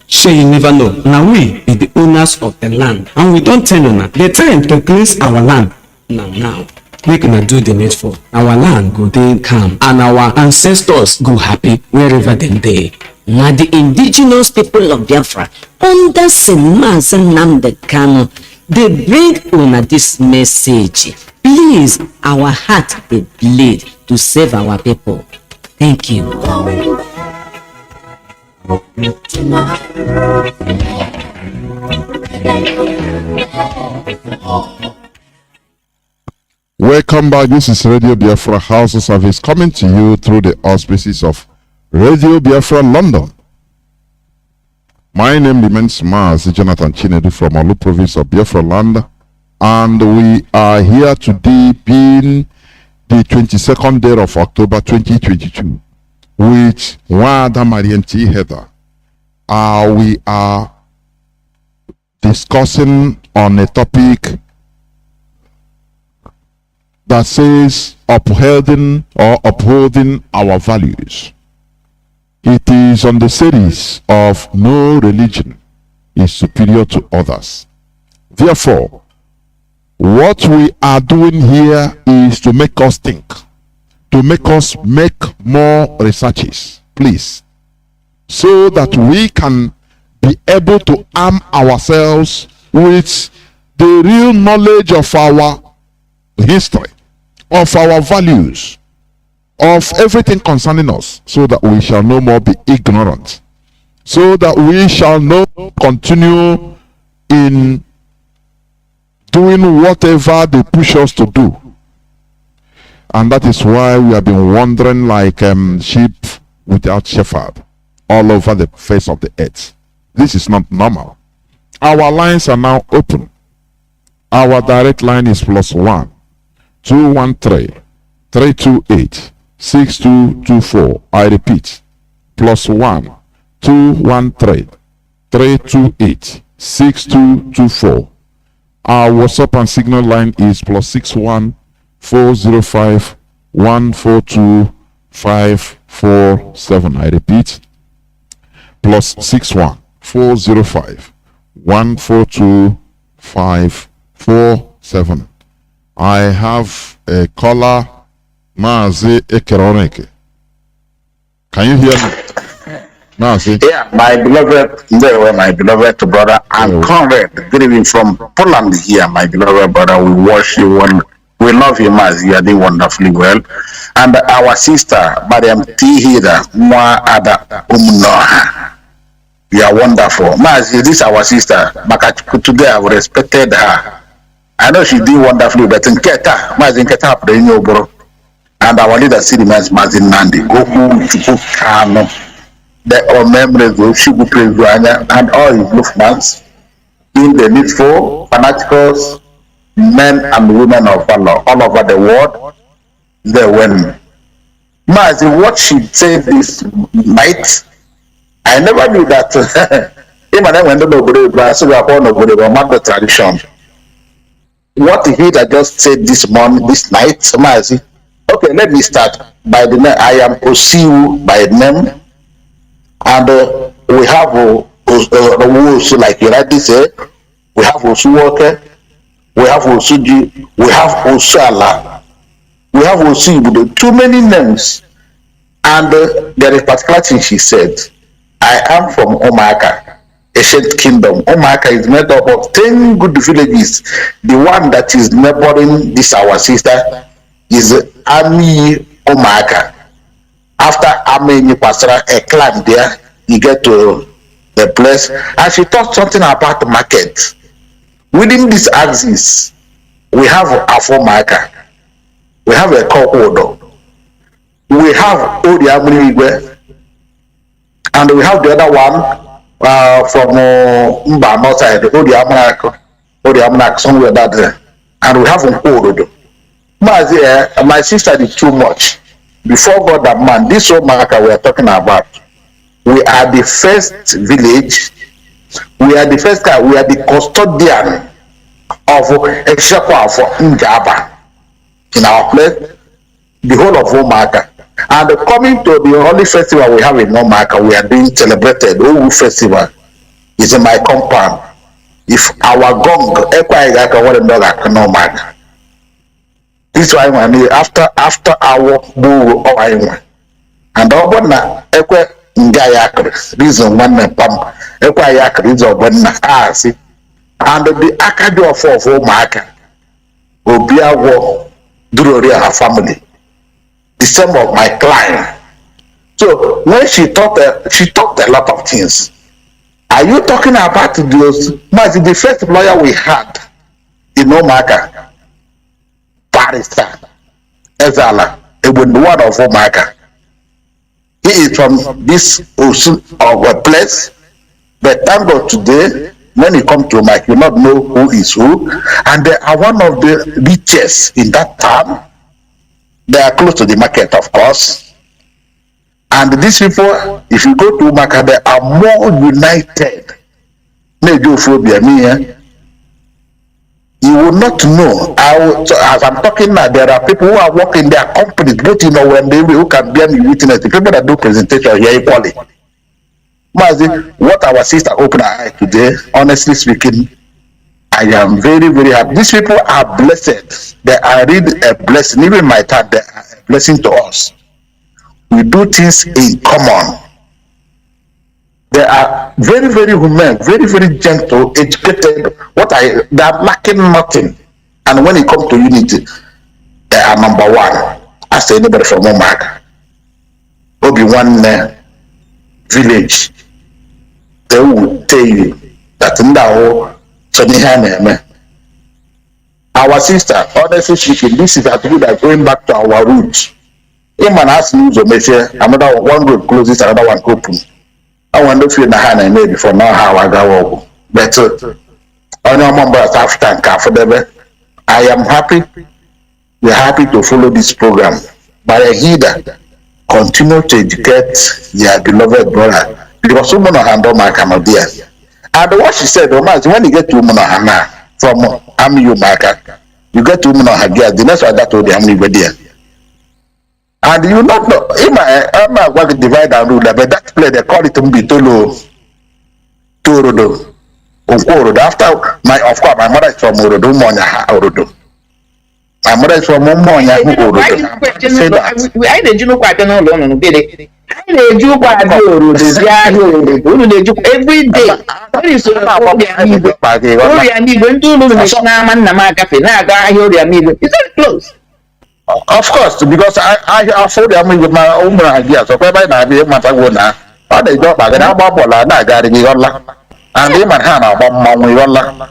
Shey you never know, na we be the owners of the land and we don tell una the time to cleanse our land na now. Make una do the needful, our land go dey calm and our ancestors go happy wherever dem dey. Na the indigenous people of Biafra under Mazi Nnamdi Kanu dey bring una this message. Please, our heart dey bleed to save our people. Thank you. Welcome back. This is Radio Biafra House of Service coming to you through the auspices of Radio Biafra London. My name remains Mazi Jonathan Chinedu from Olu province of Biafra land, and we are here today being the 22nd day of October 2022 with Marien Haider. We are discussing on a topic that says upholding our values. It is on the series of no religion is superior to others. Therefore, what we are doing here is to make us think, to make us make more researches, please, so that we can be able to arm ourselves with the real knowledge of our history, of our values, of everything concerning us, so that we shall no more be ignorant, so that we shall not continue in doing whatever they push us to do. And that is why we have been wandering like sheep without shepherd all over the face of the earth. This is not normal. Our lines are now open. Our direct line is +1 213 328 6224. I repeat, +1 213 328 6224. Our WhatsApp and Signal line is +61 405 142 547. I repeat, +61 405 142 547. I have a caller, Mazi Ekeroneke. Can you hear me, Mazi? Yeah, my beloved brother and comrade. Good evening from Poland here, my beloved brother. We We love you, Mazi. You are doing wonderfully well. And our sister, Marien Haider, Mwa Ada Umnoha. You are wonderful. Mazi, this is our sister. But today I've respected her. I know she did wonderfully, but in Keta, Mazi Nketa Prenyo Bro. And our leader still remains Mazi Nnamdi. Goku, Chuku, Kanu. The all memories of Shugu Prezuanya and all his movements in the needful fanaticals, men and women of valor all over the world. They win. Mazi, what she said this night, I never knew that. Even when the tradition. What he just said this morning, this night, Mazi. Okay, let me start by the name. I am Osiu by name, and we have also, like you rightly say, we have Osuwoke, we have Osuji, we have Osala, we have Osibu. Too many names, and there is particular thing she said. I am from Omaka, ancient kingdom. Omaka is made up of 10 good villages. The one that is neighboring this our sister is Ami Omaka. After Ami Pasra, a climb there, you get to the place, and she talked something about the market. Within this axis, we have Afomaka, we have a Kokodo, we have Odiamriwe, and we have the other one from Mba outside, Odiamrak, somewhere that there, and we have Nkodo. My sister did too much. Before God and man, this Omaka we are talking about, we are the first village, we are the first guy, we are the custodian of Exekwa for Njaba in our place, the whole of Omaka. And coming to the only festival we have in Omaka, we are being celebrated. Owu Festival is in my compound. If our gong, this is why after our boo or and over ekwe ngayakre reason one pam ekwe yakre is obana asi and the akadu of Omaka obiawo durori her family. The same of my client. So when she talked a lot of things. Are you talking about those? Mazi, the first lawyer we had in Omaka, Barrister Ezala, the one of Omaka. He is from this ocean of a place, but thank God today, when you come to Omaka, you not know who is who, and they are one of the richest in that town. They are close to the market, of course. And these people, if you go to Omaka, they are more united. You will not know. As I'm talking now, there are people who are working their companies, both in our who can bear me witness. The people that do presentation here equally. Mazi, what our sister opened her eye today, honestly speaking, I am very, very happy. These people are blessed. They are really a blessing. Even my time, they are a blessing to us. We do things in common. They are very, very human, very, very gentle, educated. They are lacking nothing. And when it comes to unity, they are number one. Ask anybody from Omaka. Obi one village. They will tell you that now. Our sister, honestly speaking, this is as good as going back to our roots. If man has news of another one road closes, another one open. I wonder if you're in the hand and maybe for now how I go. But I know members African for I am happy. We're happy to follow this program. Marien Haider, continue to educate your beloved brother. Because someone will handle my Canadian. And what she said, when you get to Munahana from Amiyu Maka, you get to Munahagia, the next one that told the Amni there. And you not know, I'm not going to divide and rule, but that play they call it Mbitolo Torodo. After of course, my mother is from Orodo, Monya Orodo. My mother is from Monya Orodo. Why did you know quite alone? I na-eju ụgbọ abịa Orodo bịa ahịa Orodo unu na-eju every day Oriamigwe ndị ụlọ na-esi n'ama nna m agafe na-aga ahịa Oriamigwe is that close? Of course, because I afford them with my own ideas. So whereby I be Matagona, I they go back and I'm Bola, I got it on la. And they might have a bomb on la.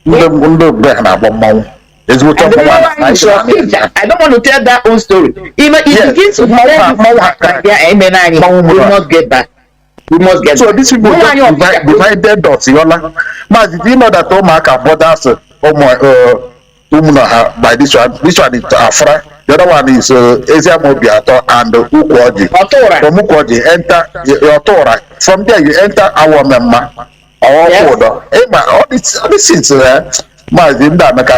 Mundo Behana bomb. I don't want to tell that own story. Even if it begins to we must get back. We must get so this people divided dots. But did you know that Omaka borders by this one is Afra, the other one is Asia Mobiato and Ukwaji. From Ukwaji enter your Torah. From there you enter our member. All these things Mazi, but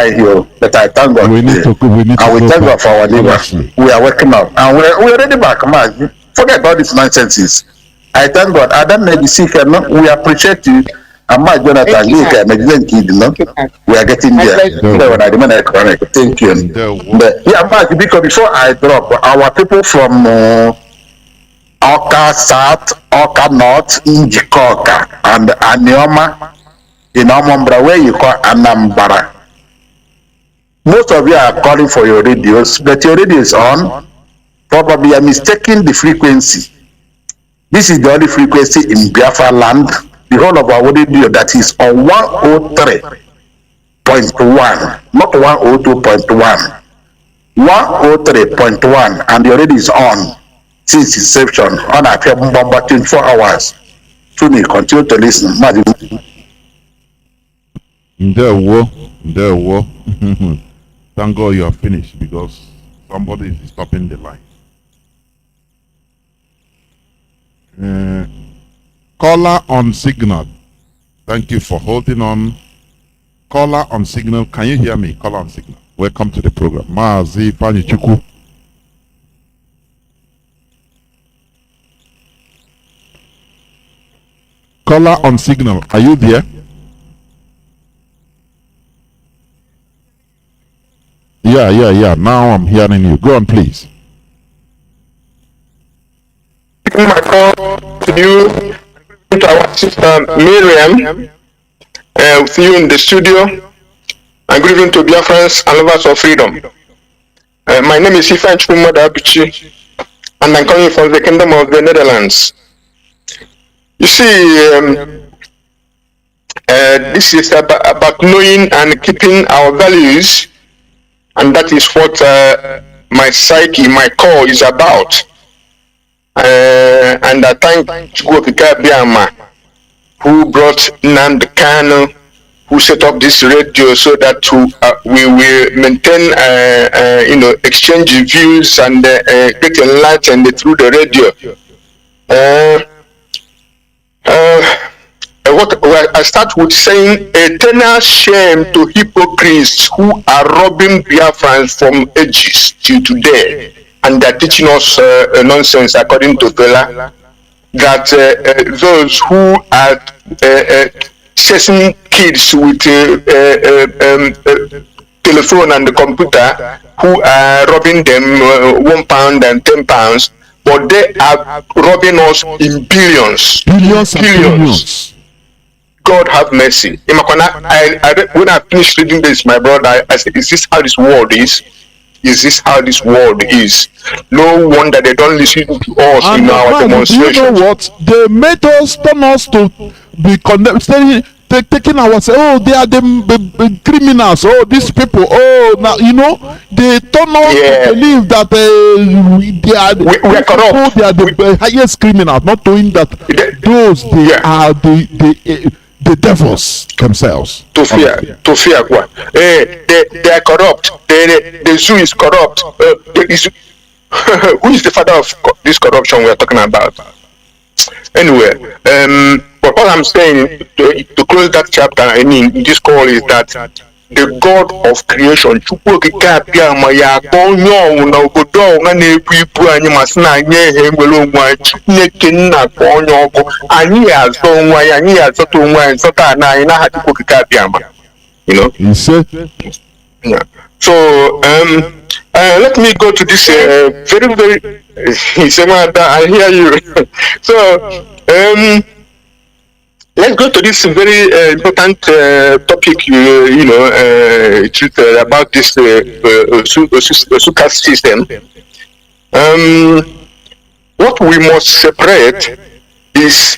I thank God. We need to thank God for our labor. We are working out. And we're ready back, Mazi. Forget all these nonsenses. I thank God. I don't know the secret. We appreciate you. And my Jonathan, we are getting there. Thank you. Yeah, Mazi, because before I drop, our people from Oka South, Oka North, Njikoka, and Anioma, in Amombra, where you call Anambra. Most of you are calling for your radios, but your radio is on. Probably are mistaking the frequency. This is the only frequency in Biafra land. The whole of our radio that is on 103.1, not 102.1. 103.1, and the radio is on since inception on our 24 hours. So we continue to listen. There. Thank God you are finished because somebody is stopping the line. Caller on signal. Thank you for holding on. Caller on signal. Can you hear me? Caller on signal. Welcome to the program. Mazi Panichuku. Caller on signal. Are you there? Yeah. Now I'm hearing you. Go on, please. My call to you, to our sister Miriam, with you in the studio, and good evening to Biafrans and lovers of freedom. My name is Ifan Chukwumada Abichi, and I'm calling from the Kingdom of the Netherlands. You see, this is about knowing and keeping our values, and that is what my psyche, my core is about. And I thank Chukwuka Biama, who brought Nnamdi Kanu, who set up this radio so that we will maintain, exchange views and get enlightened through the radio. I start with saying eternal shame to hypocrites who are robbing Biafrans from ages till today. And they're teaching us nonsense, according to Fela, that those who are chasing kids with telephone and the computer, who are robbing them £1 and £10, but they are robbing us in billions. Billions. God have mercy. When I finished reading this, my brother, I said, is this how this world is? Is this how this world is? No wonder they don't listen to us and in our demonstrations. You know what? They made us turn us to be condemned, taking ourselves. Oh, they are the criminals. Oh, these people. Oh, now you know they turn us to believe that they are corrupt. They are the highest criminals, not knowing that those are the devils themselves. To fear what? They are corrupt. The zoo is corrupt. Who is the father of this corruption we are talking about? Anyway, but what I'm saying to close that chapter, I mean, this call is that the God of creation, you know, he said, yeah. So let me go to this very, very. I hear you. So let's go to this very important topic. About this Suka system. What we must separate is,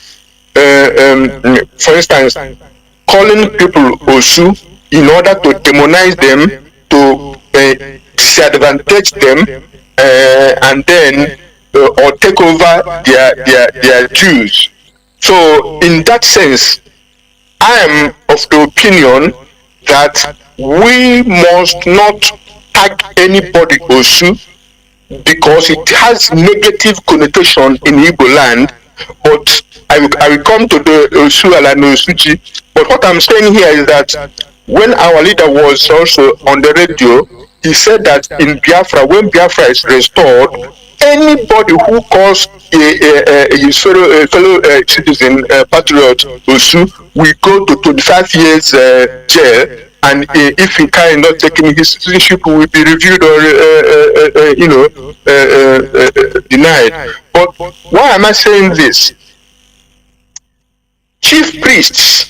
for instance, calling people Osu in order to demonize them, to disadvantage them, and then or take over their Jews. So, in that sense, I am of the opinion that we must not tag anybody Osu, because it has negative connotation in Igbo land. But I will come to the Osu and Osuji. But what I'm saying here is that when our leader was also on the radio, he said that in Biafra, when Biafra is restored, anybody who calls his fellow citizen patriot Osu will go to 25 years jail. And if he cannot take him, his citizenship will be reviewed or denied. But why am I saying this? Chief priests,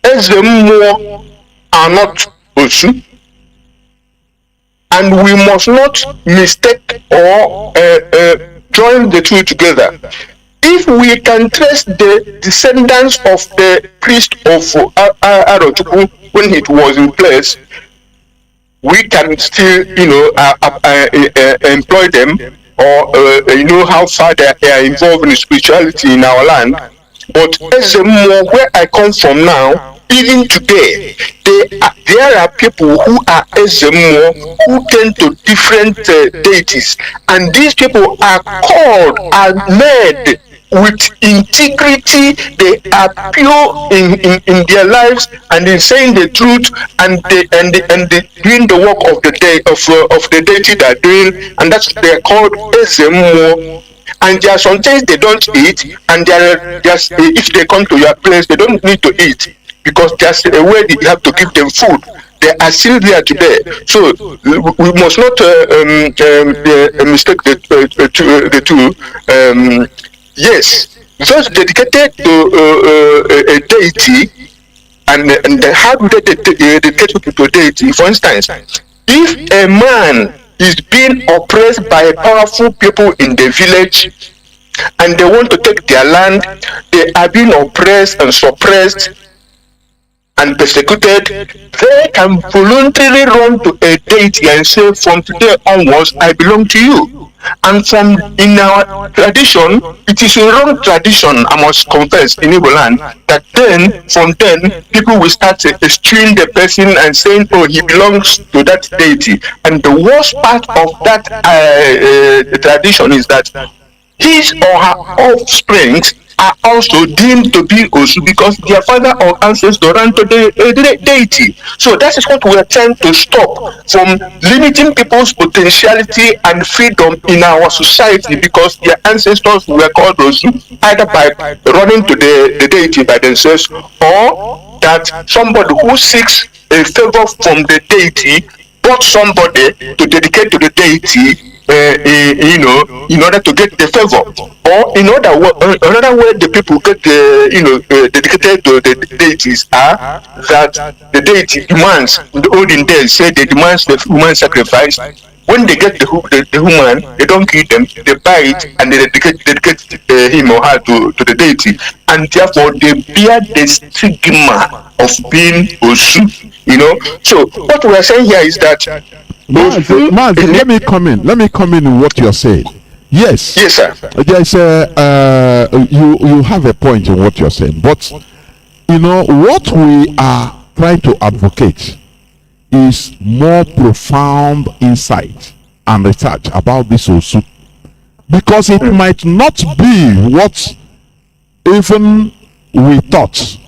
Ezemo, are not Osu, and we must not mistake or join the two together. If we can trace the descendants of the priest of Arochukwu when it was in place, we can still, employ them, or how far they are involved in spirituality in our land. But where I come from now, even today, there are people who are Ezemo who tend to different deities, and these people are called, are made with integrity. They are pure in their lives, and in saying the truth, and they doing the work of the day of the deity they are doing, and that's they are called Ezemo. And there are some things they don't eat, and just if they come to your place, they don't need to eat, because there's a way you have to give them food. They are still there today. So we must not mistake the two. Yes, those dedicated to a deity, and how do they dedicate people to a deity? For instance, if a man is being oppressed by powerful people in the village, and they want to take their land, they are being oppressed and suppressed and persecuted, they can voluntarily run to a deity and say, from today onwards, I belong to you. And in our tradition, it is a wrong tradition, I must confess, in Igbo land, that from then, people will start eschewing the person and saying, oh, he belongs to that deity. And the worst part of that tradition is that his or her offspring are also deemed to be Osu, because their father or ancestors ran to the deity. So that is what we are trying to stop, from limiting people's potentiality and freedom in our society, because their ancestors were called Osu, either by running to the deity by themselves, or that somebody who seeks a favor from the deity bought somebody to dedicate to the deity, in order to get the favor. Or another way the people get dedicated to the deities are that the deity demands, in the olden days, say they demands the human sacrifice. When they get the human, they don't kill them, they buy it, and they dedicate him or her to the deity. And therefore, they bear the stigma of being Osu, So, what we are saying here is that Mazi, let me come in what you're saying. Yes. Yes, sir. There's you have a point in what you're saying, but what we are trying to advocate is more profound insight and research about this Osu, because it might not be what even we thought.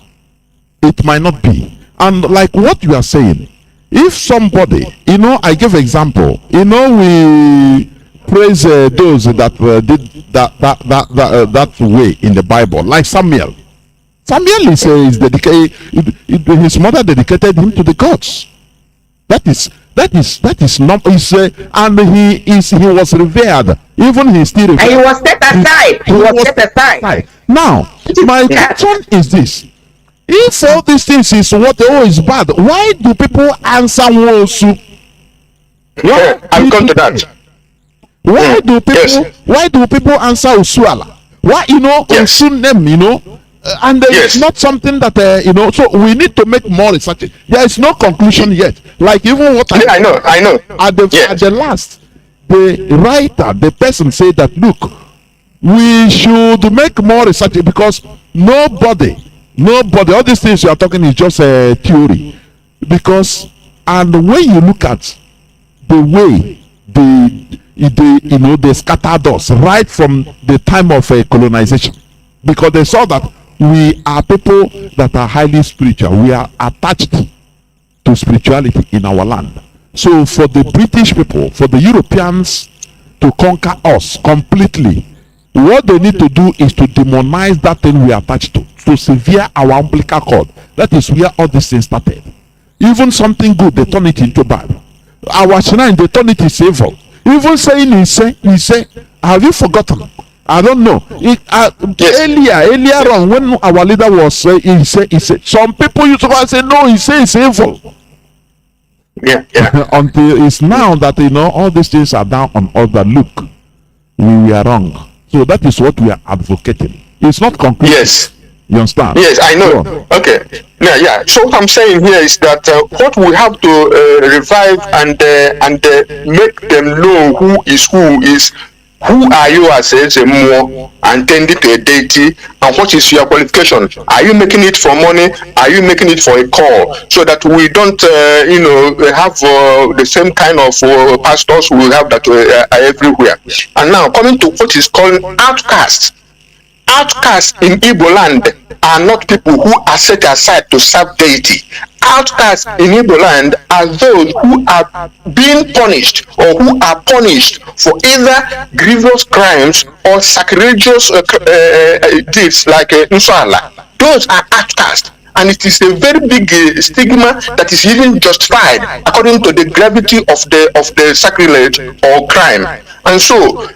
It might not be, and like what you are saying. If somebody, I give example, we praise those that did that way in the Bible, like Samuel. Samuel is dedicated, his mother dedicated him to the gods. That is not. And he was revered. Even he still revered. And he was set aside. He was set aside. Now, my question is this: if all these things is what is bad, why do people answer Wosu? I'll come to that. Why do people answer Usuala? Why Osun name, and it's not something that so we need to make more research. There is no conclusion yet. Like even what I know. At the last, the writer, the person said that look, we should make more research because nobody, all these things you are talking is just a theory. Because and when you look at the way they scattered us right from the time of colonization, because they saw that we are people that are highly spiritual. We are attached to spirituality in our land. So for the British people, for the Europeans to conquer us completely, what they need to do is to demonize that thing we are attached to sever our umbilical cord. That is where all these things started. Even something good, they turn it into bad. Our shrine, they turn it into evil. Even saying he say, have you forgotten? I don't know. Earlier on, when our leader was saying, he said, some people used to say, no, he says it's evil. Yeah. Until it's now that all these things are down on us that look, we were wrong. So that is what we are advocating. It's not conclusive. Yes. You understand? Yes, I know. So, okay. Yeah. So what I'm saying here is that what we have to revive and make them know who are you as a more intended to a deity, and what is your qualification? Are you making it for money? Are you making it for a call? So that we don't have the same kind of pastors we have that are everywhere. And now coming to what is called outcasts. Outcasts in Igbo land are not people who are set aside to serve deity. Outcasts in Igbo land are those who are being punished or who are punished for either grievous crimes or sacrilegious deeds like Nsala. Those are outcasts. And it is a very big stigma that is even justified according to the gravity of the sacrilege or crime. And so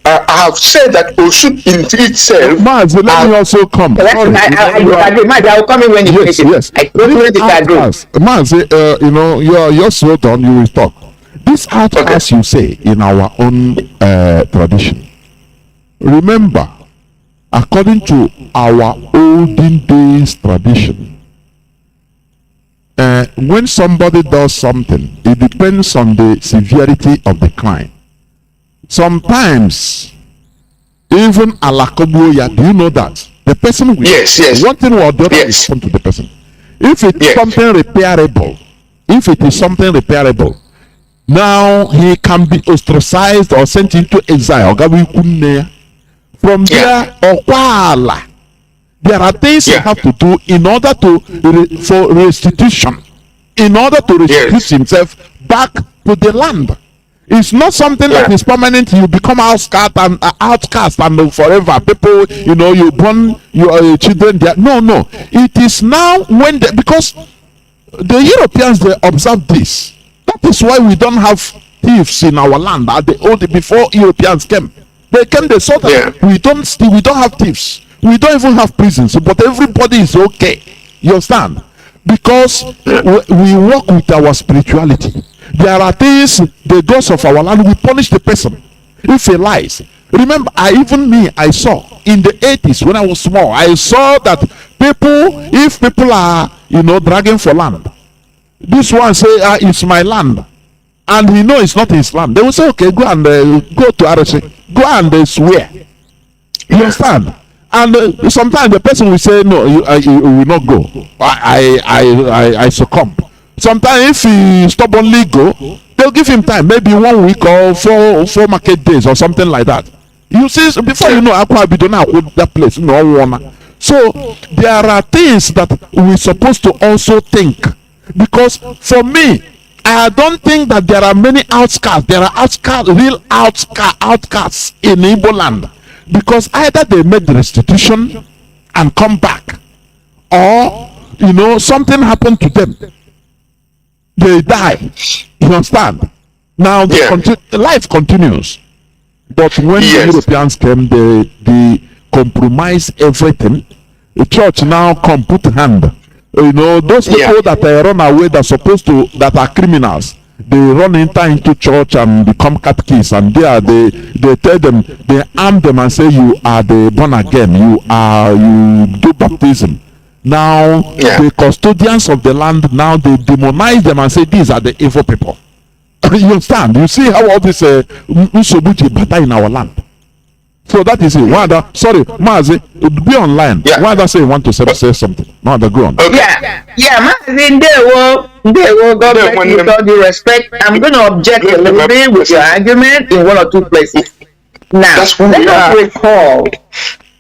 I have said that Osun in itself. Mazi, let me also come. I will come in when you finish it. Yes. I totally disagree. Mazi, you're so done. You will talk. This outcast you say in our own tradition. Remember, according to our olden days tradition, when somebody does something, it depends on the severity of the crime. Sometimes, even alakobuya, do you know that? The person will one thing or the other will come to the person. If it is something repairable, now he can be ostracized or sent into exile. From there, there are things you have to do in order for restitution, in order to restitute himself back to the land. It's not something that is permanent. You become outcast and forever. People, you born your children there. No. It is now because the Europeans, they observe this. That is why we don't have thieves in our land. Before Europeans came, they saw that we don't have thieves. We don't even have prisons, but everybody is okay. You understand? Because we work with our spirituality. There are things, the gods of our land, we punish the person if he lies. Remember, I saw in the 80s when I was small, I saw that if people are, dragging for land, this one say, it's my land, and he know it's not his land, they will say, okay, go and go to RSA, go and swear. You understand? And sometimes the person will say, no, you will not go. I succumb. Sometimes if he stubbornly go, they'll give him time, maybe 1 week or four market days or something like that. You see, before you know, Akwa Bidona hold that place. No. So there are things that we're supposed to also think. Because for me, I don't think that there are many outcasts. There are real outcasts in Igbo land. Because either they made the restitution and come back, or something happened to them. they die. You understand? Now the life continues. But when the Europeans came, they compromised everything. The church now come put hand. You know, those people that run away, that are criminals, they run into church and become catechists, and they tell them, they arm them and say, you are the born again, you do baptism. Now the custodians of the land, now they demonize them and say these are the evil people. You understand? You see how all this Nsobuchi battle in our land. So that is it. Wanda, sorry, Mazi, be online. Wanda say you want to say something. Wanda, go on. Okay. Mazi, they will God bless you with all due respect. I'm going to object a little bit with your argument in one or two places. Now, let us recall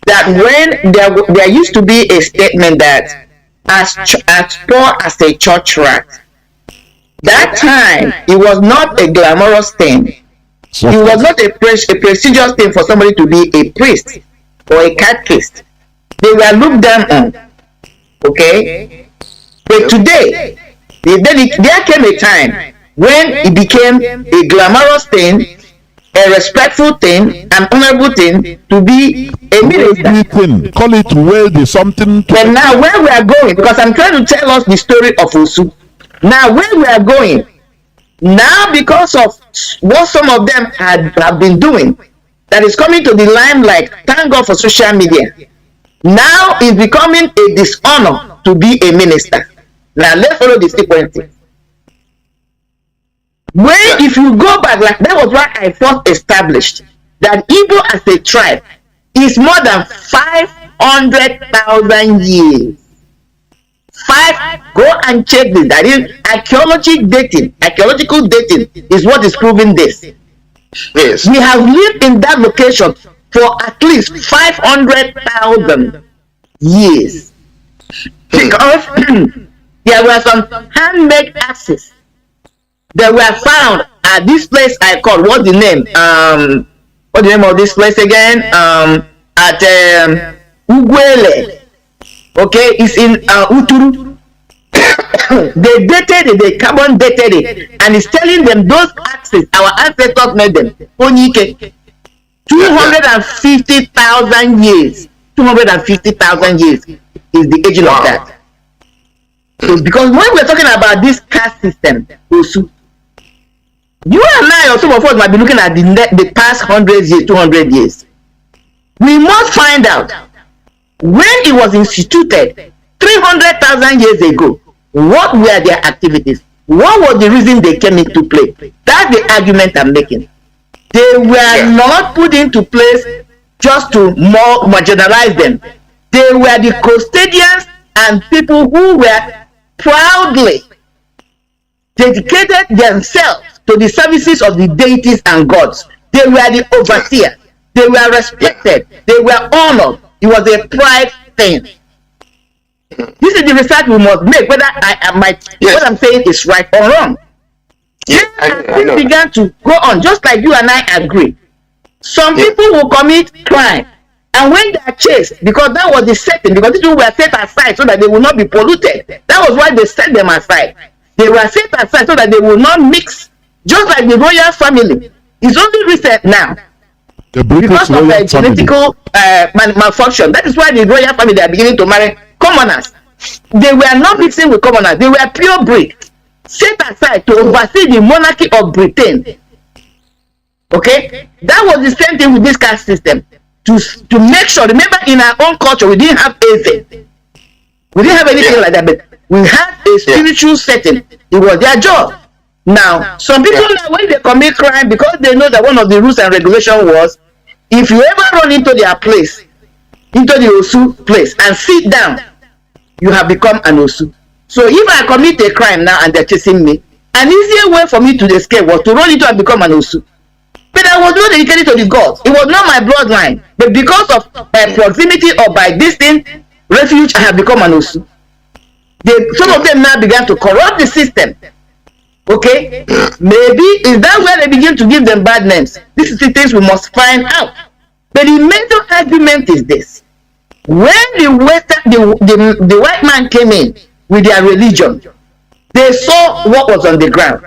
that when there used to be a statement that as poor as a church rat, that time it was not a glamorous thing. It was not a prestigious thing for somebody to be a priest or a catechist. They were looked down on. Okay? But today, there came a time when it became a glamorous thing, a respectful thing, an honorable thing to be a minister. Call it worthy, something. But now where we are going, because I'm trying to tell us the story of Osu. Now where we are going, now because of what some of them have been doing, that is coming to the limelight, thank God for social media. Now it's becoming a dishonor to be a minister. Now let's follow the sequence. When if you go back, like that was why I first established that Igbo as a tribe is more than 500,000 years. Go and check this. That is archaeological dating is what is proving this. Yes. We have lived in that location for at least 500,000 years. Because there were some handmade axes that were found at this place I call, what's the name? What's the name of this place again? At Ugwele. Okay, it's in Uturu. They dated it, they carbon dated it, and it's telling them those axes, our ancestors made them. Onyike, 250,000 years. 250,000 years is the age of that. So because when we're talking about this caste system, Osu, you and I or some of us might be looking at the past 100 years, 200 years. We must find out when it was instituted 300,000 years ago, what were their activities? What was the reason they came into play? That's the argument I'm making. They were not put into place just to marginalize them. They were the custodians and people who were proudly dedicated themselves to the services of the deities and gods. They were the overseers. They were respected. They were honored. It was a pride thing. This is the research we must make, whether what I'm saying is right or wrong. Things began to go on, just like you and I agree. Some people will commit crime, and when they are chased, because that was the setting, because these people were set aside so that they will not be polluted. That was why they set them aside. They were set aside so that they will not mix, just like the royal family. It's only recent now. Because of the genetical malfunction. That is why the royal family are beginning to marry commoners. They were not mixing with commoners. They were pure breed, set aside to oversee the monarchy of Britain. Okay, that was the same thing with this caste system. To make sure. Remember, in our own culture, we didn't have anything. We didn't have anything like that, but we had a spiritual setting. It was their job. Now, some people now, when they commit crime, because they know that one of the rules and regulation was, if you ever run into their place, into the Osu place, and sit down, you have become an Osu. So if I commit a crime now and they're chasing me, an easier way for me to escape was to run into and become an Osu. But I was not dedicated to the gods. It was not my bloodline. But because of by proximity or by distant refuge, I have become an Osu. Some of them now began to corrupt the system. Okay, maybe is that where they begin to give them bad names? This is the things we must find out. But the major argument is this: when the white man came in with their religion, They saw what was on the ground.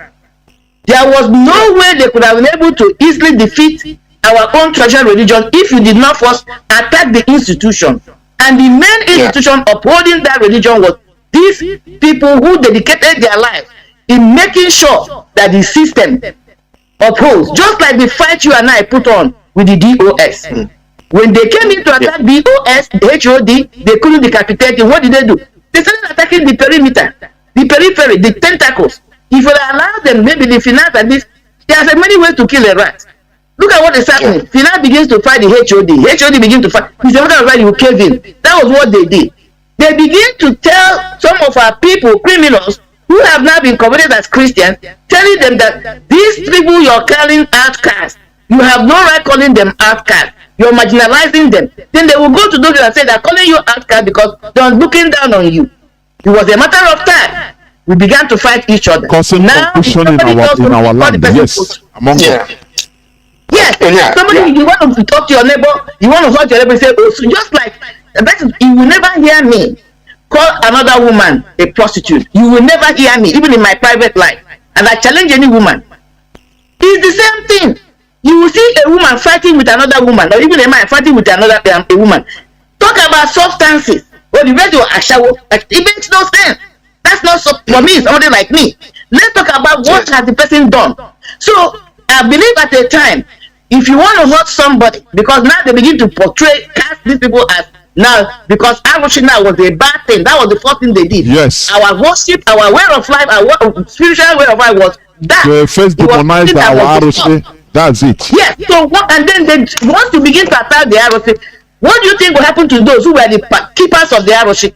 There was no way they could have been able to easily defeat our own traditional religion if you did not first attack the institution. And the main institution upholding that religion was these people who dedicated their lives in making sure that the system upholds, just like the fight you and I put on with the DOS. When they came in to attack DOS, the HOD, they couldn't decapitate him. What did they do? They started attacking the perimeter, the periphery, the tentacles. If you allow them, maybe the finance and this, there's many ways to kill a rat. Look at what is happening. Finance begins to fight the HOD. HOD begins to fight. It's a matter of right, you cave in. That was what they did. They begin to tell some of our people, criminals, who have now been converted as Christians, telling them that these people you're calling outcasts, you have no right calling them outcasts. You're marginalizing them. Then they will go to those and say they're calling you outcasts because they're looking down on you. It was a matter of time. We began to fight each other. Causing confusion in our land. Yes, among them. Yes, somebody, you want to talk to your neighbor, you want to talk to your neighbor and say, oh, so just like that is, you will never hear me call another woman a prostitute. You will never hear me, even in my private life. And I challenge any woman. It's the same thing. You will see a woman fighting with another woman, or even a man fighting with another a woman. Talk about substances, or the radio ashawo. Like, it makes no sense. That's not so for me, somebody like me. Let's talk about what has the person done. So I believe at a time, if you want to hurt somebody, because now they begin to cast these people as now, because Arushina was a bad thing. That was the first thing they did. Yes. Our worship, our way of life, our spiritual way of life was that. They first demonized our Arushi. That's it. Yes. So and then they want to begin to attack the Arushi. What do you think will happen to those who were the keepers of the Arushi?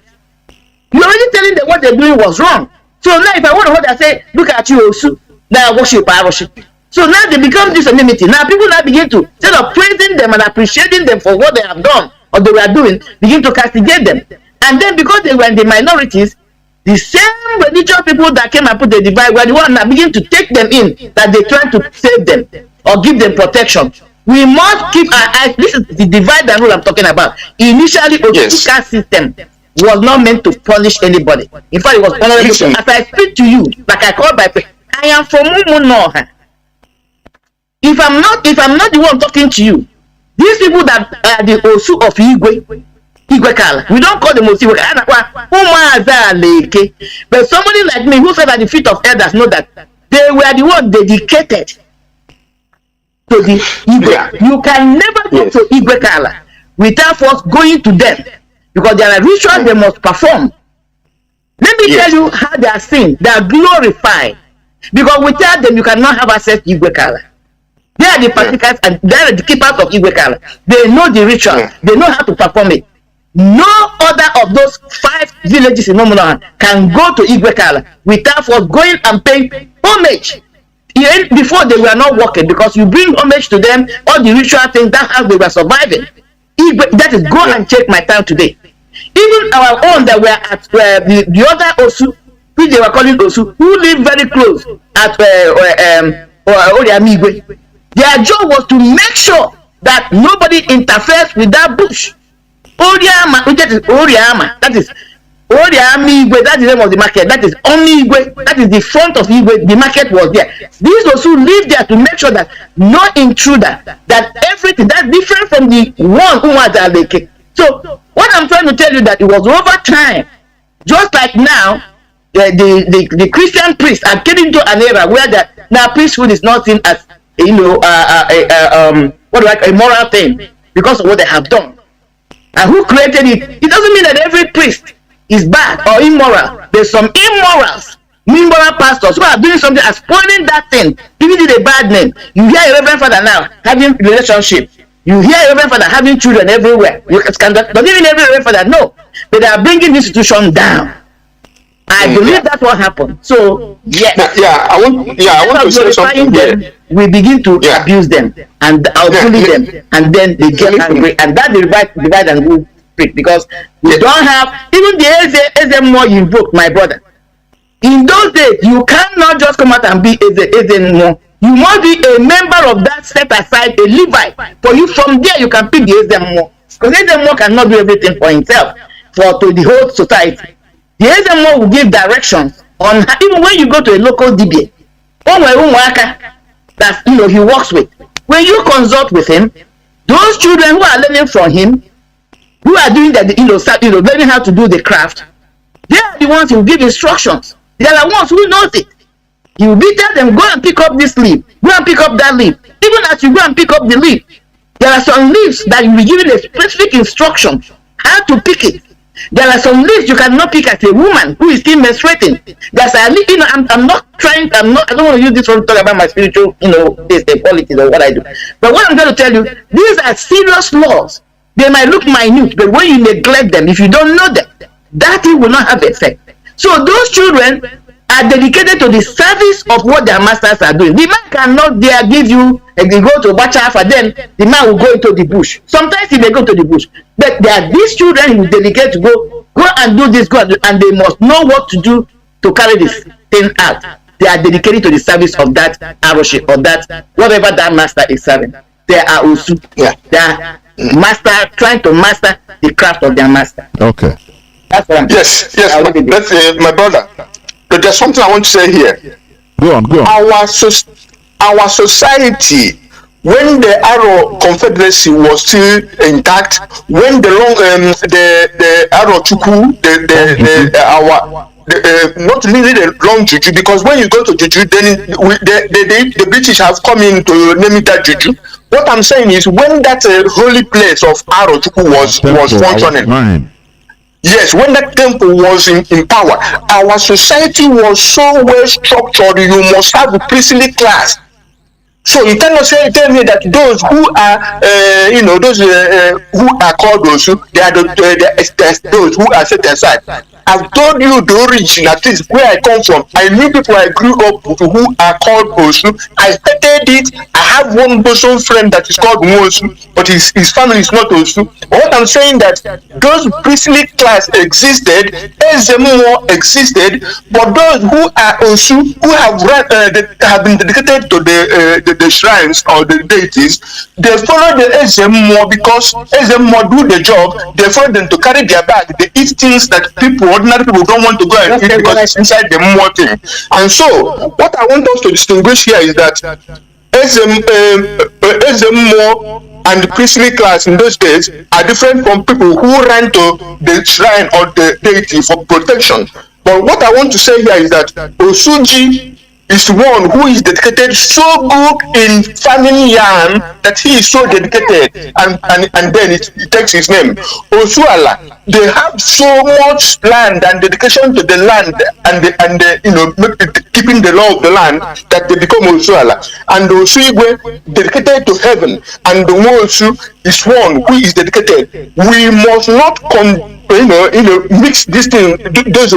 You're already telling them what they're doing was wrong. So now if I want to hold and say, look at you, Osu, now I worship Arushi. So now they become this enmity. Now people now begin to, instead of praising them and appreciating them for what they have done or they were doing, begin to castigate them. And then because they were in the minorities, the same religious people that came and put the divide were the one that begin to take them in, that they try to save them or give them protection. We must keep our eyes. This is the divide and rule I'm talking about. Initially, Otuka system was not meant to punish anybody. In fact, it was honorable. As I speak to you, like I call by I am from Umunoha. If I'm not the one talking to you, these people that are the Osu of Igwe Kala, we don't call them Osu Igwe Kala. But somebody like me who said at the feet of elders know that they were the one dedicated to the Igwe. You can never go to Igwe Kala without first going to them, because there are rituals they must perform. Let me tell you how they are seen. They are glorified, because without them you cannot have access to Igwe Kala. They are the participants and they are the keepers of Igwe Kala. They know the ritual. They know how to perform it. No other of those 5 villages in Omunoha can go to Igwe Kala without first going and paying homage. Even before they were not working, because you bring homage to them, all the ritual things, that's how they were surviving. That is, go and check my town today. Even our own that were at the other Osu, which they were calling Osu, who live very close at Oriamigwe. Their job was to make sure that nobody interferes with that bush. Oriama, that is Oriama, that is Oriamigwe, that's the name of the market. That is Omigwe, that is the front of Igwe. The market was there. These also live there to make sure that no intruder, that everything that's different from the one who was at the. So what I'm trying to tell you that it was over time, just like now, the Christian priests are getting into an era where that now priesthood is not seen as a moral thing because of what they have done. And who created it? It doesn't mean that every priest is bad or immoral. There's some immoral pastors who are doing something and spoiling that thing, giving it a bad name. You hear a reverend father now having relationship. You hear a reverend father having children everywhere. You can, not even every reverend father, no. But they are bringing the institution down. I believe that's what happened. So yes, I want to say something them, we begin to abuse them and bully them, and then they get angry, and that divide and rule because we don't have even the Eze more you invoke, my brother. In those days, you cannot just come out and be Eze more. You must be a member of that set aside, a Levite. For you, from there, you can pick the Eze more, because Eze more cannot do everything for himself, to the whole society. The Ezemo will give directions on even when you go to a local DBA, that he works with, when you consult with him, those children who are learning from him, who are doing that, learning how to do the craft, they are the ones who give instructions. They are the ones who knows it. You will tell them, go and pick up this leaf, go and pick up that leaf. Even as you go and pick up the leaf, there are some leaves that you will be given a specific instruction how to pick it. There are some leaves you cannot pick as a woman who is still menstruating. There's a leaf, I don't want to use this one to talk about my spiritual, politics or what I do. But what I'm going to tell you, these are serious laws. They might look minute, but when you neglect them, if you don't know them, that thing will not have effect. So those children are dedicated to the service of what their masters are doing. The man cannot give you, and they go to Bachafa, then the man will go into the bush. Sometimes he may go to the bush. But there are these children who dedicate to go and do this, and they must know what to do to carry this thing out. They are dedicated to the service of that arrowship or that, whatever that master is serving. They are also, they are trying to master the craft of their master. Okay. That's what I'm Yes, that's my brother. But there's something I want to say here. Go on. Our society, when the Arrow Confederacy was still intact, when the Arrow Chuku, not really the long Juju, because when you go to Juju, then the British have come in to name it that Juju. What I'm saying is, when that holy place of Arrow Chuku was functioning. Yes, when that temple was in power, our society was so well structured. You must have a priestly class. So you cannot tell me that those who are, who are called those, they are those who are set aside. I've told you the origin, at least where I come from. I knew people I grew up with who are called Osu. I started it. I have one bosom friend that is called Osu, but his family is not Osu. What I'm saying that those priestly class existed, Ezemo existed, but those who are Osu, who have been dedicated to the shrines or the deities, they follow the Ezemo because Ezemo do the job. They follow them to carry their bag. They eat things that ordinary people don't want to go and eat because it's inside the more thing. And so, what I want us to distinguish here is that Ezemo and the priestly class in those days are different from people who ran to the shrine or the deity for protection. But what I want to say here is that Osuji is one who is dedicated so good in farming yam that he is so dedicated, and then it takes his name. Osuala, they have so much land and dedication to the land and keeping the law of the land that they become Osuala. And Osuigwe dedicated to heaven, and the Osu is one who is dedicated. We must not mix this thing, those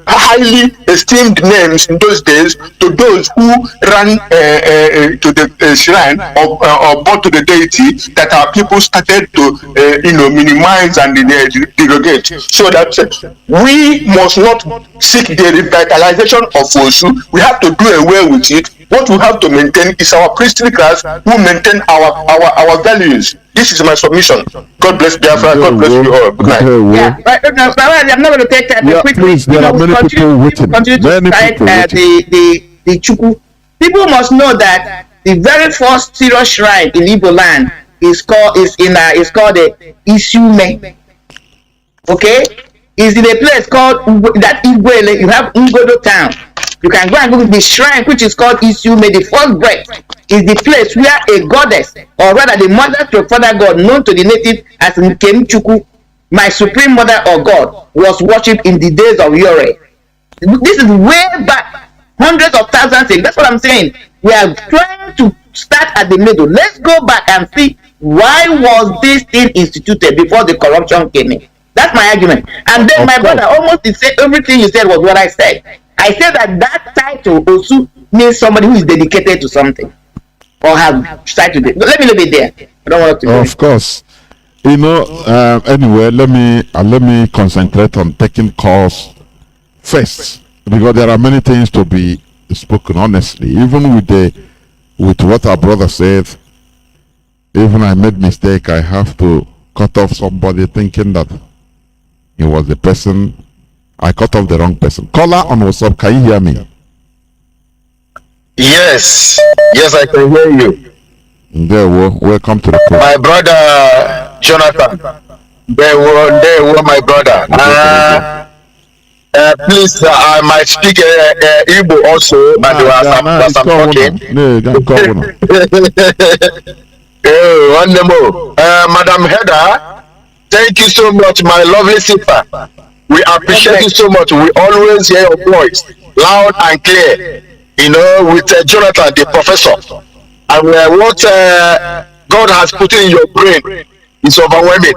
highly esteemed names in those days to those who ran to the shrine or brought to the deity that our people started to minimize and derogate. So that we must not seek the revitalization of Osu. We have to do away with it. What we have to maintain is our priestly class who maintain our values. This is my submission. God bless Biafra. God bless you all. Good night. Yeah, but I'm not going to take time. Please, there are many people waiting. The Chuku. People must know that the very first serious shrine in Igbo land is called the Isume. Okay, is in a place called that Igwele. You have Ngodo town. You can go and go to the shrine which is called Isume. The first breath is the place where a goddess, or rather the mother to father god known to the native as Nkem Chuku, my supreme mother or god, was worshipped in the days of Yore. This is way back, hundreds of thousands ago. That's what I'm saying. We are trying to start at the middle. Let's go back and see why was this thing instituted before the corruption came in. That's my argument. And then my brother almost said everything you said was what I said. I said that title Osu means somebody who is dedicated to something or have tried to. Let me leave it there. I don't want to. Of course, anyway, let me concentrate on taking calls first, because there are many things to be spoken honestly. Even with what our brother said, even I made mistake. I have to cut off somebody thinking that he was the person I cut off the wrong person. Caller on WhatsApp, can you hear me? Yes, yes, I can hear you. There, welcome to the program. My brother Jonathan. There were my brother. Please, I might speak Igbo also, but there was some talking. One more. Madam Haider, thank you so much, my lovely sister. We appreciate you so much. We always hear your voice loud and clear. You know, with Jonathan, the professor. And what God has put in your brain is overwhelming.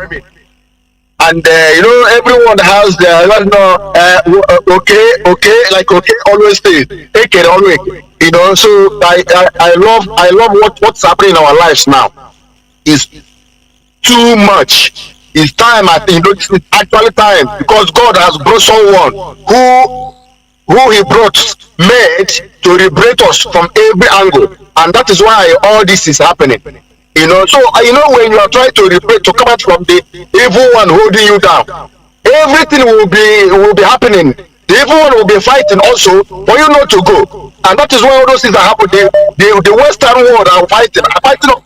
And you know, everyone has their okay, always stay, take it always. You know, so I love what's happening in our lives now. It's too much. It's time. I think it's actually time, because God has brought someone who He brought made to liberate us from every angle, and that is why all this is happening. You know, so you know, when you are trying to liberate, to come out from the evil one holding you down, everything will be happening. The evil one will be fighting also for you not to go, and that is why all those things are happening. The Western world are fighting also,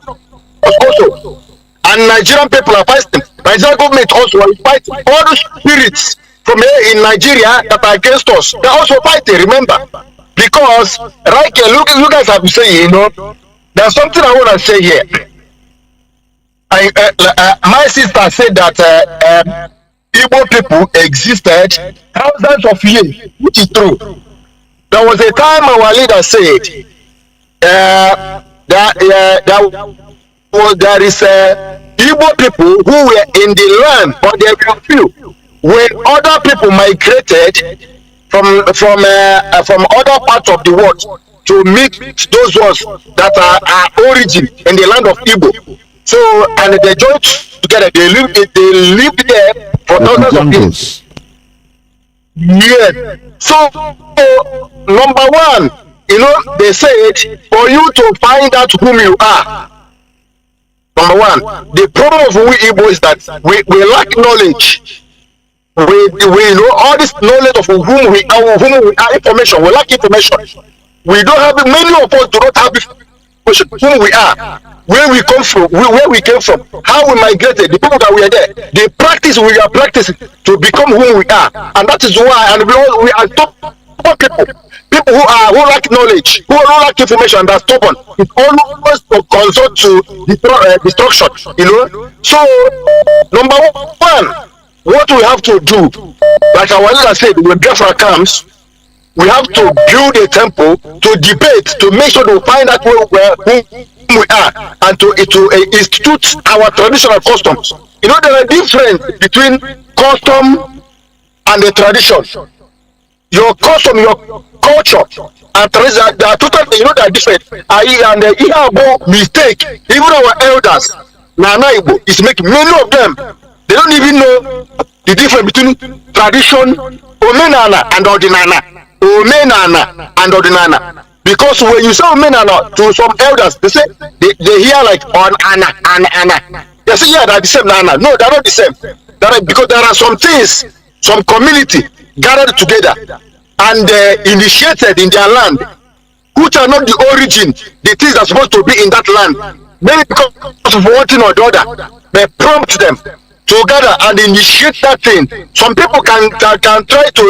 and Nigerian people are fighting. Nigerian government also are fighting. All those spirits from here in Nigeria that are against us, they are also fighting. Remember, because right here, look, you guys have been saying, you know, there's something I want to say here. My sister said that Igbo people existed thousands of years, which is true. There was a time our leader said there is Igbo people who were in the land, but they were few. When other people migrated from other parts of the world to meet those ones that are origin in the land of Igbo. So, and they joined together, they lived there for thousands of years. Yes. So, number one, you know, they said for you to find out whom you are. Number one, the problem of we Igbo is that we lack knowledge. We know all this knowledge of whom we are, information. We lack information. We don't have, many of us do not have information whom we are, where we come from, where we came from, how we migrated, the people that we are there, the practice we are practicing to become who we are, and that is why. And we are top people who lack knowledge, who lack information, and are stubborn. It's always to consult to destruction. You know. So number one, what we have to do, like our leader said, when Biafra comes, we have to build a temple, to debate, to make sure to find out who we are, and to institute our traditional customs. You know, there are difference between custom and the tradition. Your custom, your culture, and tradition, they are totally, you know, they are different. And the mistake, even our elders, Nana Igbo, is making many of them. They don't even know the difference between tradition, omenana, and ordinana. Omenana and ordinana. Because when you say omenana to some elders, they say they hear like on ana. They say, yeah, they're the same. Nana. No, they're not the same. Because there are some things, some community gathered together and initiated in their land, which are not the origin, the things that are supposed to be in that land. Maybe because of one thing or the other, they prompt them to gather and initiate that thing. Some people can try to,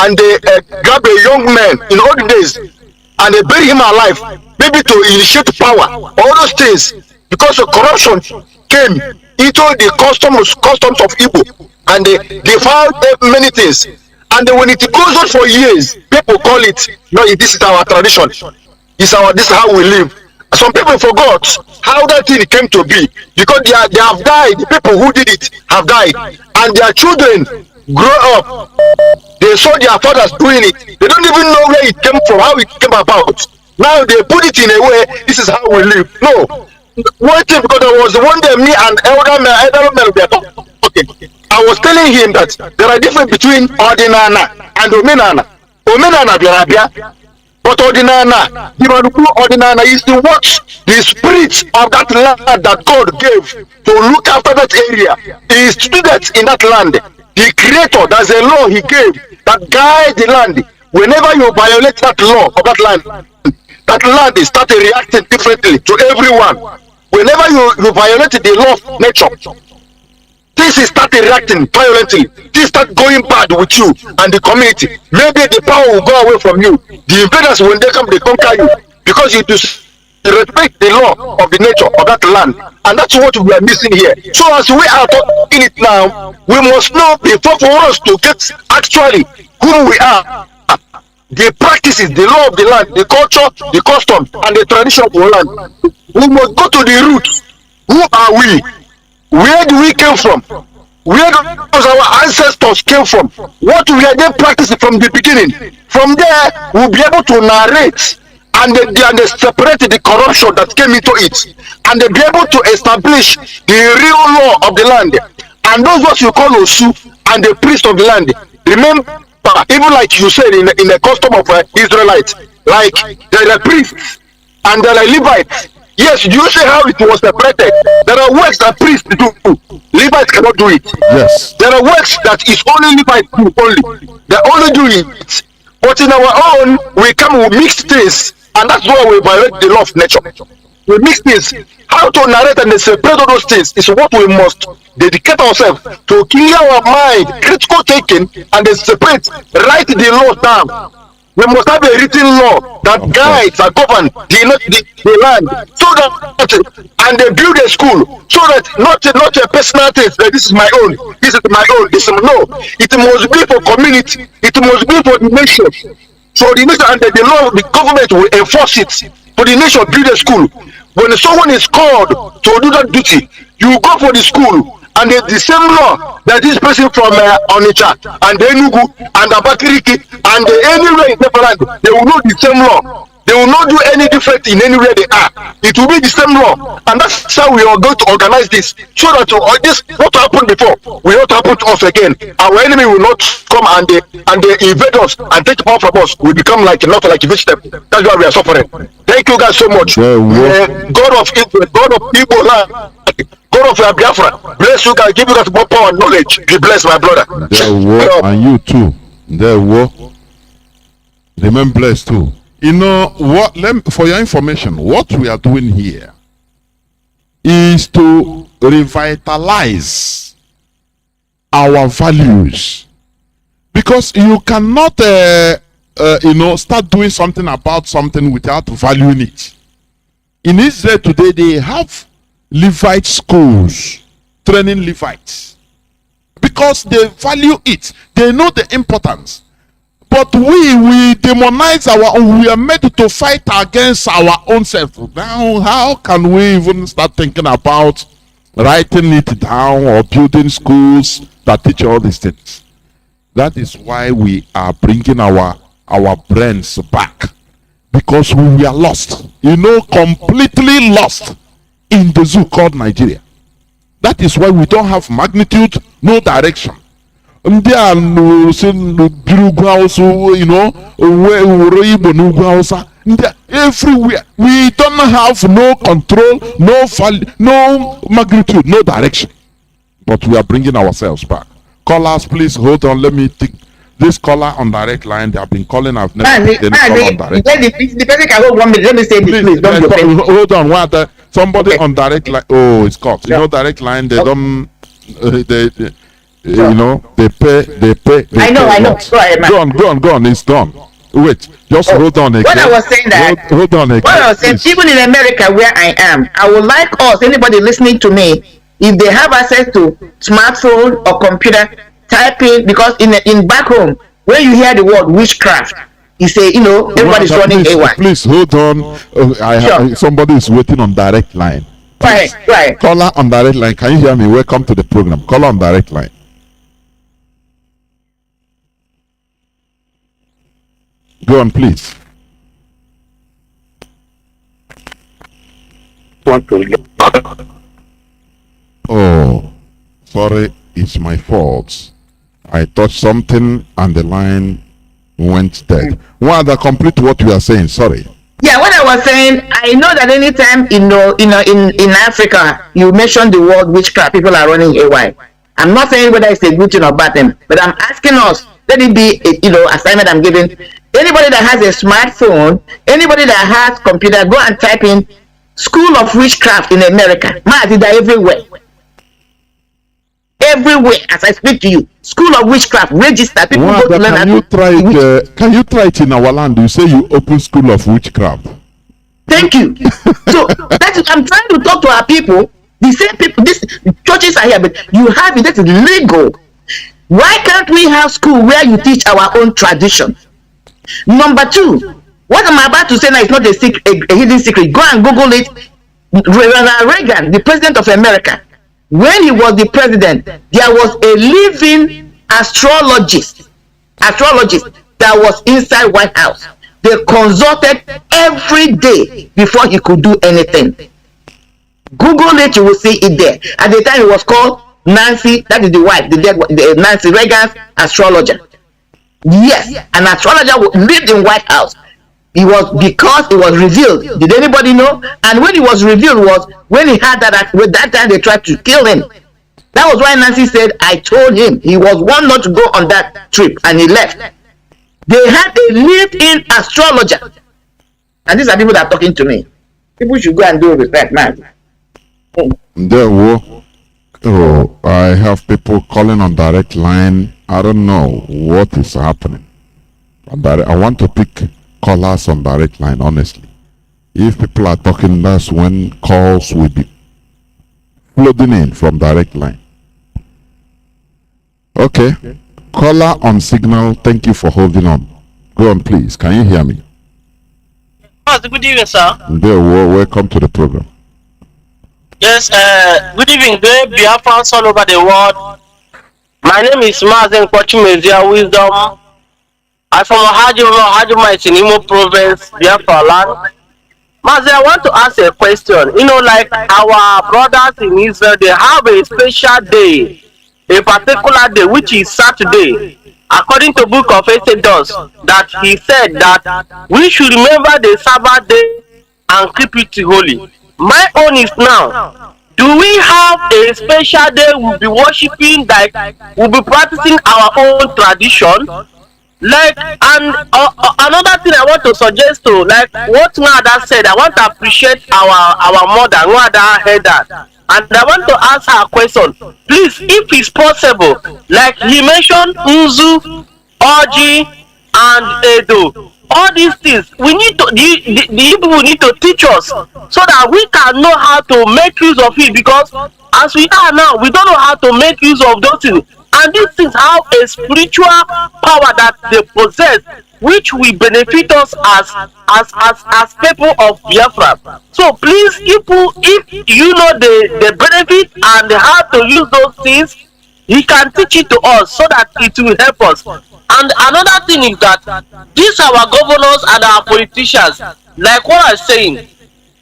and they grab a young man in olden days and they bury him alive, maybe to initiate power, all those things, because of corruption came into the customs of Igbo, and they found many things. And then when it goes on for years, people call it, no, this is our tradition, this is how we live. Some people forgot how that thing came to be, because they have died. The people who did it have died, and their children grow up. They saw their fathers doing it. They don't even know where it came from, how it came about. Now they put it in a way, this is how we live. No, one thing, because there was one day me and elder man were talking. I was telling him that there are difference between ordinana and omenana. Omenana biarabia. But ordinana, ordinana is to watch the spirit of that land that God gave to look after that area. He is student in that land. The creator, there's a law he gave that guide the land, whenever you violate that law of that land is started reacting differently to everyone. Whenever you violate the law of nature, this is started reacting violently. This start going bad with you and the community. Maybe the power will go away from you. The invaders, when they come, they conquer you because you respect the law of the nature of that land. And that's what we are missing here. So as we are talking it now, we must know before for us to get actually who we are, the practices, the law of the land, the culture, the custom, and the tradition of the land. We must go to the roots. Who are we? Where do we came from? Where does our ancestors came from? What were they practicing from the beginning? From there, we'll be able to narrate and they separate the corruption that came into it, and they be able to establish the real law of the land. And those what you call Osu and the priest of the land. Remember, even like you said in the custom of Israelites, like there are priests and there are Levites. Yes, you say how it was separated. There are works that priests do. Levites cannot do it. Yes. There are works that is only Levites do only. They only do it. But in our own, we come with mixed things, and that's why we violate the law of nature. We mix things. How to narrate and separate all those things is what we must dedicate ourselves to clear our mind, critical thinking, and then separate, write the law down. We must have a written law that guides and governs the land, so that and they build a school, so that not a personal thing that this is my own, this is my own, this is no. It must be for community, it must be for the nation. So the nation and the law, the government will enforce it. For the nation, build a school. When someone is called to do that duty, you go for the school. And the same law that this person from Onitsha and Enugu and Abakaliki and anywhere in Neverland, they will know the same law. They will not do any different in anywhere they are. It will be the same law, and that's how we are going to organize this, so that this what happened before will not happen to us again. Our enemy will not come and they invade us and take power from us. We become like not like vegetable. That's why we are suffering. Thank you guys so much. God of Israel, God of Igbo land, God of Biafra, bless you guys, give you guys more power and knowledge. Be blessed, my brother. And you too. Remain blessed too. You know what? For your information, what we are doing here is to revitalize our values, because you cannot, start doing something about something without valuing it. In Israel today, they have Levite schools training Levites because they value it. They know the importance. But we demonize our own. We are made to fight against our own self. Now, how can we even start thinking about writing it down or building schools that teach all these things? That is why we are bringing our brains back, because we are lost. Completely lost in the zoo called Nigeria. That is why we don't have magnitude, no direction. And they are everywhere. We don't have no control, no value, no magnitude, no direction. But we are bringing ourselves back. Callers, please hold on. Let me take this caller on direct line. They have been calling. I've never taken call on direct. The person can hold 1 minute. Let me say this, please. Don't hold on. Somebody on direct line. Oh, it's cut. You know, direct line. They don't. They pay. I know. Go on. It's done. Wait, just hold on again. When I was saying that, hold on again. When I was saying, even in America where I am, I would like us, anybody listening to me, if they have access to smartphone or computer, type in, because in back home, when you hear the word witchcraft, you say, everybody's running AY. Please hold on. Somebody is waiting on direct line. Right. Caller on direct line. Can you hear me? Welcome to the program. Caller on direct line. Go on, please. Oh, sorry, it's my fault. I touched something and the line went dead. Wanda, complete what you are saying. Sorry. Yeah, what I was saying, I know that anytime in Africa you mention the word witchcraft, people are running AY. I'm not saying whether it's a good thing or bad thing, but I'm asking us, let it be a, assignment I'm giving. Anybody that has a smartphone, anybody that has computer, go and type in School of Witchcraft in America. Mazi, they're everywhere. Everywhere, as I speak to you, School of Witchcraft, register. People go to learn. Can you try it? Can you try it in our land? You say you open School of Witchcraft. Thank you. So that is, I'm trying to talk to our people. The same people, these churches are here, but you have it. That is legal. Why can't we have school where you teach our own tradition? Number two, what I'm about to say now is not a secret, a hidden secret. Go and Google it. Ronald Reagan, the president of America, when he was the president, there was a living astrologist that was inside White House. They consulted every day before he could do anything. Google it, you will see it there. At the time, it was called Nancy, that is the wife, the Nancy Reagan's astrologer. Yes, an astrologer lived in White House. It was because it was revealed. Did anybody know? And when it was revealed was when he had that time they tried to kill him. That was why Nancy said, I told him. He was one not to go on that trip and he left. They had a lived-in astrologer. And these are people that are talking to me. People should go and do respect, man. Oh, I have people calling on direct line. I don't know what is happening. I want to pick callers on direct line, honestly. If people are talking, that's when calls will be flooding in from direct line. Okay. Caller on signal, thank you for holding on. Go on, please. Can you hear me? Good evening, sir. Welcome to the program. Yes, good evening, Biafrans all over the world. My name is Mazi Wisdom. I'm from Ohajima in Imo Province, Biafra land. Mazi, I want to ask a question. Like our brothers in Israel, they have a special day, a particular day, which is Saturday. According to book of Exodus, that he said that we should remember the Sabbath day and keep it holy. My own is now, do we have a special day we'll be worshiping, like we'll be practicing our own tradition? Like, and another thing I want to suggest to, like what Nnamdi said, I want to appreciate our mother, Marien Haider. And I want to ask her a question. Please, if it's possible, like he mentioned Nzu, Oji, and Edo, all these things, we need to, the people need to teach us so that we can know how to make use of it, because as we are now, we don't know how to make use of those things. And these things have a spiritual power that they possess, which will benefit us as people of Biafra. So please, if you know the benefit and how to use those things, he can teach it to us so that it will help us. And another thing is that these our governors and our politicians, like what I'm saying,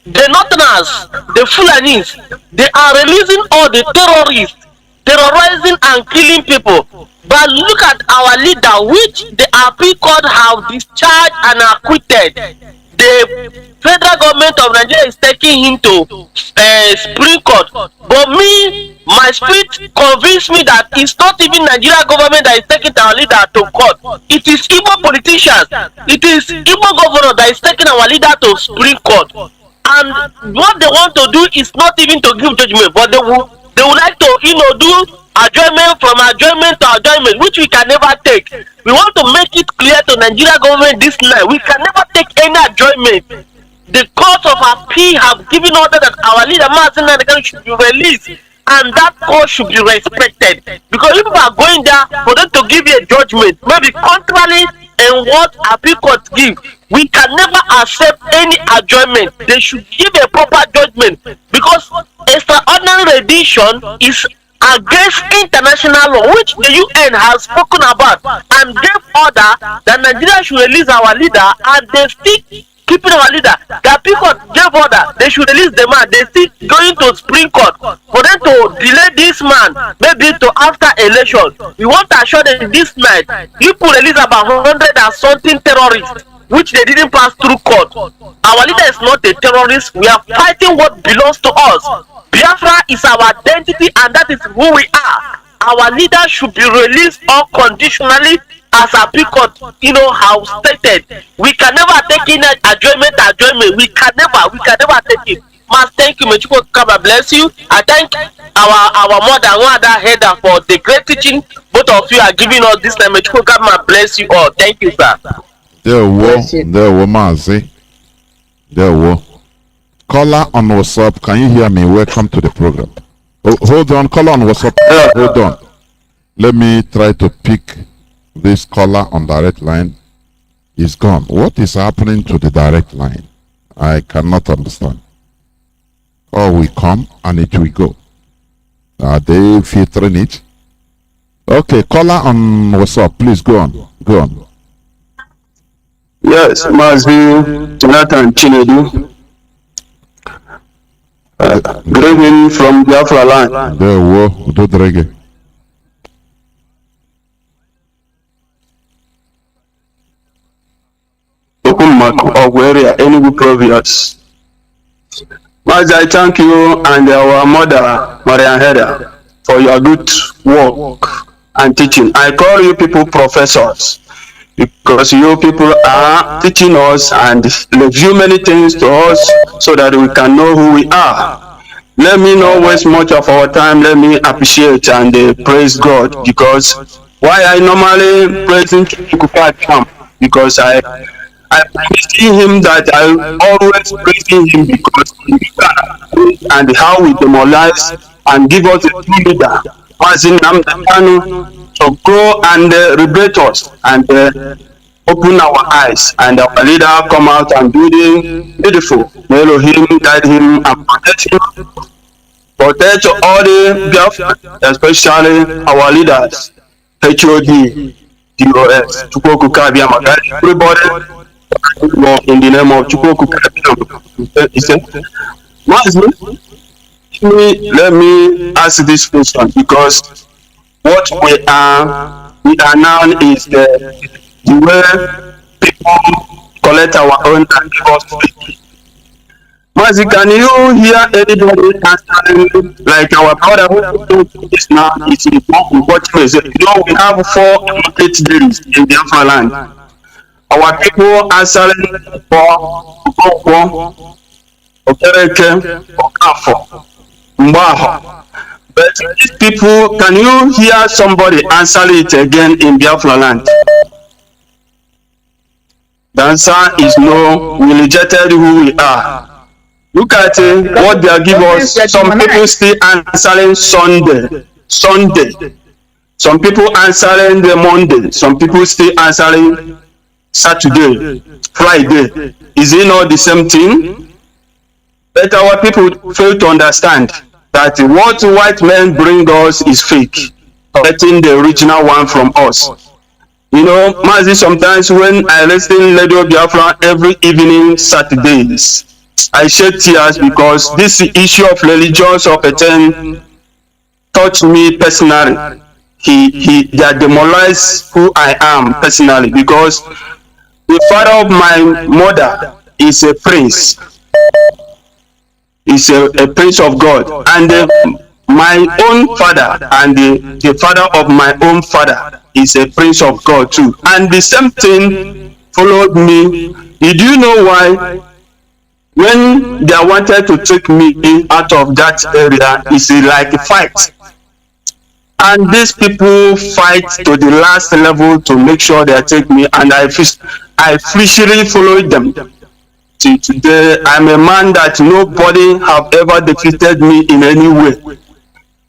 the Northerners, the Fulanis, they are releasing all the terrorists, terrorizing and killing people. But look at our leader, which the Appeal Court have discharged and acquitted. The federal government of Nigeria is taking him to Supreme Court. But my spirit convinced me that it's not even Nigeria government that is taking our leader to court. It is Igbo politicians. It is Igbo governor that is taking our leader to Supreme Court. And what they want to do is not even to give judgment, but they would like to, do adjournment from adjournment to adjournment, which we can never take. We want to make it clear to Nigeria government this night, we can never take any adjournment. The court of appeal have given order that our leader Mazi should be released, and that court should be respected. Because if we are going there for them to give you a judgment, maybe contrary in what appeal court give, we can never accept any adjournment. They should give a proper judgment, because extraordinary rendition is against international law, which the UN has spoken about and gave order that Nigeria should release our leader, and they still keeping our leader. The people gave order they should release the man. They still going to Supreme Court for them to delay this man maybe to after election. We want to assure them this night people release about 100 and something terrorists, which they didn't pass through court. Our leader is not a terrorist. We are fighting what belongs to us. Biafra is our identity, and that is who we are. Our leader should be released unconditionally, as a Picot, have stated, we can never take in adjournment. We can never take it. Mas, thank you. May God bless you. I thank our mother, Nnamdi Haider, for the great teaching both of you are giving us this time. May God bless you all. Thank you, sir. There were Mazi. There were. Caller on WhatsApp, can you hear me? Welcome to the program. Oh, hold on, caller on WhatsApp. Hold on. Let me try to pick this caller on direct line. Is gone. What is happening to the direct line? I cannot understand. Or we come and it will go. Are they filtering it? Okay, caller on WhatsApp, please go on. Go on. Yes, Mazi, Jonathan Chinedu. Good evening from Biafra land. There were Dodrege. Okumak of area, Enugu province. Mazi, I thank you and our mother, Marien Haider, for your good work and teaching. I call you people professors, because you people are teaching us and review many things to us so that we can know who we are. Let me not waste much of our time. Let me appreciate and praise God, because why I normally praising Kuka, because I see him that I always praising him because and how we demolize and give us a true leader, Mazi Nnamdi Kanu, to go and liberate us and open our eyes, and our leader come out and do the beautiful. May Elohim guide him and protect him. Protect all the Biafrans, especially our leaders, HOD, DOS, Chukwuku Kabiyama, guide everybody in the name of Chukwuku Kabiyama. He said, let me ask this question, because what we are now is the way people collect our own and give us free. Mazi, can you hear anybody answering like our brother who is now? It's important. We have 4 days in Biafra land. Our people answering for Okereke, Okafo, Mbaho. But these people, can you hear somebody answer it again in Biafra land? The answer is no. We rejected who we are. Look at what they are giving us. Some people still answering Sunday. Some people answering the Monday. Some people still answering Saturday, Friday. Is it not the same thing? But our people fail to understand that what white men bring us is fake, getting the original one from us. Mazi, sometimes when I listen to Radio Biafra every evening, Saturdays, I shed tears because this issue of religions of attend touched me personally. They are demoralized who I am personally, because the father of my mother is a prince. Is a prince of God, and my own father and the father of my own father is a prince of God too. And the same thing followed me. Did you know why? When they wanted to take me out of that area, it's like a fight. And these people fight to the last level to make sure they take me, and I officially followed them. Till today, I'm a man that nobody have ever defeated me in any way.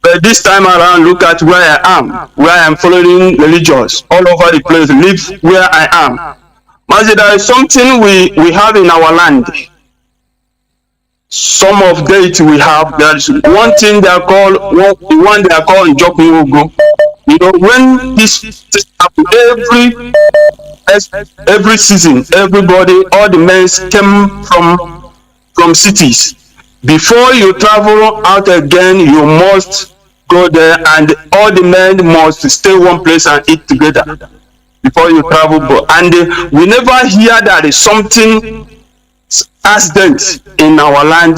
But this time around, look at where I am following religions all over the place, live where I am. Mazi, there is something we have in our land. Some of it we have. There's one thing they are called, one they are called Njokunogo. When this happen, every season, everybody, all the men came from cities. Before you travel out again, you must go there, and all the men must stay one place and eat together before you travel. And we never hear that is something accident in our land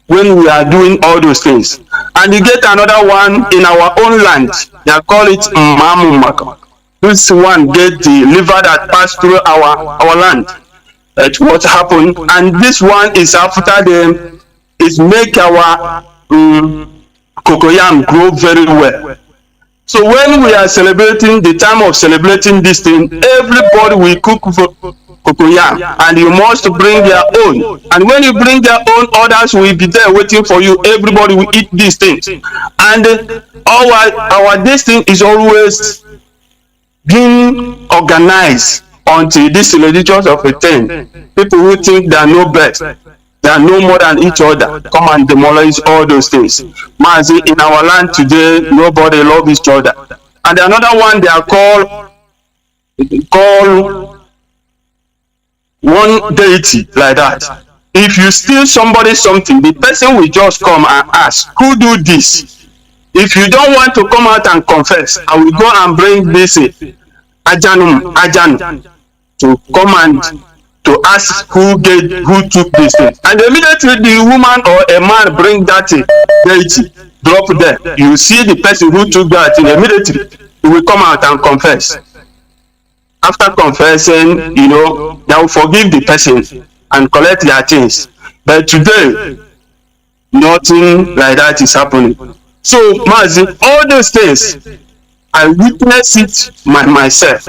when we are doing all those things. And you get another one in our own land. They call it Mamumaka. this one get the river that passed through our land. That's what happened, and this one is after them. It make our cocoyam grow very well. So when we are celebrating the time of celebrating this thing, everybody will cook cocoyam, and you must bring their own. And when you bring their own, others will be there waiting for you. Everybody will eat these things, and our this thing is always being organized until this religious of a thing. People who think they know best, they know more than each other, come and demolish all those things. Mazi, in our land today, nobody loves each other. And another one, they are call one deity like that. If you steal somebody something, the person will just come and ask, who do this? If you don't want to come out and confess, I will go and bring this Ajanum to come and to ask who took this thing. And immediately the woman or a man bring that deity, drop there. You see the person who took that thing, immediately he will come out and confess. After confessing, they will forgive the person and collect their things. But today, nothing like that is happening. So, Mazi, all those things, I witness it myself.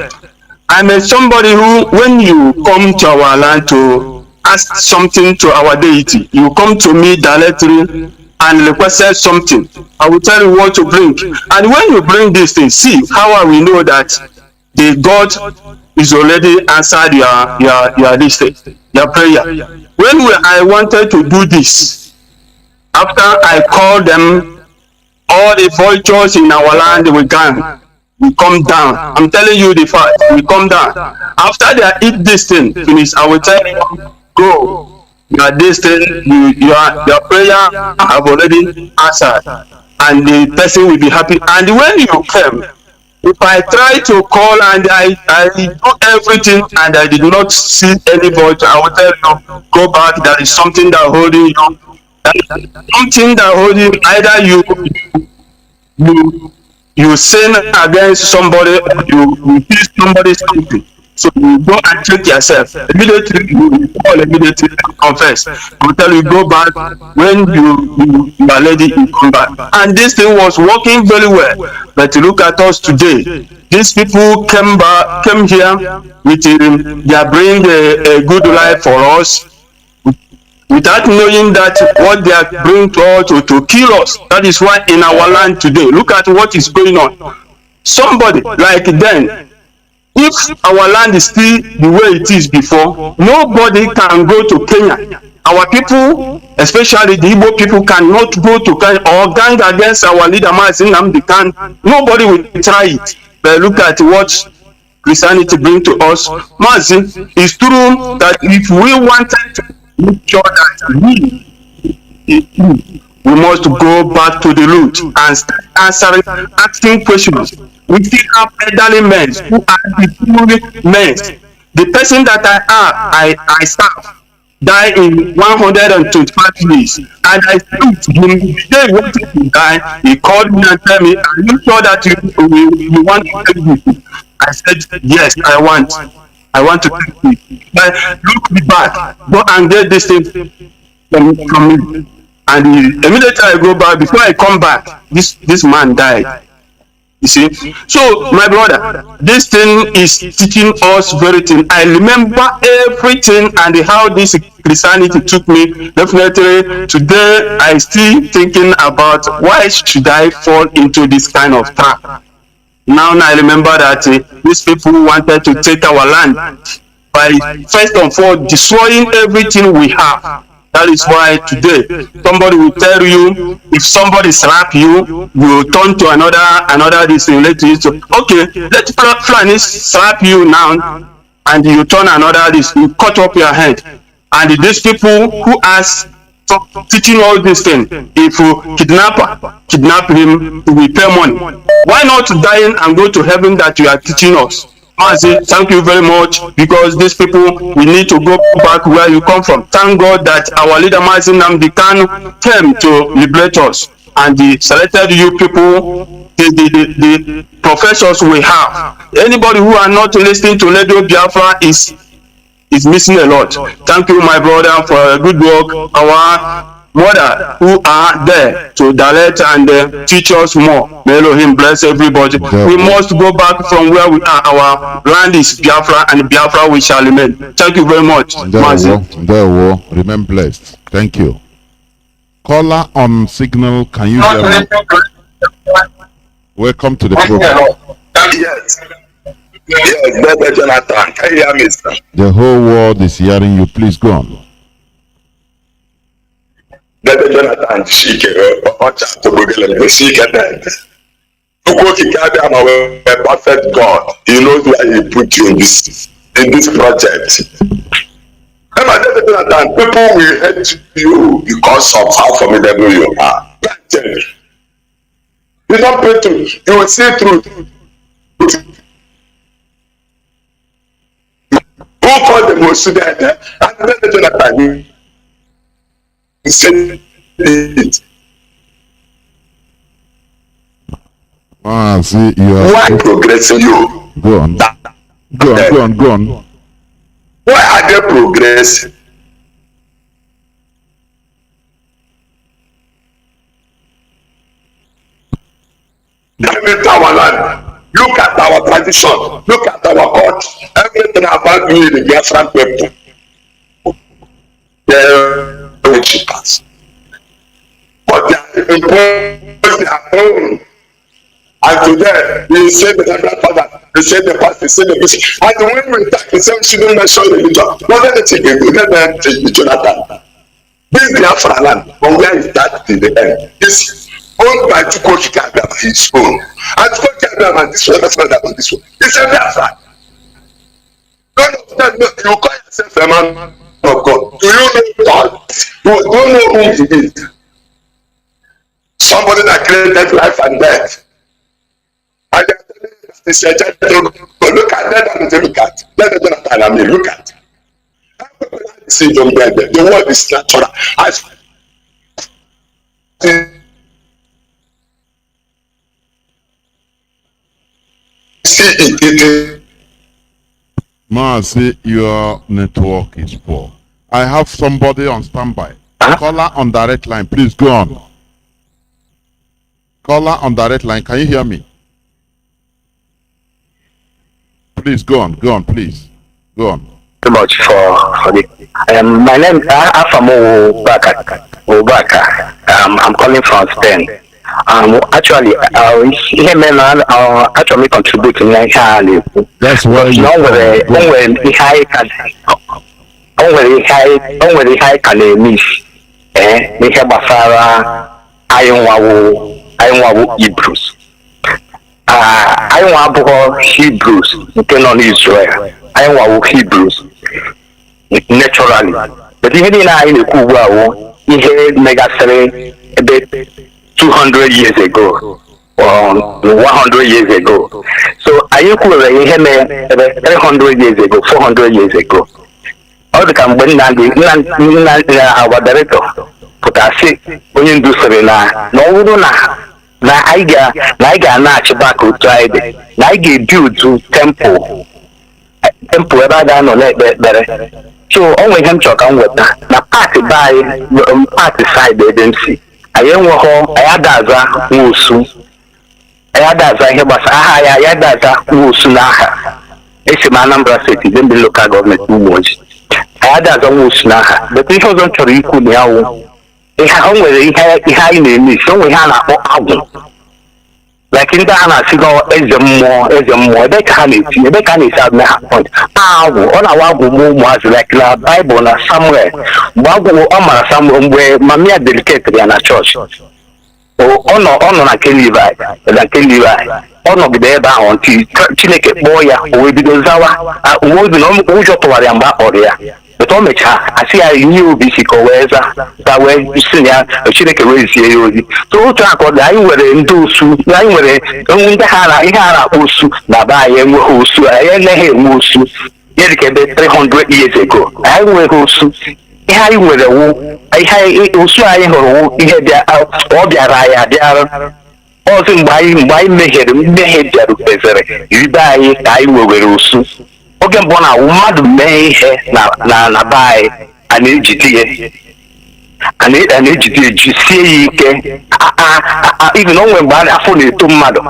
I'm somebody who, when you come to our land to ask something to our deity, you come to me directly and request something. I will tell you what to bring. And when you bring these things, see how I will know that the God is already answered your listing, your prayer. When I wanted to do this, after I called them, all the vultures in our land will come down. I'm telling you the fact, we come down. After they eat this thing, finish, I will tell you, go. This thing, your prayer have already answered, and the person will be happy. And when you came, if I try to call and I do everything and I did not see any vulture, I will tell you, go back. There is something that holding you. Something that holding either you sin against somebody, or you kill somebody something. So you go and check yourself. Immediately you call, immediately confess. I will tell you, go back. When you are ready, you come back. And this thing was working very well. But look at us today. These people came here with they are bringing a good life for us, without knowing that what they are bringing to us to kill us. That is why in our land today, look at what is going on. Somebody like then, if our land is still the way it is before, nobody can go to Kenya. Our people, especially the Igbo people, cannot go to Kenya or gang against our leader Mazi Nnamdi. Nobody will try it. But look at what Christianity brings to us. Mazi, it's true that if we wanted to make sure that we must go back to the root and start asking questions. We still have elderly men who are the men. The person that I serve died in 125 years, and I spoke to him the day he wanted to die. He called me and told me, "Are you sure that you want to take me?" I said, "Yes, I want to take me." But look back, go and get this thing from me. And immediately I go back. Before I come back, this man died. You see, so my brother, this thing is teaching us very thing. I remember everything and how this Christianity took me. Definitely today I still thinking about why should I fall into this kind of trap. Now I remember that these people wanted to take our land by first of all destroying everything we have. That is why today somebody will tell you, if somebody slap you, you turn to another this relative. So, okay, let Fulani slap you now, and you turn another this, you cut up your head. And these people who are teaching all these things, if you kidnap him, he will pay money. Why not dying and go to heaven that you are teaching us? Mazi, thank you very much, because these people, we need to go back where you come from. Thank God that our leader Mazi Nnamdi Kanu came to liberate us, and he selected you people, the professors we have. Anybody who are not listening to Radio Biafra is missing a lot. Thank you, my brother, for a good work. Our mother who are there to direct and teach us more. May Elohim bless everybody. We must go back from where we are. Our land is Biafra, and Biafra we shall remain. Thank you very much, Mazi. Remain blessed. Thank you. Caller on signal, can you hear me? Welcome to the program. Yes. Yes, Brother Jonathan. Can you hear me, sir? The whole world is hearing you. Please go on. Brother Jonathan, a perfect God. He knows why He put you in this project. Brother Jonathan, people will hate you because of how formidable you are. You don't pray truth. You will see truth. Who called the most student? And Brother Jonathan, he said it. See, you are. Why progressing you? Go on. Go on. Why are they progressing? Look at our land. Look at our tradition. Look at our court. Everything about me, the Biafran people. They're witches. But they are imposed their own. And today, we say the grandfather, we say the past, we say the bishop. And when we talk, we say we shouldn't mention religion. What are the chicken? We let them take the Jonathan. This Biafra land, from where it starts to the end, is owned by Chukwuka Abiyama, his own. And Chukwuka Abiyama, this one, that's one, that one, this one. It's a Biafra. None of them, you call yourself a man of God. Do you know God? You don't know who He is. Somebody that created life and death. And they said, look at that and they look at. Let them Jonathan and me look at. See them there. The world is natural. I see it. Mazi, your network is poor. I have somebody on standby. Caller on direct line, please go on. Caller on direct line, can you hear me? Please go on, please. Go on. Too much for the my name is Afamo Obaka. I'm calling from Spain. Actually, actually contributing in that's why you only high can miss I Hebrews. I want Hebrews, depend on Israel. I want Hebrews naturally. But even in Kuba, he had Megasere about 200 years ago or 100 years ago. So I had about 300 years ago, 400 years ago. All the company our director put us when you do Serena, no, na I ga na-achị back Friday na I ga-build to temple ebe a ga-anọ na-ekpe ekpere. So o nwere ihe m chọrọ ka m weta na paati by paati side ebe m si anyị enweghị anyị adaza nwosu anyị adaza ihe gbasara aha ya anyị adaza nwosu n'aha esi m Anambra steeti Dembe local government Ugboji anyị adaza nwosu n'aha. But ihe ọzọ m chọrọ ikwu na ya wụ o nwere ihe anyị na-eme isi o nwere ihe a na-akpọ agwụ like ndị a na-asị eze mmụọ ebe ka ha na-esi adị ha point agwụ ọ na-awa agwụ ụmụazị like na Bible na Samuel mgbe agwụ ọ mara Samuel mgbe mamia delicate ya na chọọchị ọ nọ na nke Levi ọ nọgide ebe ahụ ntị Chineke kpọọ ya o wee bido zawa uwe obi na ụjọ tụwara ya mgbe a kpọrọ ya. But o mechaa asị ya nye obi isi ka o wee za wee si ya Chineke wee zie ya ozi. So otu aka ọ dị anyị nwere ndị osu anyị nwere ndị ihe a na-akpọ osu na be anyị enweghị osu anyị anaghị enwe osu ya dịka ebe 300 years ago anyị nweghị osu. Ihe anyị nwere wụ ihe osu anyị hụrụ wụ ihe ọ bịara anyị abịara ọzọ mgbe anyị mehiere mmehie bịarutezere ribe anyị ka anyị wewere osu oge mbụ na mmadụ mee ihe na be anyị a na-ejide ya a na-ejide ya jisie ya ike ibi na onwe mgbe afọ na-eto mmadụ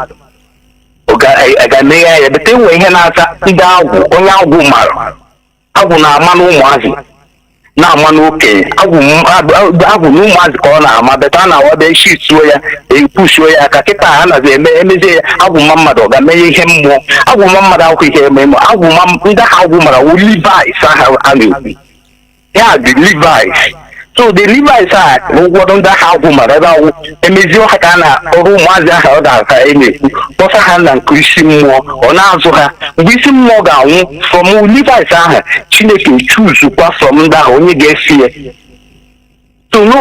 ọ ga-emeghe ya bete enwe ihe na-aza ndị agwụ onye agwụ mara agwụ na-ama n'ụmụazị na-ama n'okenye agwụ na ụmụazị ka ọ na-ama beta a na-awabe isi tuo ya epushuo ya aka kịta ha nazi emezie ya agwụma mmadụ ọ ga-emeye ihe mmụọ agwụma mmadụ akwụ ihe eme agwụma ndị ahụ agwụ mara wu Levi's ahụ a na-ekwu ya dị Levi's so the Levi's a ụfọdụ ndị ahụ agwụ mara ebe agwụ emezie ọha ka a na-ọrụ ụmụazị ahụ ọ ga-aka na-ekwu kpọsa ha na nke isi mmụọ ọ na-azụ ha mgbe isi mmụọ ga-anwụ from Levi's ahụ Chineke chuzukwa from ndị ahụ onye ga-esi ya so no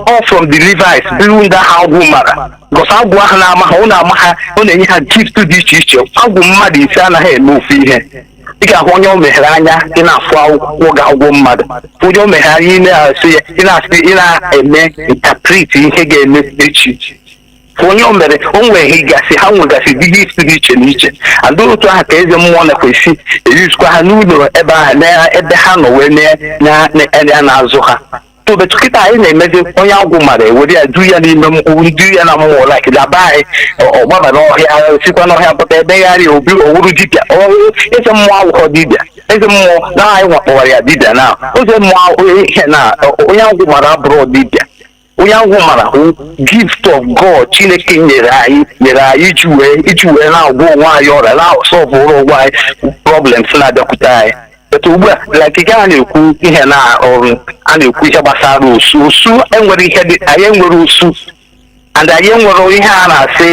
all from the Levi's bụrụ ndị ahụ agwụ mara gọsa agwụ ahụ na-ama ha ọ na-ama ha ọ na-enye ha gift dị iche iche agwụ mmadụ ise anaghị eme ofu ihe ị ga-ahụ onye o meghere anya ị na-afụ akwụkwọ ga-agwụ mmadụ onye o meghere anya ị na-asụ ya ị na-eme interpret ihe ga-eme echi onye o mere o nwere gasị ha nwegasị dị dị iche na iche adị otu ahụ ka eze mmụọ na-ekwesị eyizikwa ha n'ụlọ ebe ahụ ebe ha nọ wee na-azụ ha tobetu kịta anyị na-emezi onye agwụ mara ewere ya du ya n'ime du ya na mmụọ like daba anyị ọgbaba n'ọhịa sikwa n'ọhịa pụta ebegharị obi owuru dibịa eze mmụọ awụkọ dibịa eze mmụọ na anyị wakpọwara ya dibịa na oze mmụọ ihe na onye agwụ mara abụrụ dibịa onye agwụ mara hụ gift of God Chineke nyere anyị iji wee na-agwụ onwe anyị ọrịa na-asọvụrụ onwe anyị problems na-abịakwute anyị etu ugbu a like ị na-ekwu ihe na ọrụ a na-ekwu ihe gbasara osu enwere ihe dị anyị enwere osu and anyị enwere ihe a na-asị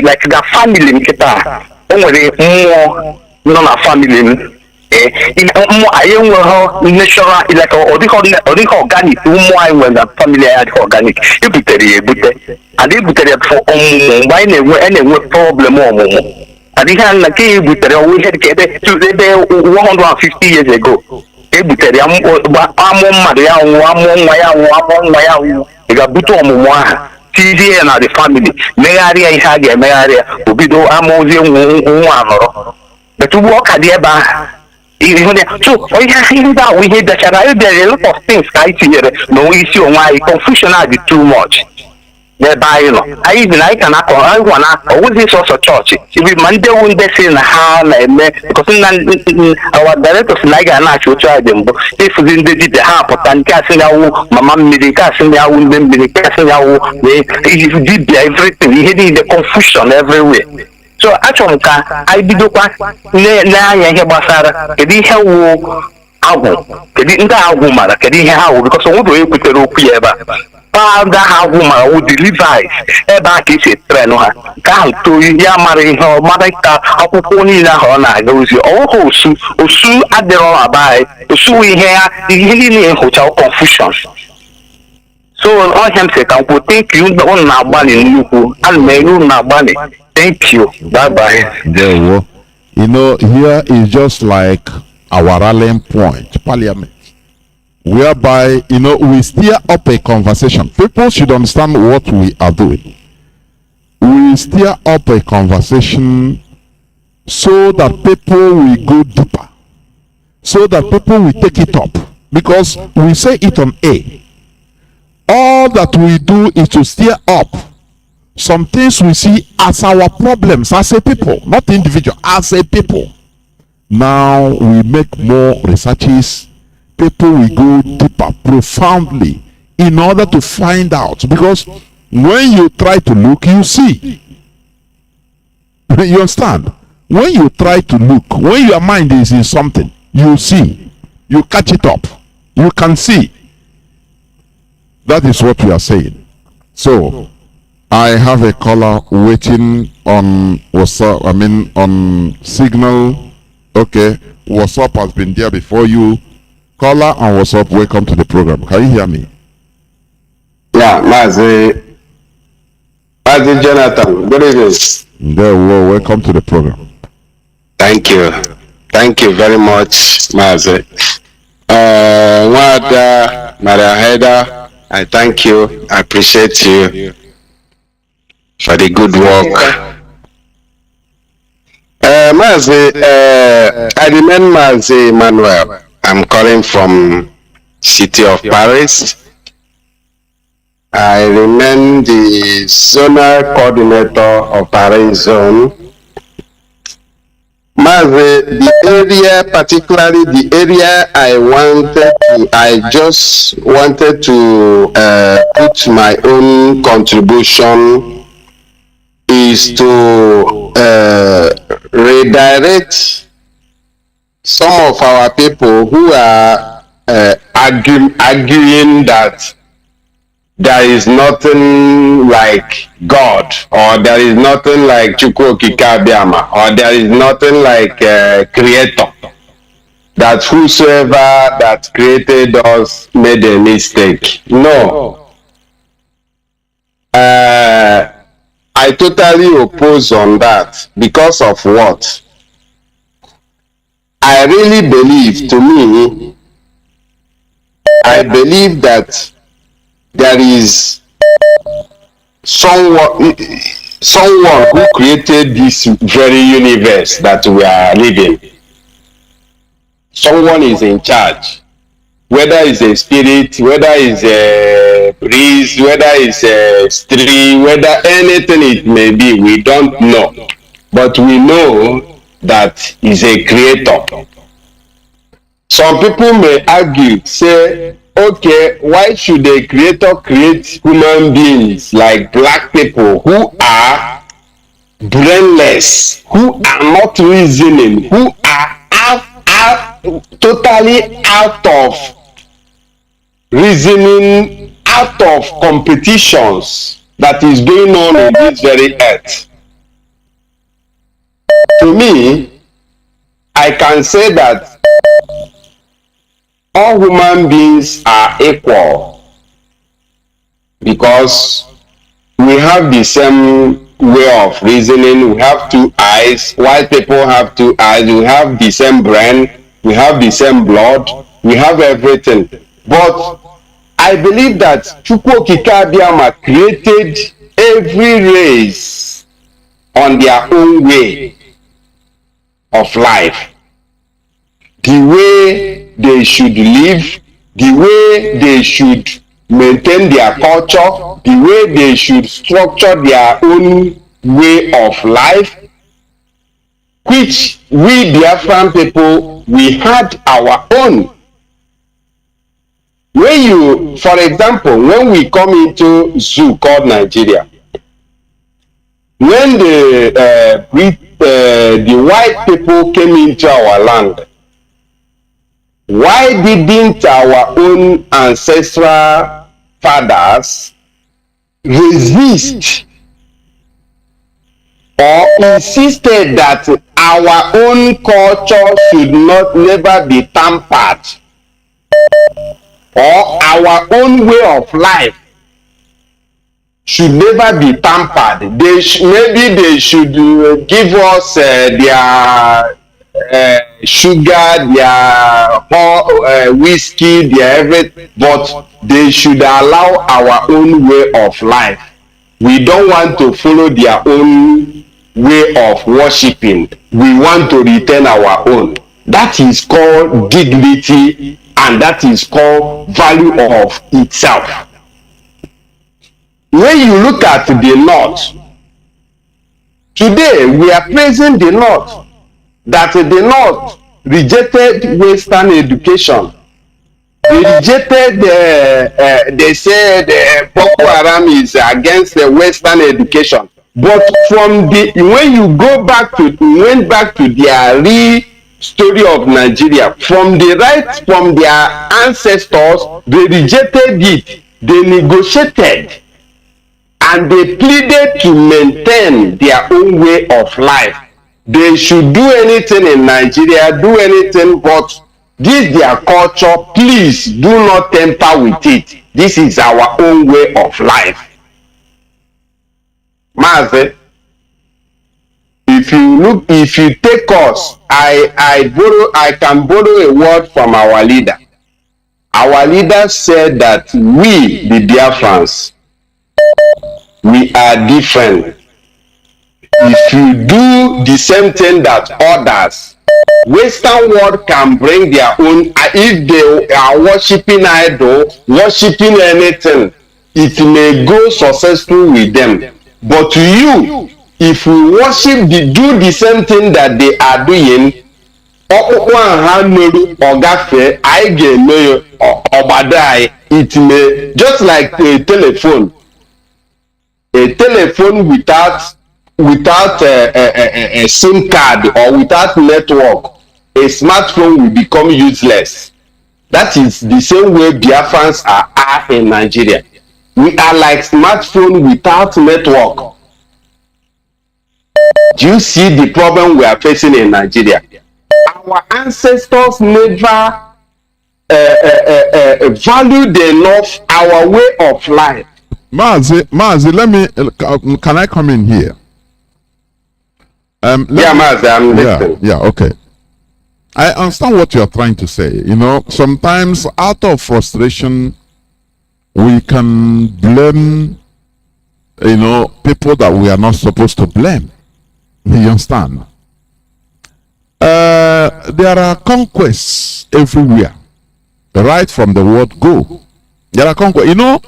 like the family nkịta enwere mmụọ nọ na family m mmụọ anyị enweghị natural like ọ dịghị organic mmụọ anyị nwere na family anyị adịghị organic ebutere ya ebute and ebutere ya for ọmụmụ mgbe anyị na-enwe problem ọmụmụ adịghị na nke ya ebutere ọnwụ ihe dịka ebe 150 years ago ebutere ya amụ mmadụ ya nwụọ amụọ nwa ya nwụọ ị ga-abute ọmụmụ ahụ tizie ya na the family megharịa ihe a ga-emegharị ya obido amụzie nwa anọrọ but ugbu ọ ka dị ebe ahụ so ihe ndị ahụ ihe bịachara anyị bịara a lot of things ka anyị tinyere n'onwe isi onwe anyị confusion adị too much n'ebe anyị nọ anyị bi na anyị ka na-akọ anyị gwa na ọwụzi sọsọ chọọchị ibi ma ndị ewu ndị si na ha na-eme because na our directors na anyị ga na-achị otu anyị dị mbụ ịfụzi ndị dibịa ha apụta nke asị ya wụ mama mmiri nke asị ya wụ ndị mmiri nke asị ya wụ dibịa everything ihe niile confusion everywhere so achọrọ m ka anyị bidokwa n'anya ihe gbasara kedu ihe wụ agwụ kedu ndị agwụ mara kedu ihe ha wụ because onwere onye kwutere okwu ya ebe a ndị ahụ agwụ mara wụ the Levi's ebe a ka esi tren ha ka ahụ toyi ya mara ihe ọ mara ka akwụkwọ niile ahụ ọ na-aga ozi ọwụghị osu adịrọ aba anyị osu ihe niile hụcha confusion so ọhịa m sị ka m kwuo thank you unu na-agbalị nnukwu ana m enye unu na-agbalị thank you bye bye. There we go. You know, here is just like our rallying point, parliament, whereby, you know, we steer up a conversation. People should understand what we are doing. We steer up a conversation so that people will go deeper, so that people will take it up, because we say it on A. All that we do is to steer up some things we see as our problems as a people, not individual, as a people. Now we make more researches. People will go deeper, profoundly, in order to find out. Because when you try to look, you see. You understand? When you try to look, when your mind is in something, you see. You catch it up. You can see. That is what we are saying. So, I have a caller waiting on WhatsApp, on Signal. Okay, WhatsApp has been there before you. Caller on WhatsApp, welcome to the program. Can you hear me? Yeah, Mazi Jonathan, good evening. There we go. Welcome to the program. Thank you. Thank you very much, Mazi. Marien Haider, I thank you. I appreciate you. for the good work. Mazi, I remain Mazi Emmanuel. I'm calling from city of Paris. I remain the zonal coordinator of Paris zone. Mazi, the area, particularly the area I just wanted to put my own contribution is to redirect some of our people who are arguing that there is nothing like God, or there is nothing like Chukwu Okike Abiama, or there is nothing like Creator. That whosoever that created us made a mistake. No. I totally oppose on that. Because of what? I really believe, to me, I believe that there is someone who created this very universe that we are living. Someone is in charge. Whether it's a spirit, whether it's a breeze, whether it's a tree, whether anything it may be, we don't know. But we know that he's a creator. Some people may argue, say, okay, why should a creator create human beings like black people who are brainless, who are not reasoning, who are totally out of reasoning, out of competitions that is going on in this very earth? To me, I can say that all human beings are equal because we have the same way of reasoning. We have two eyes. White people have two eyes. We have the same brain. We have the same blood. We have everything. But I believe that Chukwu Okike Abiama created every race on their own way of life. The way they should live, the way they should maintain their culture, the way they should structure their own way of life, which we Biafran people, we had our own. When you, for example, when we come into zoo called Nigeria, when the white people came into our land, why didn't our own ancestral fathers resist or insisted that our own culture should never be tampered, or our own way of life should never be tampered? Maybe they should give us their sugar, their whiskey, their everything, but they should allow our own way of life. We don't want to follow their own way of worshiping. We want to retain our own. That is called dignity, and that is called value of itself. When you look at the North, today we are praising the North, that the North rejected Western education. They rejected, they said Boko Haram is against the Western education. But from when you went back to their real story of Nigeria, from their ancestors, they rejected it. They negotiated and they pleaded to maintain their own way of life. They should do anything in Nigeria, do anything, but this their culture, please do not tamper with it. This is our own way of life. Mazi, if you take us, I can borrow a word from our leader. Our leader said that we, the Biafrans, we are different. If you do the same thing that others, Western world can bring their own. If they are worshiping idol, worshiping anything, it may go successful with them. But you, if we worship, do the same thing that they are doing, ọkpụkpụ ahụ ha meru ọ gafee, anyị ga-eme ọgbado anyị. It may just like a telephone without a SIM card or without network, a smartphone will become useless. That is the same way Biafrans are in Nigeria. We are like smartphone without network. Do you see the problem we are facing in Nigeria? Our ancestors never valued enough our way of life. Mazi, let me. Can I come in here? Mazi, I'm listening. Yeah, okay. I understand what you're trying to say. You know, sometimes out of frustration, we can blame, people that we are not supposed to blame. You understand? There are conquests everywhere, right from the word go. There are conquests. You know,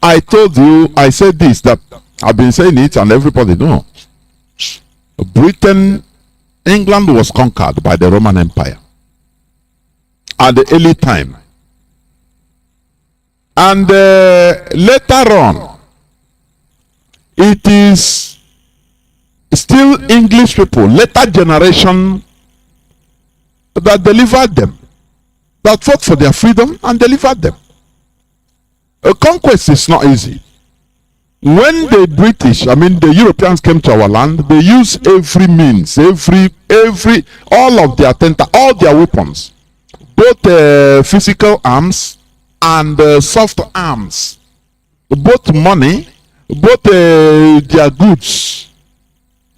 I told you, I said this, that I've been saying it and everybody knows. England was conquered by the Roman Empire at the early time. And later on, it is still English people, later generation, that delivered them, that fought for their freedom and delivered them. A conquest is not easy. When the the Europeans came to our land, they used every means, all of their all their weapons, both physical arms and soft arms, both money, both their goods,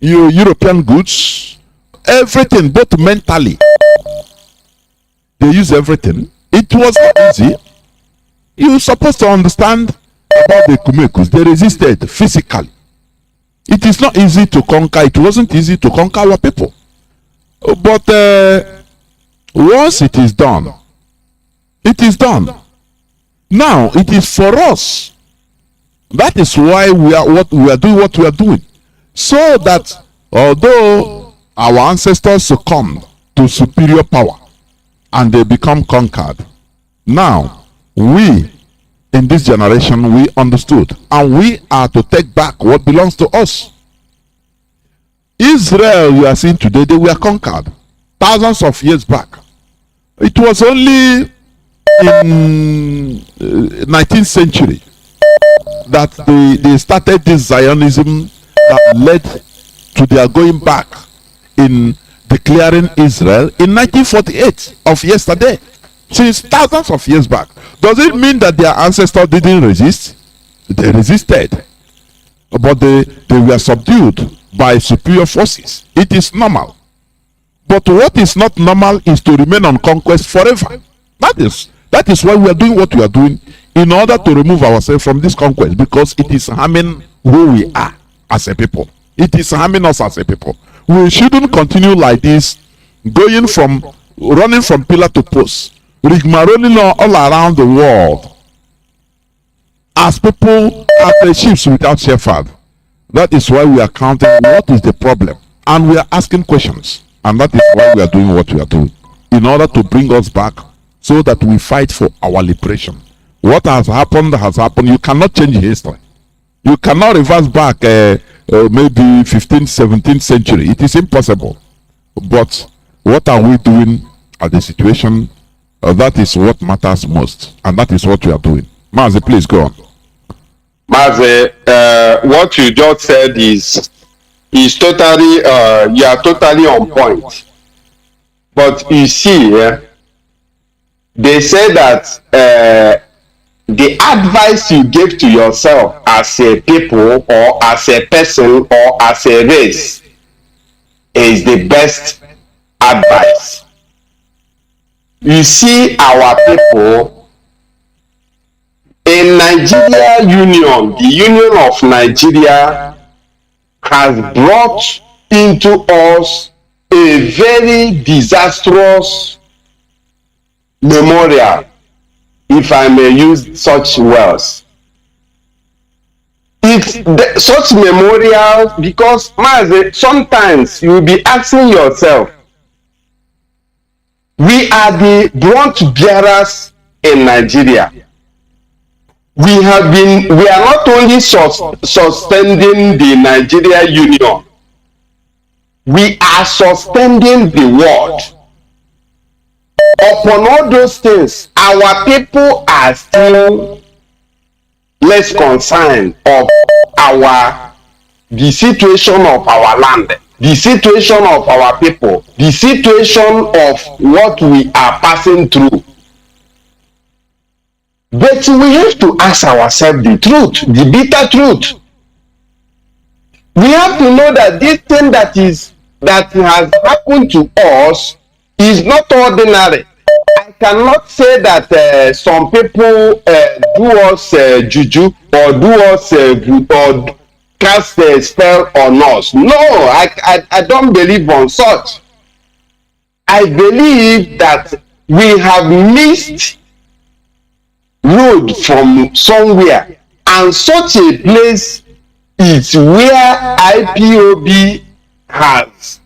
European goods, everything, both mentally. They use everything. It was not easy. You're supposed to understand about the Kumekus. They resisted physically. It is not easy to conquer. It wasn't easy to conquer our people. But once it is done, it is done. Now it is for us. That is why we are doing what we are doing. So that although our ancestors succumbed to superior power and they become conquered, now we in this generation, we understood, and we are to take back what belongs to us. Israel, you are seeing today, they were conquered thousands of years back. It was only in 19th century that they started this Zionism that led to their going back in declaring Israel in 1948 of yesterday. Since thousands of years back. Does it mean that their ancestors didn't resist? They resisted. But they were subdued by superior forces. It is normal. But what is not normal is to remain on conquest forever. That is why we are doing what we are doing, in order to remove ourselves from this conquest, because it is harming who we are as a people. It is harming us as a people. We shouldn't continue like this, running from pillar to post, rigmaroling all around the world as people at the ships without shepherd. That is why we are counting what is the problem, and we are asking questions, and that is why we are doing what we are doing, in order to bring us back so that we fight for our liberation. What has happened has happened. You cannot change history. You cannot reverse back maybe 15th, 17th century. It is impossible. But what are we doing at the situation? That is what matters most, and that is what we are doing. Mazi, please go on. Mazi, what you just said is totally, you are totally on point. But you see, they say that the advice you give to yourself as a people or as a person or as a race is the best advice. You see, our people, in Nigeria Union, the Union of Nigeria has brought into us a very disastrous memorial, if I may use such words. It's such memorial because Mazi, sometimes you will be asking yourself, we are the brunt bearers in Nigeria. We are not only sustaining the Nigeria Union, we are sustaining the world. Upon all those things, our people are still less concerned of the situation of our land, the situation of our people, the situation of what we are passing through. But we have to ask ourselves the truth, the bitter truth. We have to know that this thing that has happened to us is not ordinary. I cannot say that some people do us juju or do us or cast a spell on us. No, I don't believe on such. I believe that we have missed road from somewhere, and such a place is where IPOB has.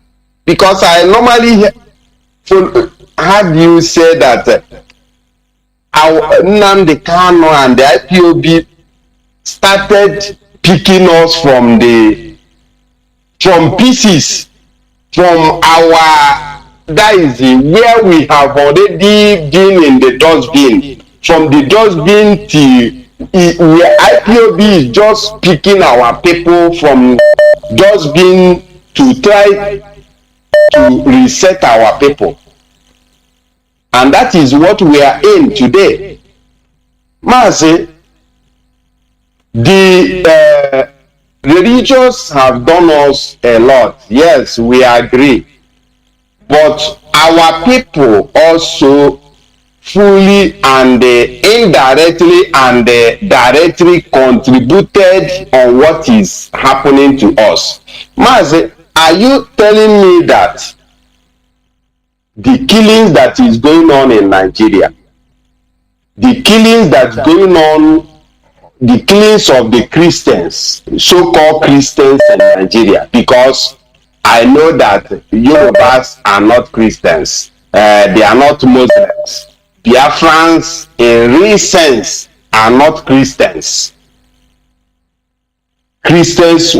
Because I normally had you say that our Nnamdi Kanu and the IPOB started picking us from pieces from our, that is where we have already been in the dustbin. From the dustbin to where IPOB is just picking our people from dustbin to try to reset our people. And that is what we are in today. Mazi, the religious have done us a lot. Yes, we agree. But our people also fully and indirectly and directly contributed on what is happening to us. Mazi, are you telling me that the killings that is going on in Nigeria, the killings that's going on, the killings of the Christians, so-called Christians in Nigeria, because I know that Yorubas are not Christians, they are not Muslims. Biafrans in real sense are not Christians. Christians they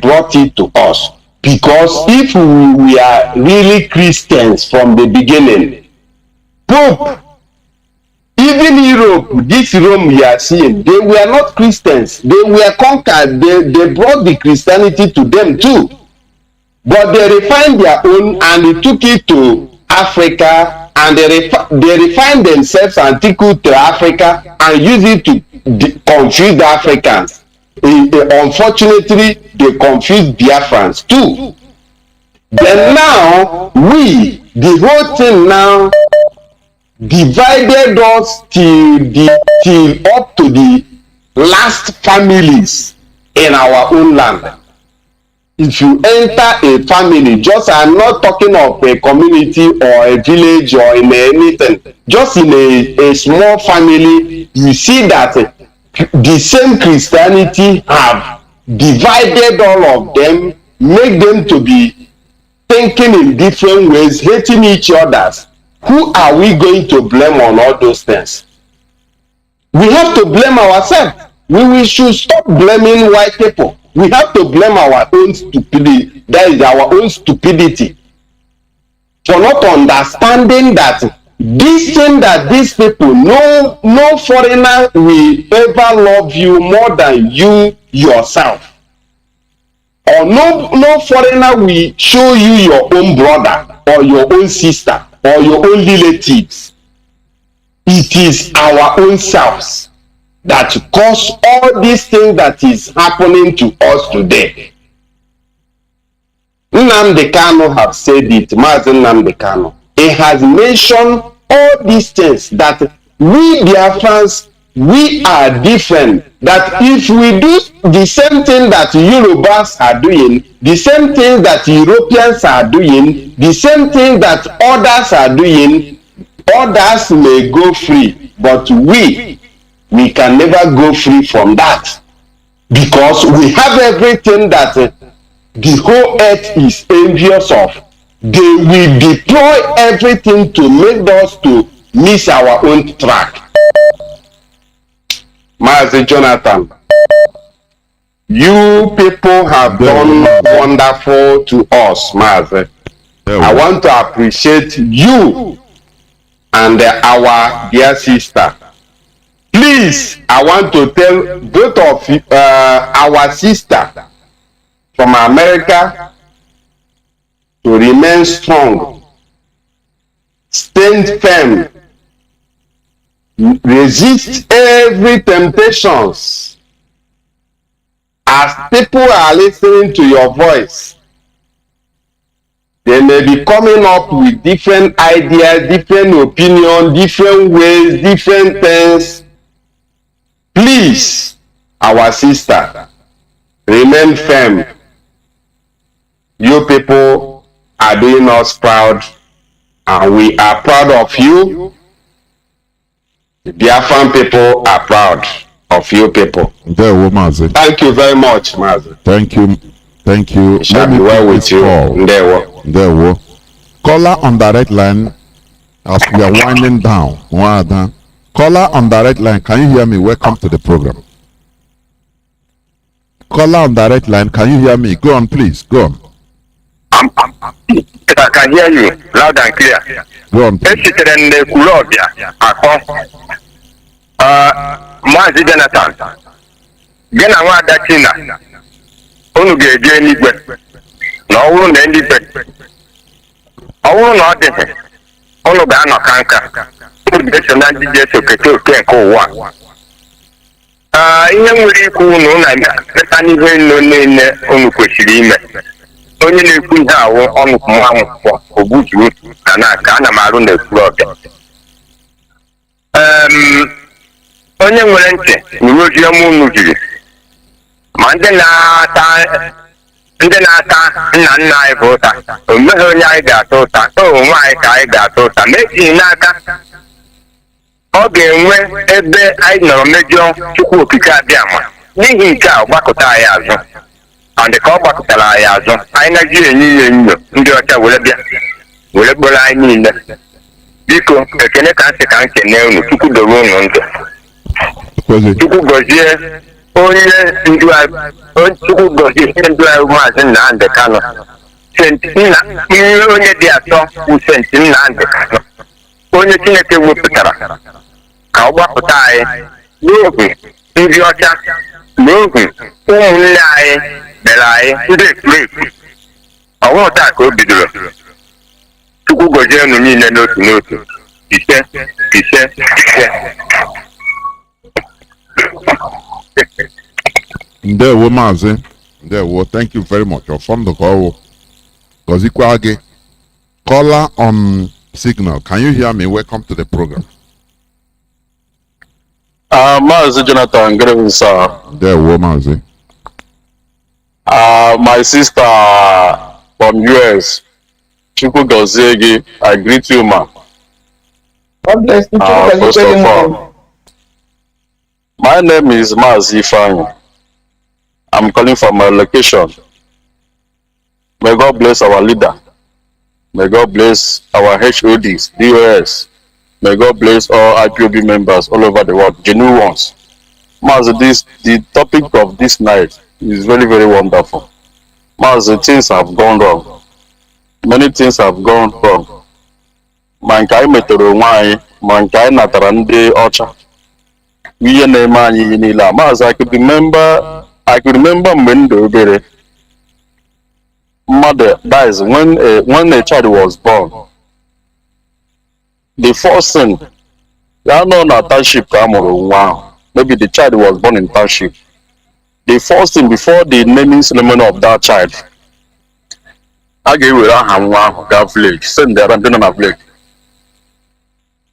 brought it to us. Because if we are really Christians from the beginning, Pope, even Europe, this Rome we are seeing, they were not Christians. They were conquered. They brought the Christianity to them too. But they refined their own and they took it to Africa, and they refined themselves and took it to Africa and used it to confuse the Africans. Unfortunately, they confused Biafrans too. Then now, the whole thing now divided us till up to the last families in our own land. If you enter a family, I'm not talking of a community or a village or in anything, just in a small family, you see that the same Christianity have divided all of them, make them to be thinking in different ways, hating each other. Who are we going to blame on all those things? We have to blame ourselves. We should stop blaming white people. We have to blame our own stupidity. That is our own stupidity for not understanding that this thing that these people, no foreigner will ever love you more than you yourself. Or no foreigner will show you your own brother or your own sister or your own relatives. It is our own selves that cause all these things that is happening to us today. Nnamdi Kanu have said it, Mazi Nnamdi Kanu. He has mentioned all these things that we Biafrans we are different. That if we do the same thing that Yorubas are doing, the same thing that Europeans are doing, the same thing that others are doing, others may go free, but we can never go free from that, because we have everything that the whole earth is envious of. They will deploy everything to make us to miss our own track. Mazi Jonathan, you people have done wonderful to us, Mazi. I want to appreciate you and our dear sister. Please, I want to tell both of our sister from America to remain strong, stand firm, resist every temptations. As people are listening to your voice, they may be coming up with different ideas, different opinions, different ways, different things. Please, our sister, remain firm. You people are doing us proud, and we are proud of you. The Biafran people are proud of you people. Thank you very much, Mazi. Thank you. Thank you. It shall be well with you. There. Caller on direct line, as we are winding down. Caller on direct line, can you hear me? Welcome to the program. Caller on direct line, can you hear me? Go on, please. Go on. I can hear you loud and clear. Go on. Mazi Jonathan, gị na nwaada China, unu ga-eje eluigwe na ọ bụrụ na eluigwe, ọ bụrụ na ọ dịghị, unu ga-anọ ka nka, unu ga-eso na ndị ga-eso keta oke nke ụwa. Ihe nwere ikwu unu na-emepụta n'ihe nno niile unu kwesịrị ime. Onye na-ekwu ihe awụ ọnụ nwa ogbuju na n'aka, ana m arụ na-ekwu ọbịa. Onye nwere ntị nụrụ ozi ọma unu jiri, ma ndị na-ata nna nna anyị bụ ụta, o meghị onye anyị ga-ata ụta, onwe anyị ka anyị ga-ata ụta. Ma ejighị n'aka, ọ ga-enwe ebe anyị nọrọ mejọ Chukwu Okike Abịama. N'ihi nke a, ọ gbakọta anyị azụ, and ka ọ gbakọtara anyị azụ, anyị na-eji enyi ya enyo ndị ọcha were bịa were kpọrọ anyị niile. Biko ekene ka ntị ka nkene unu, Chukwu dobe unu ndụ. Chukwu gọzie onye ndu anyị Maazị Nnamdi Kanu, onye dị atọ bụ Sent Nnamdi Kanu, onye Chineke wepụtara ka ọ gbapụta anyị n'oge ndị ọcha, n'oge ụmụnne anyị mere anyị ndị ekpurekpu. Ọnwụ taa ka o bidoro. Chukwu gọzie unu niile n'otu n'otu. Ise. Ndewo Mazi. Ndewo. Thank you very much. You're from the call. Gozikwage. Caller on signal. Can you hear me? Welcome to the program. Mazi Jonathan, good evening, sir. Ndewo Mazi. My sister from US, Chukwu Gozegi, I greet you, ma. God bless you. First of all, my name is Mazi Ifeanyi. I'm calling from my location. May God bless our leader. May God bless our HODs, DOS. May God bless all IPOB members all over the world, genuine ones. Mazi, the topic of this night is very, very wonderful. Mazi, things have gone wrong. Many things have gone wrong. Ma nke anyị metoro onwe anyị, ma nke anyị natara ndị ọcha. Ihe na-eme anyị ihe niile a. Mazi, I could remember mgbe ndụ obere. Mother dies when a child was born. The first thing, ya nọ na township ka a mụrụ nwa ahụ. Maybe the child was born in township. The first thing before the naming ceremony of that child, a ga-ewere aha nwa ahụ gaa village, send ndị nọ na village.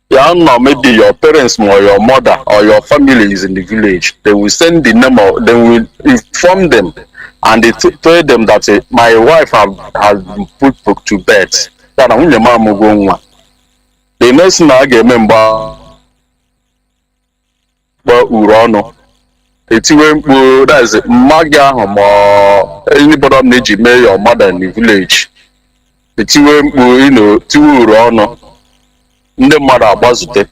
Yeah, no, maybe your parents or your mother or your family is in the village. They will send the name of, they will inform them, and they tell them that my wife has been put to bed. That na nwunye m amụgo nwa. The next thing a ga-eme mgbe uru ọnụ etiwe mkpu, that's mma gị ahụ ma anybody na-eji mee your mother in the village, etiwe mkpu tiwe uru ọnụ, ndị mmadụ agbazute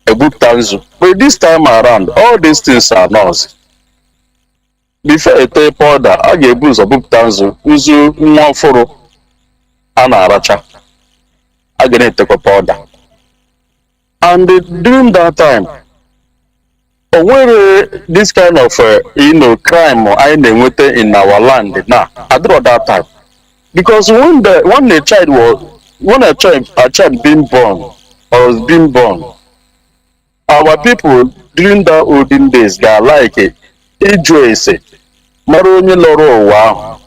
ebupụta nzu. But this time around all these things are not. Before ete powder a ga-ebu ụzọ bupụta nzu nwa ọfụrụ a na-aracha, a ga na-etekwa powder. And during that time o nwere this kind of crime anyị na-enweta in our land na adịrọ that time, because when a child being born or was being born, our people during that olden days ga-like ịjụ ese mara onye lọrọ ụwa ahụ,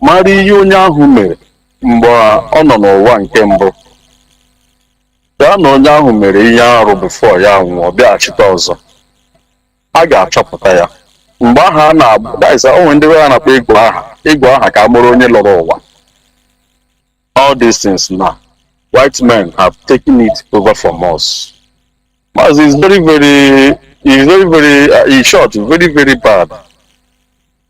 mara ihe onye ahụ mere mgbe ọ nọ n'ụwa nke mbụ, gaa na onye ahụ mere ihe arụ before ya nwụọ bịaghachite ọzọ, a ga-achọpụta ya. Mgbe aha a na-agba onwe ndị a na-akpọ ịgụ aha ka a mụrụ onye lọrọ ụwa. All these things now white men have taken it over from us. But it's in short, very bad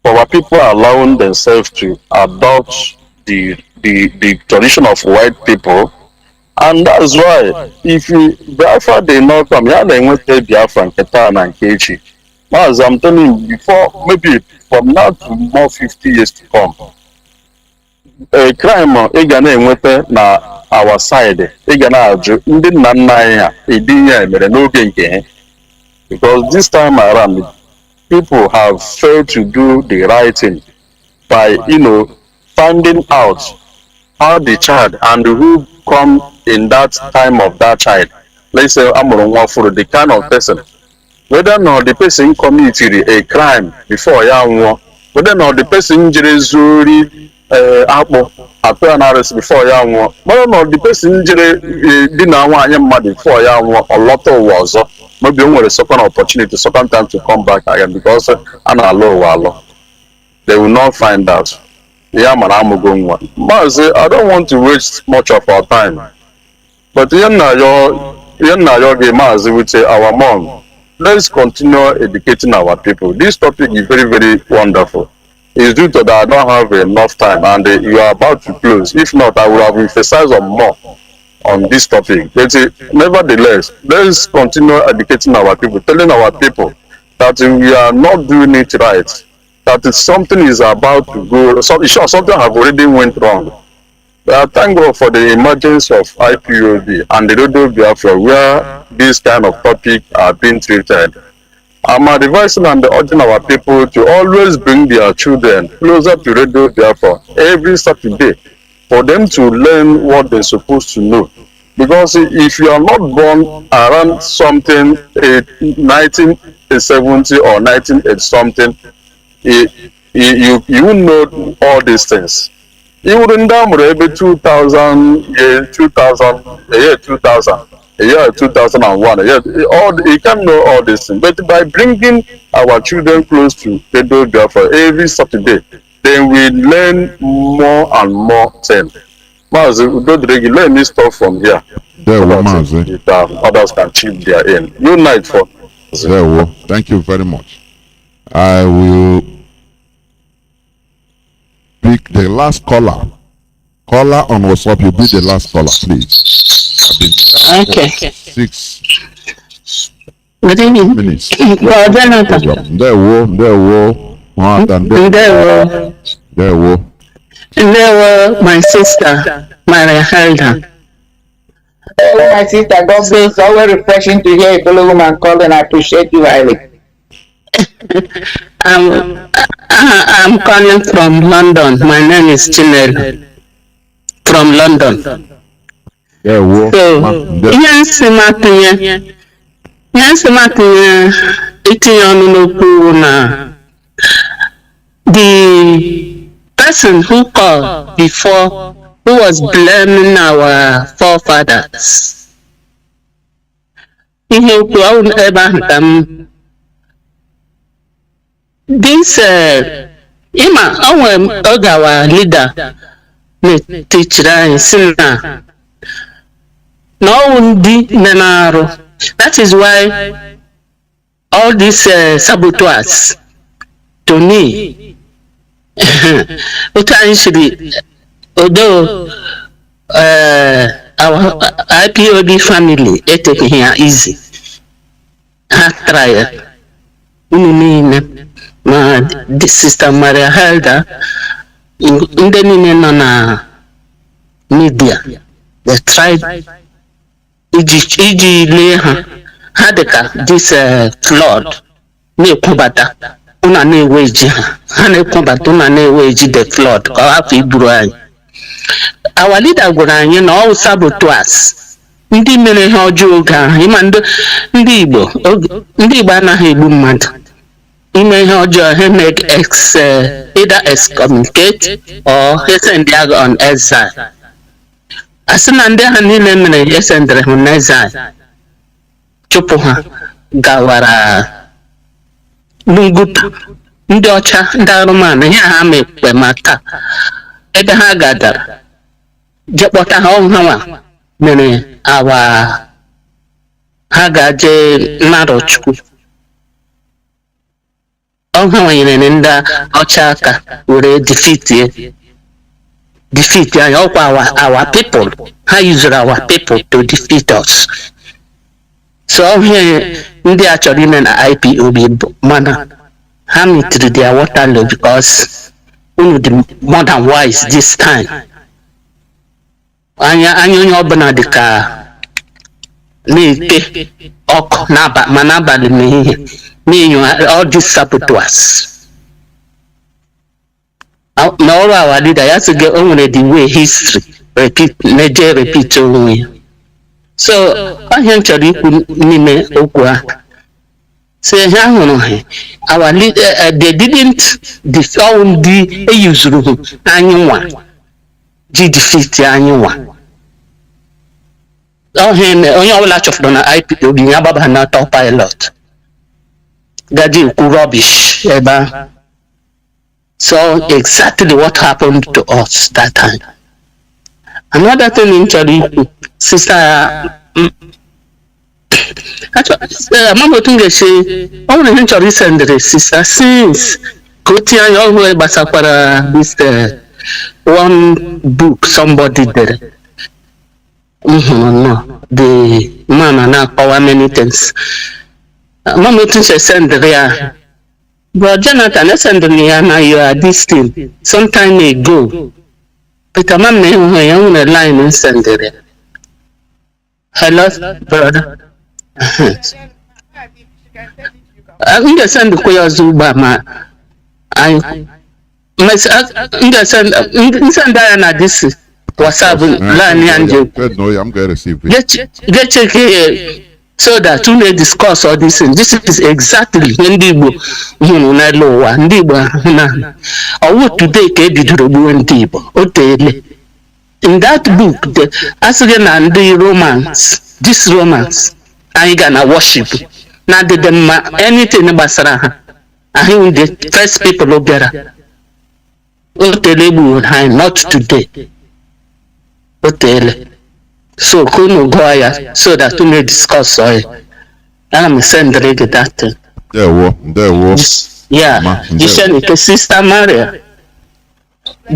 for our people allowing themselves to adopt the tradition of white people. And that's why if Biafra did not come, yeah, they went to Biafra and Ketan and Kechi. As I'm telling you, before maybe from now to more 50 years to come, a crime enwete na our side, ajụ ndị nna nna anyị ha edinye emere n'oge nke ha. Because this time around, people have failed to do the right thing by finding out how the child and who come in that time of that child. Let's say amụrụ nwa ọfụrụ, the kind of person, whether or not the person committed a crime before ya nwụọ, whether or not the person jere zuri akpụ atụ ya n'arịsị before ya nwụọ, whether or not the person jere di na nwaanyị mmadụ before ya nwụọ ọ lọta ụwa ọzọ, maybe o nwere second opportunity, second time to come back again, because a na-alụ ụwa alụ, they will not find out. Yeah, man, I'm going one. Mazi, I don't want to waste much of our time. But Mazi would say, our mom, let's continue educating our people. This topic is very, very wonderful. It's due to that I don't have enough time, and you are about to close. If not, I would have emphasized on more on this topic. But nevertheless, let's continue educating our people, telling our people that we are not doing it right, that if something is about to go, something have already went wrong. Thank God for the emergence of IPOB and the Radio Biafra, where this kind of topic are being treated. I'm advising and urging our people to always bring their children closer to Radio Biafra every Saturday for them to learn what they're supposed to know. Because if you are not born around something 1970 or 1980 something, you won't know all these things. You wouldn't down maybe 2000, year 2000, a year 2000, a year 2001, a year, you can know all these things. But by bringing our children close to Radio Biafra every Saturday, then we learn more and more things. Mazi, let me stop from here. There we Mazi. Others can chip their in. Good night for. There we. Thank you very much. I will pick the last caller. Caller on WhatsApp, you be the last caller, please. Okay. 6 Good evening. minutes. Well, Jonathan. There we. There were my sister, Marien Haider. Hello, my sister. God bless. It's always refreshing to hear a fellow woman calling. I appreciate you highly. I'm calling from London. My name is Chinel from London. There we. So, yes, itinye ọnụ n'okwu na the person who called before, who was blaming our forefathers ihe okwu ebe ahụ ka m this ịma o nwere oge our leader na-etichiri anyị si na ọwụ ndị na-arụ. That is why all these saboteurs to me otu anyị siri although our IPOB family eteghị ya easy, ha try unu niile ma Sister Marien Haider, ndị niile nọ na media, they tried iji lee ha dịka this flood na-ekwubata ụna na-ewe ji ha na-ekwubata ụna na-ewe ji the flood ka ọ hapụ iburu anyị. Our leader gwara anyị na ọ saboteurs, ndị mere ihe ọjọọ oge ahụ. Ịma ndị Igbo anaghị egbu mmadụ. Ime ihe ọjọọ ha make either excommunicate or send them on exile. Asị na ndị ha niile mere esendere ha na exile, chụpụ ha gawara n'Uguta. Ndị ọcha, ndị arụmanụ, ihe ha mekpe maka ebe ha gadara jekpọta ha ọnwa mere ha gaje mmadụ Chukwu. Ọnwa nyere ndị ọcha aka were defeat anyị. Ọkwa our people, ha used our people to defeat us. So here ndị a chọrọ ime na IPOB bụ mana ha metiri their Waterloo because unu dị more than wise this time. Anya onye ọbụla dị ka na-ete ọkụ ma n'abalị n'ehihie na-enyo all these saboteurs. Na ọrụ our leader ya sị gị o nwere the way history repeat onwe ya. So ahịa m chọrọ ikwu n'ime okwu ahụ. So ha hụrụ ha our leader they didn't ndị eyuzuru anyị nwa ji defeat anyị nwa. Onye ọbụla chọfụrụ na IPOB ya gbaba na top pilot gaji ekwu rubbish ebe ahụ. So exactly what happened to us that time. Another thing in Chariku, Sister Mama Tunga say, only in Chari Sister, since Kotia always Basakwara this one book somebody did. No, the man and now power many things. Mama Tunga send there. But Jonathan, I send me you are this thing some time ago. But I'm on a line and send it. Hello, brother. I'm going to send the Koyazuba. I send Diana this. What's up? No, I'm going to receive it. Get check here. So that we may discuss all this things. This is exactly Ndibo na lowa Ndibo na owo today ke bidoro Ndibo otele. In that book the asige na ndị romance, this romance anyị ga na worship na the anything gbasara ha ahụ the first people obiara otele gbu ha not today otele. So Kanu go ya so that we may discuss and I'm sending that thing. There was. Yeah. You said Sister Maria. I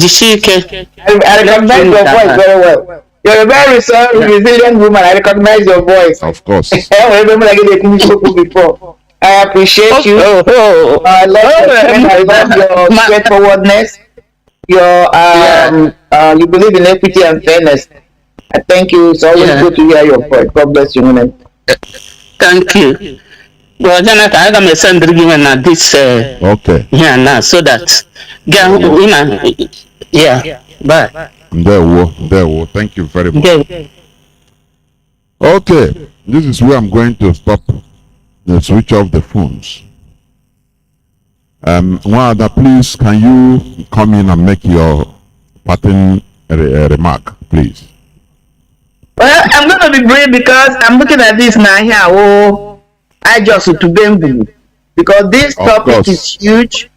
recognize your voice very well. You're a very resilient woman. I recognize your voice. Of course. I remember I get a before. I appreciate you. I love your straightforwardness. You believe in equity and fairness. I thank you. It's always good to hear your voice. God bless you, woman. Thank you. Well, Jonathan, I'm going to send you this. Okay. Yeah, now so that. Yeah. Bye. There. Thank you very much. Okay. This is where I'm going to stop. Switch off the phones. Wada, please, can you come in and make your parting remark, please? Well, I'm going to be brave because I'm looking at this now here. Oh, I just to bend because this topic is huge.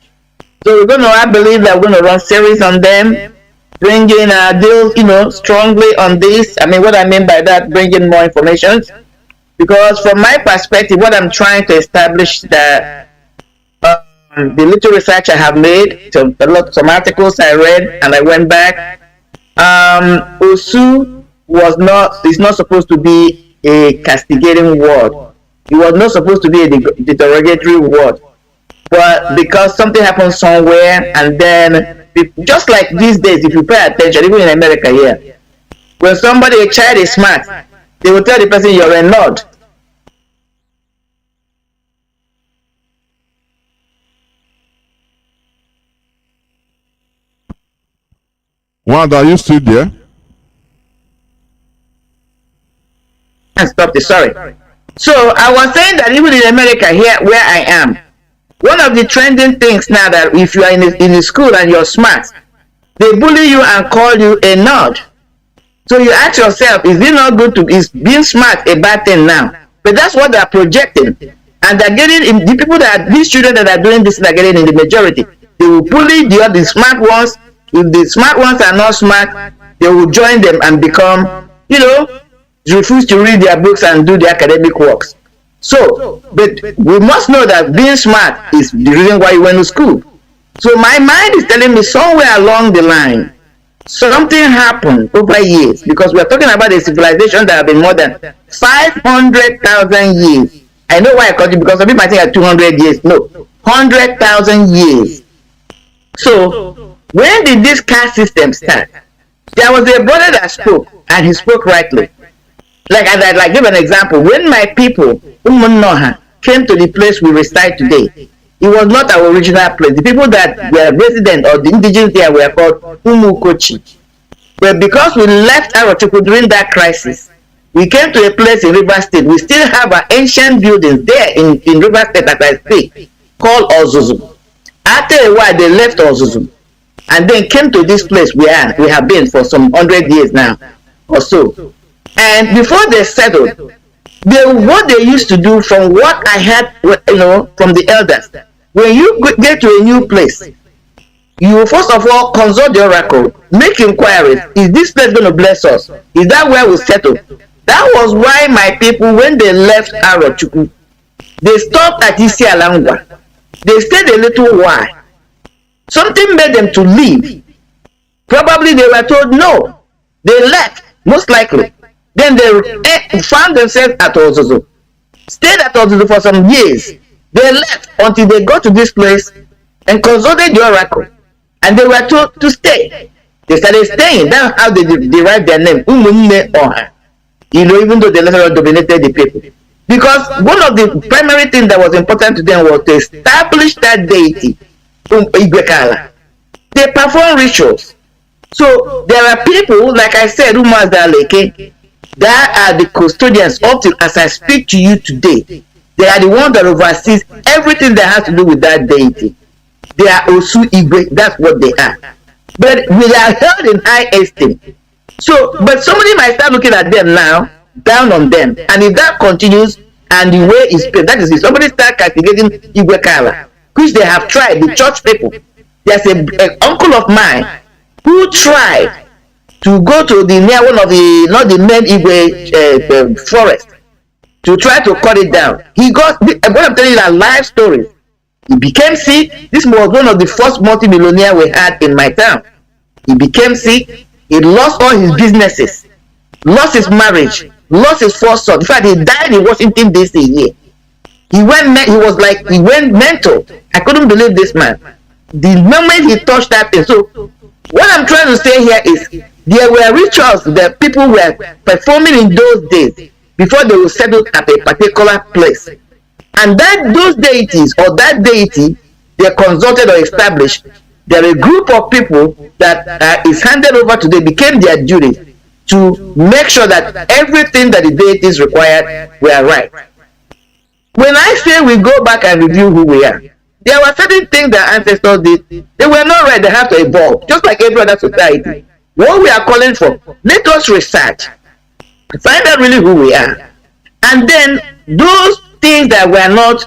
So we're going to, I believe that we're going to run series on them, bringing deal, strongly on this. I mean, what I mean by that, bringing more information. Because from my perspective, what I'm trying to establish that the little research I have made, some articles I read, and I went back. Osu is not supposed to be a castigating word. It was not supposed to be a derogatory word. But because something happened somewhere, and then just like these days, if you pay attention, even in America here, when a child is smart, they will tell the person you're a nerd. Wanda, are you still there? Stop this, sorry. So I was saying that even in America here where I am, one of the trending things now that if you are in the school and you're smart, they bully you and call you a nerd. So you ask yourself, is being smart a bad thing now? But that's what they're projecting. And they're getting in these children that are doing this, they're getting in the majority. They will bully the smart ones. If the smart ones are not smart, they will join them and become, refuse to read their books and do their academic works. So, but we must know that being smart is the reason why you went to school. So my mind is telling me somewhere along the line, something happened over years, because we're talking about a civilization that has been more than 500,000 years. I know why I called you, because some people might think at 200 years. No, 100,000 years. So, when did this caste system start? There was a brother that spoke, and he spoke rightly. Like give an example. When my people, came to the place we reside today, it was not our original place. The people that were resident or the indigenous there were called Umukochi. But because we left Arochukwu during that crisis, we came to a place in River State. We still have our ancient buildings there in River State, as I speak, called Ozuzu. After a while, they left Ozuzu and then came to this place we have been for some 100 years now or so. And before they settled, what they used to do, from what I had, from the elders, when you get to a new place, you first of all consult the oracle, make inquiries. Is this place going to bless us? Is that where we settle? That was why my people, when they left Arochukwu, they stopped at Isialangwa. They stayed a little while. Something made them to leave. Probably they were told no. They left, most likely. Then they found themselves at Ozuzu. Stayed at Ozuzu for some years. They left until they got to this place and consulted the oracle. And they were told to stay. They started staying. That's how they derived their name, Umunne Oha. Even though they later dominated the people. Because one of the primary things that was important to them was to establish that deity, Igwekala. They perform rituals. So there are people, like I said, Umazaleke, that are the custodians up to as I speak to you today. They are the ones that oversees everything that has to do with that deity. They are Osu Igwe, that's what they are. But we are held in high esteem. So, but somebody might start looking at them now, down on them. And if that continues, and the way is paid, that is if somebody start castigating Igwe Kala, which they have tried, the church people. There's an uncle of mine who tried to go to near one of the, not the main Igwe forest, to try to cut it down. He got, what I'm telling you, a live story. He became sick. This was one of the first multi-millionaire we had in my town. He became sick. He lost all his businesses, lost his marriage, lost his first son. In fact, he died in Washington D.C. here. He went mental. I couldn't believe this man. The moment he touched that thing. So what I'm trying to say here is there were rituals that people were performing in those days before they will settle at a particular place. And those deities or that deity, they're consulted or established. There are a group of people that is handed over to them, became their duty to make sure that everything that the deities required were right. When I say we go back and review who we are, there were certain things that ancestors did. They were not right. They have to evolve, just like every other society. What we are calling for, let us research. Find out really who we are. And then those things that were not,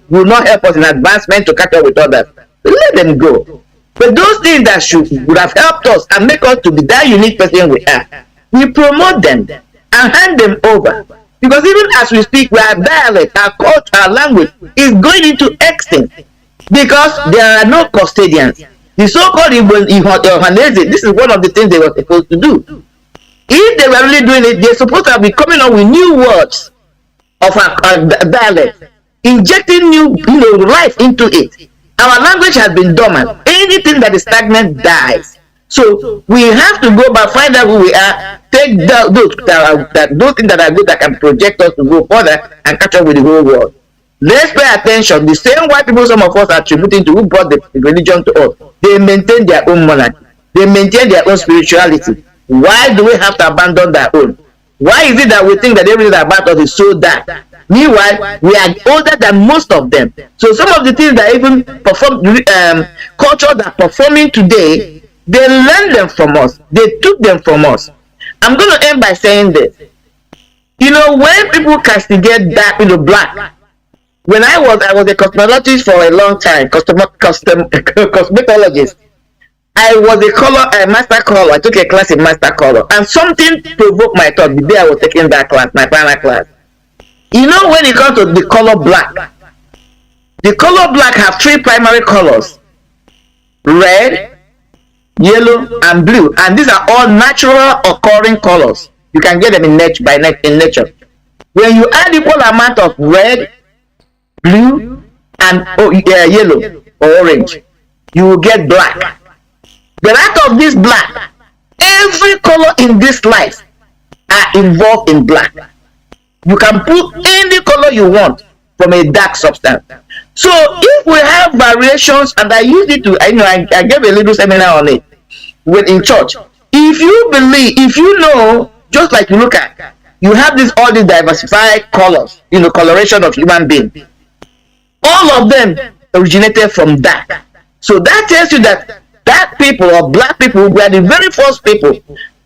will not help us in advancement to catch up with others, let them go. But those things that would have helped us and make us to be that unique person we are, we promote them and hand them over. Because even as we speak, our dialect, our culture, our language is going into extinct because there are no custodians. The so-called Ihanese, this is one of the things they were supposed to do. If they were really doing it, they're supposed to be coming up with new words of our dialect, injecting new life into it. Our language has been dormant. Anything that is stagnant dies. So we have to go back, find out who we are, take those things that are good that can project us to go further and catch up with the whole world. Let's pay attention. The same white people some of us are attributing to who brought the religion to us. They maintain their own monarchy. They maintain their own spirituality. Why do we have to abandon their own? Why is it that we think that everything about us is so dark? Meanwhile, we are older than most of them. So some of the things that even culture that are performing today, they learned them from us. They took them from us. I'm going to end by saying this. When people castigate dark, black. When I was a cosmetologist for a long time, cosmetologist. I was a master color. I took a class in master color, and something provoked my thought the day I was taking that class, my final class. When it comes to the color black have three primary colors: red, yellow, and blue, and these are all natural occurring colors. You can get them in nature. When you add equal amount of red, blue, and yellow or orange, you will get black. But out of this black, every color in this life are involved in black. You can put any color you want from a dark substance. So if we have variations, and I used it to, I gave a little seminar on it in church. If you believe, just like you look at, you have all these diversified colors, coloration of human being. All of them originated from dark. So that tells you that people or black people were the very first people.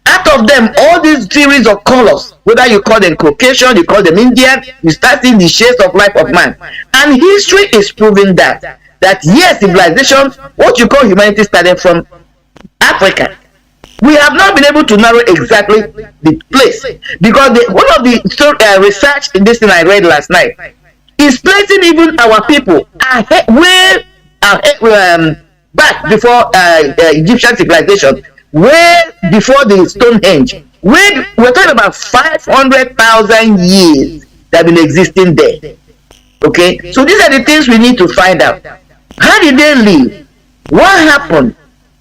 Out of them, all these series of colors, whether you call them Caucasian, you call them Indian, you start seeing the shades of life of man. And history is proving that yes, civilization, what you call humanity, started from Africa. We have not been able to narrow exactly the place, because one of the research in this thing I read last night is placing even our people way back before Egyptian civilization, way before the Stonehenge. We're talking about 500,000 years that have been existing there. Okay, so these are the things we need to find out. How did they live? What happened?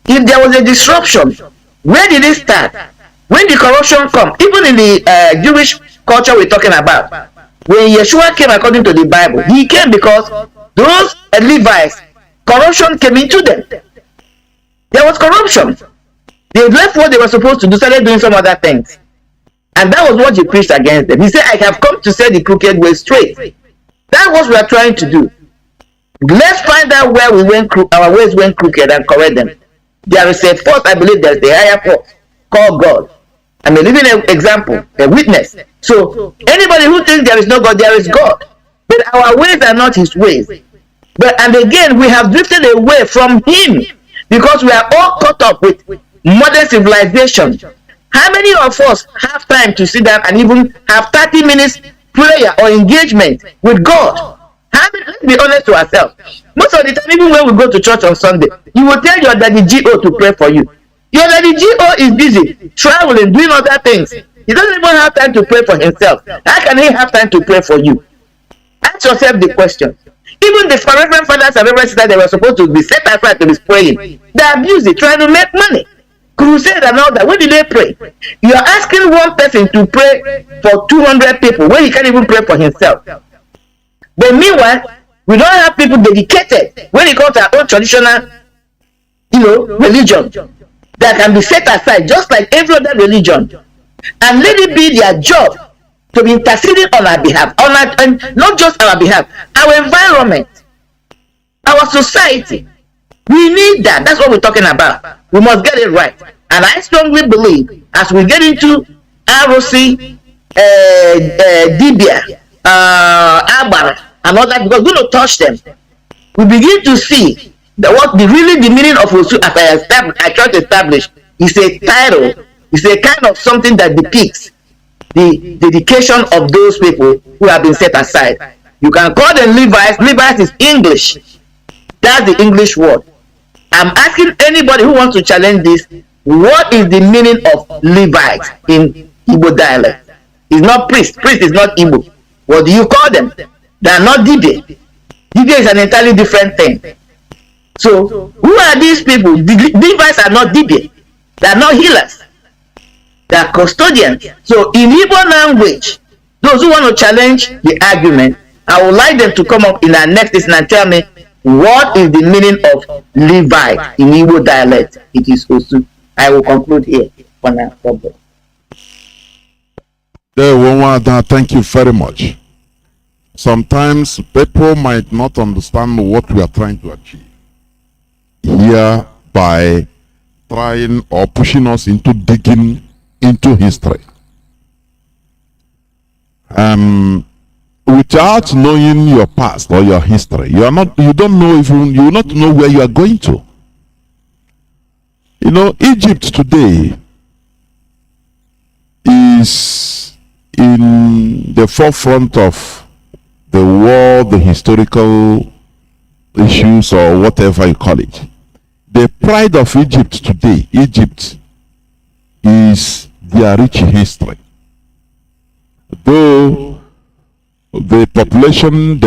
If there was a disruption, where did it start? When did corruption come? Even in the Jewish culture we're talking about, when Yeshua came according to the Bible, he came because those Levites, corruption came into them. There was corruption. They left what they were supposed to do, started doing some other things. And that was what he preached against them. He said, I have come to set the crooked way straight. That's what we are trying to do. Let's find out where our ways went crooked and correct them. There is a force, I believe there's a higher force called God. I'm a living example, a witness. So anybody who thinks there is no God, there is God. But our ways are not his ways. And again, we have drifted away from him because we are all caught up with modern civilization. How many of us have time to sit down and even have 30 minutes prayer or engagement with God? Let's be honest to ourselves. Most of the time, even when we go to church on Sunday, you will tell your daddy GO to pray for you. Your daddy GO is busy traveling, doing other things. He doesn't even have time to pray for himself. How can he have time to pray for you? Ask yourself the question. Even the reverend fathers and reverend sisters, they were supposed to be set aside to be praying. They abuse it, trying to make money. Crusade and all that. When did they pray? You are asking one person to pray for 200 people when he can't even pray for himself. But meanwhile, we don't have people dedicated when it comes to our own traditional, religion that can be set aside just like every other religion, and let it be their job to be interceding on our behalf, and not just our behalf, our environment, our society. We need that. That's what we're talking about. We must get it right. And I strongly believe as we get into Arusi, Dibia, Abar, and all that, because we don't touch them. We begin to see that what the meaning of Osu, as I try to establish, is a title, is a kind of something that depicts the dedication of those people who have been set aside. You can call them Levites. Levites is English. That's the English word. I'm asking anybody who wants to challenge this, what is the meaning of Levites in Igbo dialect? It's not priest. Priest is not Igbo. What do you call them? They are not Dibia. Dibia is an entirely different thing. So, who are these people? The Levites are not Dibia. They are not healers. They are custodians. So, in Igbo language, those who want to challenge the argument, I would like them to come up in our next lesson and tell me what is the meaning of Levite in Igbo dialect. It is Osu. I will conclude here for now. Thank you very much. Sometimes people might not understand what we are trying to achieve here by trying or pushing us into digging into history. Without knowing your past or your history, you don't know you will not know where you are going to. You know, Egypt today is in the forefront of the war, the historical issues, or whatever you call it. The pride of Egypt today, Egypt, is their rich history. Though the population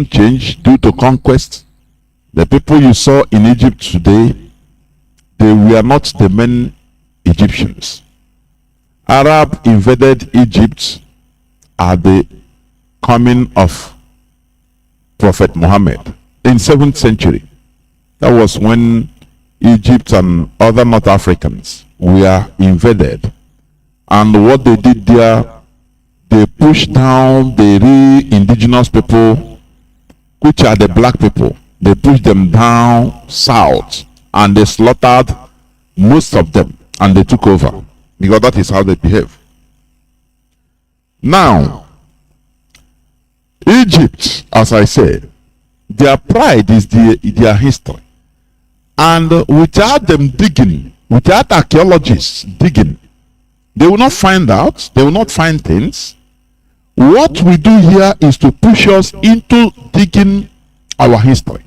change due to conquest, the people you saw in Egypt today, they were not the main Egyptians. Arab invaded Egypt at the coming of Prophet Muhammad in 7th century. That was when Egypt and other North Africans were invaded. And what they did there, they pushed down the indigenous people, which are the black people. They pushed them down south and they slaughtered most of them and they took over, because that is how they behave. Now, Egypt, as I said, their pride is their history. And without them digging, without archaeologists digging, they will not find out, they will not find things. What we do here is to push us into digging our history,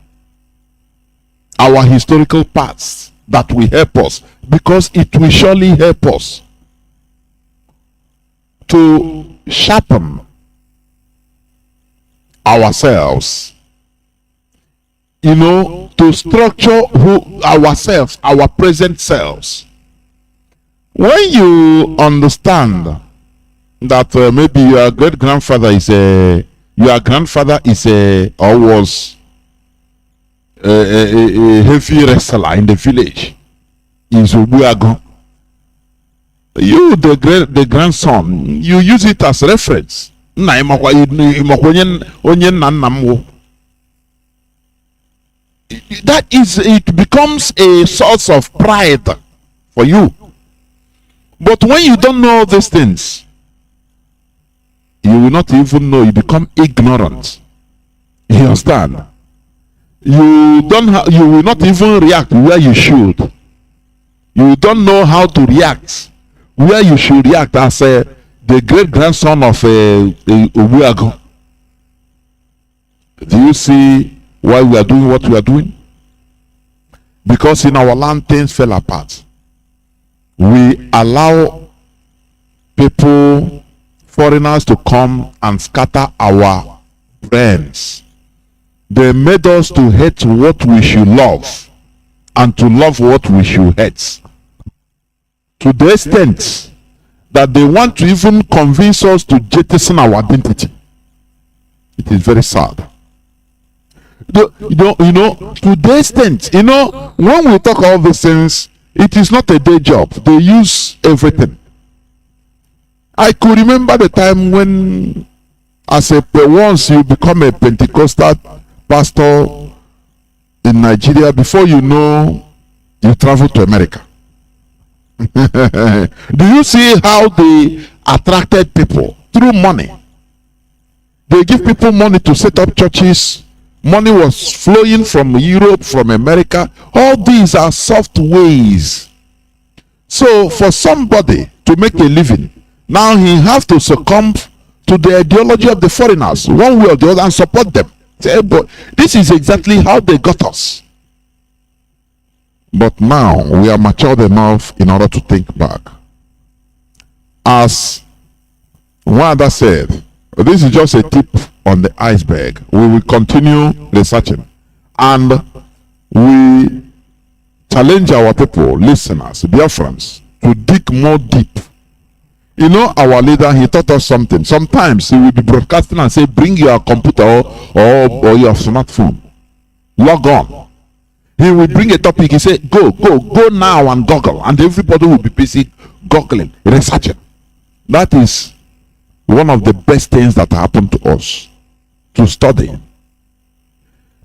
our historical past that will help us, because it will surely help us to sharpen ourselves, you know, to structure ourselves, our present selves. When you understand that maybe your great-grandfather is or was a heavy wrestler in the village, is Obuago, you, the grandson, you use it as reference. That is, it becomes a source of pride for you. But when you don't know these things, you will not even know. You become ignorant. You understand? You will not even react where you should. You don't know how to react where you should react as the great grandson of Obuago. Do you see why we are doing what we are doing? Because in our land things fell apart. We allow people, foreigners, to come and scatter our brains. They made us to hate what we should love and to love what we should hate, to the extent that they want to even convince us to jettison our identity. It is very sad. You know, to the extent, when we talk all these things, it is not a day job. They use everything. I could remember the time when, once you become a Pentecostal pastor in Nigeria, before you know, you travel to America. Do you see how they attracted people? Through money. They give people money to set up churches. Money was flowing from Europe, from America. All these are soft ways. So for somebody to make a living, now he has to succumb to the ideology of the foreigners, one way or the other, and support them. Say, but this is exactly how they got us. But now we are matured enough in order to think back. As Wanda said, this is just a tip on the iceberg. We will continue researching, and we challenge our people, listeners, Biafrans, to dig more deep. You know, our leader, he taught us something. Sometimes he will be broadcasting and say, bring your computer or your smartphone. Log on. He will bring a topic. He say, go now and Google. And everybody will be busy googling, researching. That is one of the best things that happened to us, to study.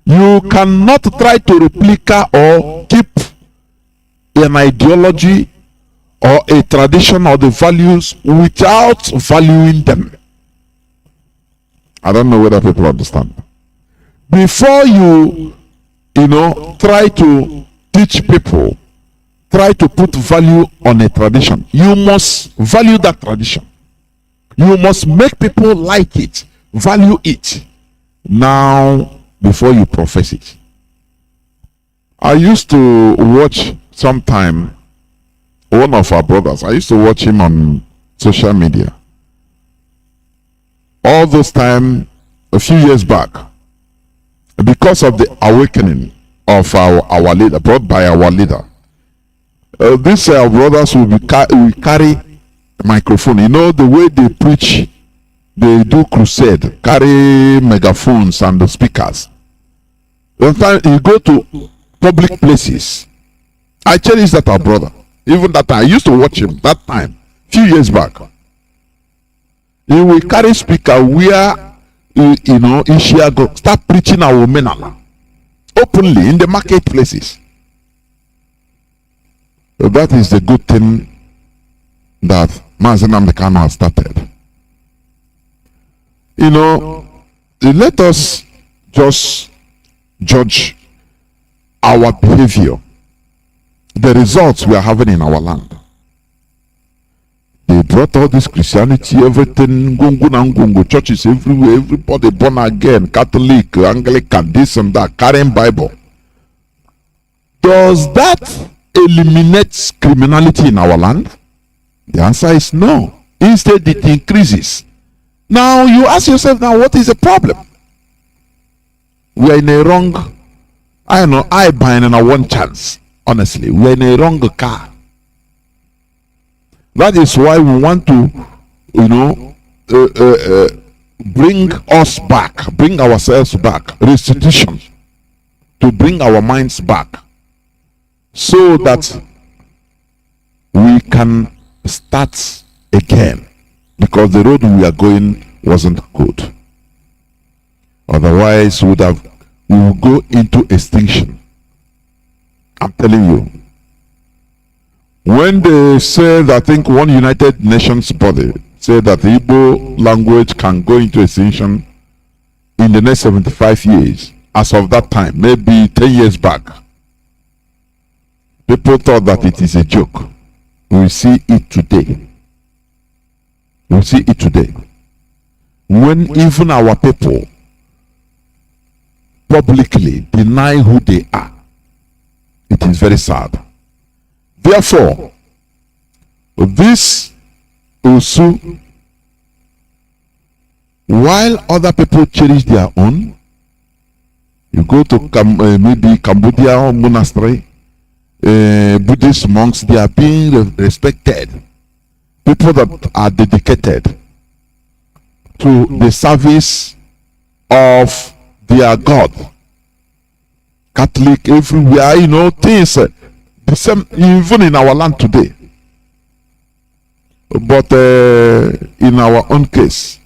You cannot try to replicate or keep an ideology or a tradition or the values without valuing them. I don't know whether people understand. Before you try to teach people, try to put value on a tradition, you must value that tradition. You must make people like it, value it, now before you profess it. I used to watch sometime one of our brothers. I used to watch him on social media. All those time, a few years back, because of the awakening of our leader, brought by our leader, these brothers will carry microphone. You know the way they preach, they do crusade, carry megaphones and the speakers. Sometimes you go to public places. I cherish that our brother. Even that time, I used to watch him that time, few years back. He will carry speaker where in Chicago, start preaching our menala openly in the marketplaces. So that is the good thing that Mazi Nnamdi Kanu has started. Let us just judge our behavior, the results we are having in our land. They brought all this Christianity, everything, gungu, churches everywhere, everybody born again, Catholic, Anglican, this and that, carrying Bible. Does that eliminate criminality in our land? The answer is no. Instead, it increases. Now, you ask yourself, now, what is the problem? We are in a wrong, I buying in a one chance. Honestly, we are in a wrong car. That is why we want to, bring us back, bring ourselves back, restitution, to bring our minds back, so that we can start again, because the road we are going wasn't good. Otherwise, we will go into extinction. I'm telling you. When they said, I think one United Nations body said that the Igbo language can go into extinction in the next 75 years, as of that time, maybe 10 years back, people thought that it is a joke. We see it today. We see it today. When even our people publicly deny who they are, it is very sad. Therefore, this Usu, while other people cherish their own, you go to maybe Cambodia monastery, Buddhist monks, they are being respected. People that are dedicated to the service of their God. Catholic everywhere, things the same even in our land today. But in our own case,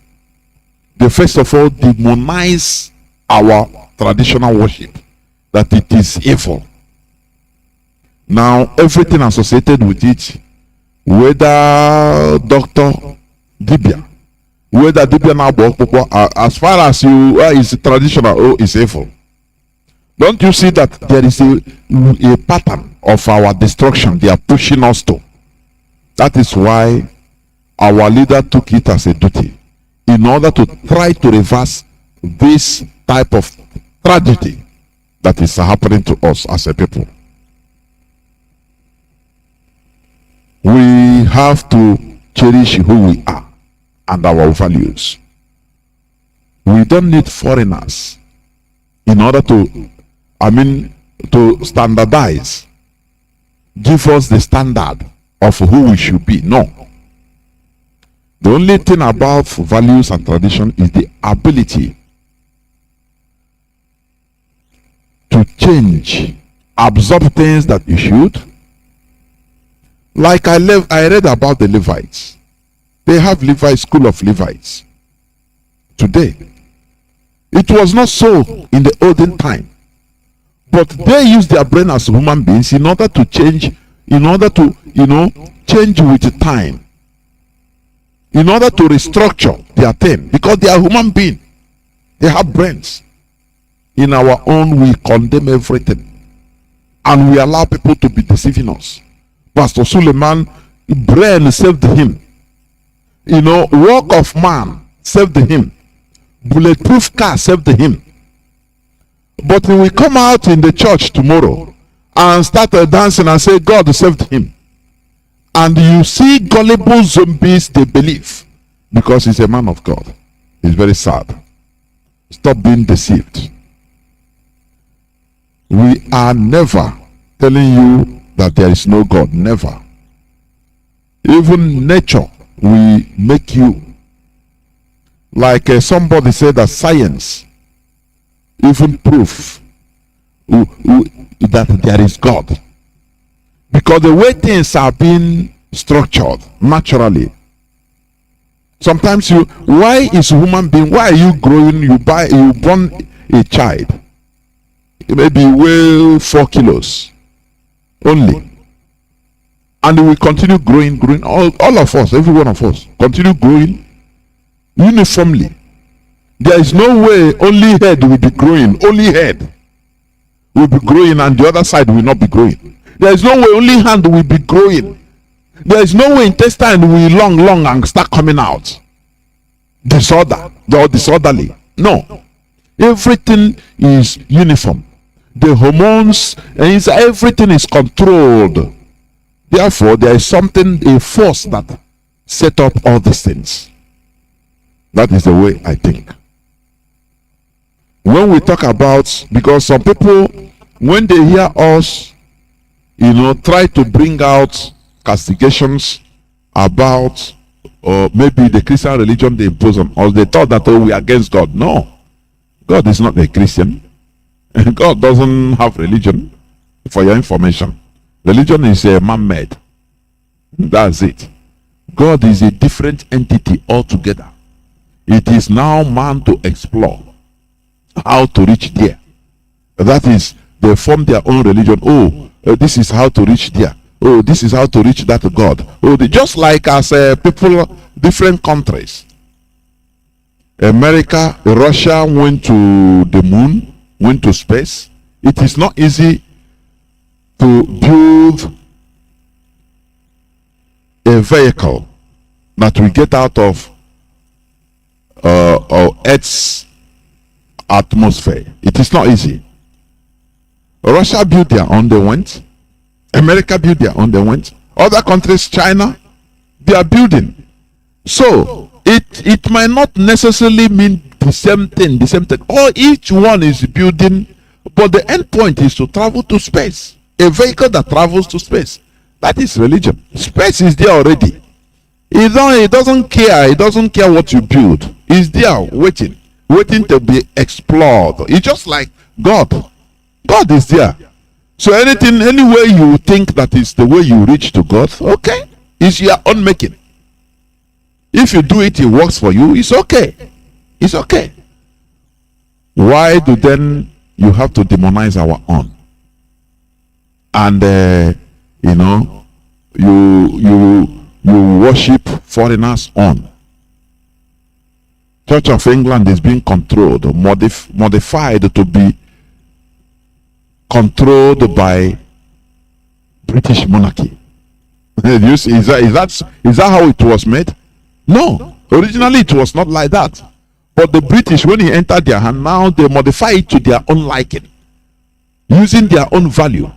they first of all demonize our traditional worship, that it is evil. Now everything associated with it whether Dr. Dibia, whether Dibia now, as far as you is traditional or is evil. Don't you see that there is a pattern of our destruction they are pushing us to? That is why our leader took it as a duty in order to try to reverse this type of tragedy that is happening to us as a people. We have to cherish who we are and our values. We don't need foreigners in order to standardize, give us the standard of who we should be. No. The only thing about values and tradition is the ability to change, absorb things that you should. Like I read about the Levites. They have Levite school of Levites today. It was not so in the olden time. But they use their brain as human beings in order to change, in order to, change with time. In order to restructure their thing. Because they are human beings. They have brains. In our own, we condemn everything. And we allow people to be deceiving us. Pastor Suleiman, brain saved him. Work of man saved him. Bulletproof car saved him. But when we come out in the church tomorrow and start dancing and say God saved him, and you see gullible zombies, they believe because he's a man of God. It's very sad. Stop being deceived. We are never telling you that there is no God. Never. Even nature will make you, like somebody said that science even proof that there is God. Because the way things are being structured naturally. Sometimes why is a human being, why are you growing, you born a child, maybe weigh 4 kilos only, and we continue growing, all of us, every one of us, continue growing uniformly. There is no way only head will be growing, only head will be growing and the other side will not be growing. There is no way only hand will be growing. There is no way intestine will long and start coming out. Disorderly. No. Everything is uniform. The hormones, everything is controlled. Therefore, there is something, a force that set up all these things. That is the way I think. When we talk about, because some people, when they hear us, try to bring out castigations about, or maybe the Christian religion they impose on us, they thought that, we are against God. No. God is not a Christian. God doesn't have religion, for your information. Religion is a man-made. That's it. God is a different entity altogether. It is now man to explore how to reach there. That is, they form their own religion. This is how to reach there. This is how to reach that God. Just like as people, different countries. America, Russia went to the moon, went to space. It is not easy to build a vehicle that will get out of Earth's atmosphere. It is not easy. Russia built their own, they went. America built their own, they went. Other countries, China, they are building. So it might not necessarily mean the same thing. Or each one is building, but the end point is to travel to space. A vehicle that travels to space. That is religion. Space is there already. It doesn't care. It doesn't care what you build. It's there waiting to be explored. It's just like God. God is there. So any way you think that is the way you reach to God, okay, it's your own making. If you do it, it works for you, it's okay. It's okay. Why do then you have to demonize our own? And you you worship foreigners on. Church of England is being controlled, modified to be controlled by British monarchy. You see, is that how it was made? No. Originally it was not like that. But the British, when he entered their hand, now they modify it to their own liking, using their own value.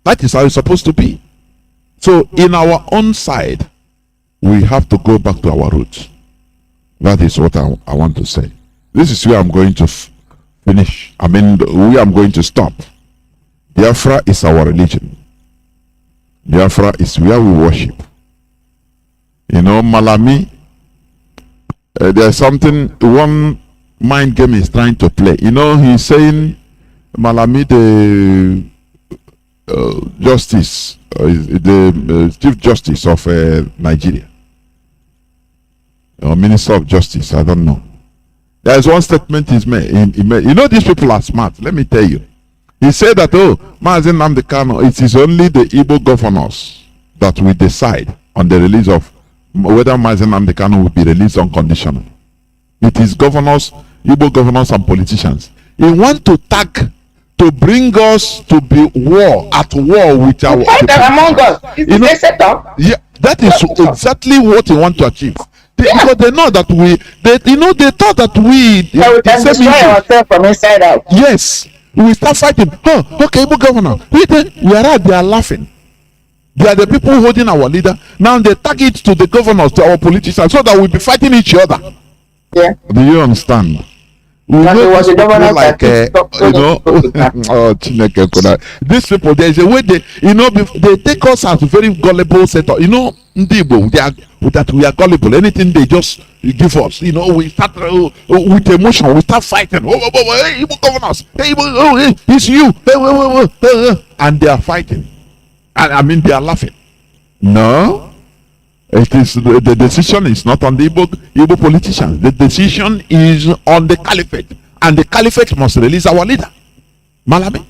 That is how it's supposed to be. So in our own side, we have to go back to our roots. That is what I want to say. This is where I'm going to finish. I mean, where I'm going to stop. Biafra is our religion. Biafra is where we worship. You know, Malami, there's something, one mind game is trying to play. You know, he's saying Malami, the justice, the Chief Justice of Nigeria, or Minister of Justice, I don't know. There's one statement he's made. You know, these people are smart. Let me tell you. He said that, Mazi Nnamdi Kanu, it is only the Igbo governors that will decide on the release of whether Mazi Nnamdi Kanu will be released unconditional. It is governors, Igbo governors and politicians. He wants to to bring us to be at war with our among us. You know, set up? Yeah, that is exactly what he wants to achieve. Because they know that they thought that we can destroy ourselves from inside out. Yes. We start fighting. Okay, Igbo governor. We are out there laughing. They are the people holding our leader. Now they tag it to the governors, to our politicians, so that we'll be fighting each other. Yeah. Do you understand? We was the governor like these people, there's a way they take us as very gullible set up. You know, that we are gullible. Anything they just give us, we start with emotion, we start fighting. Hey, Igbo governors, hey, it's you, and they are fighting. And I mean, they are laughing. No, it is the decision is not on the Igbo politicians. The decision is on the caliphate, and the caliphate must release our leader, Malami.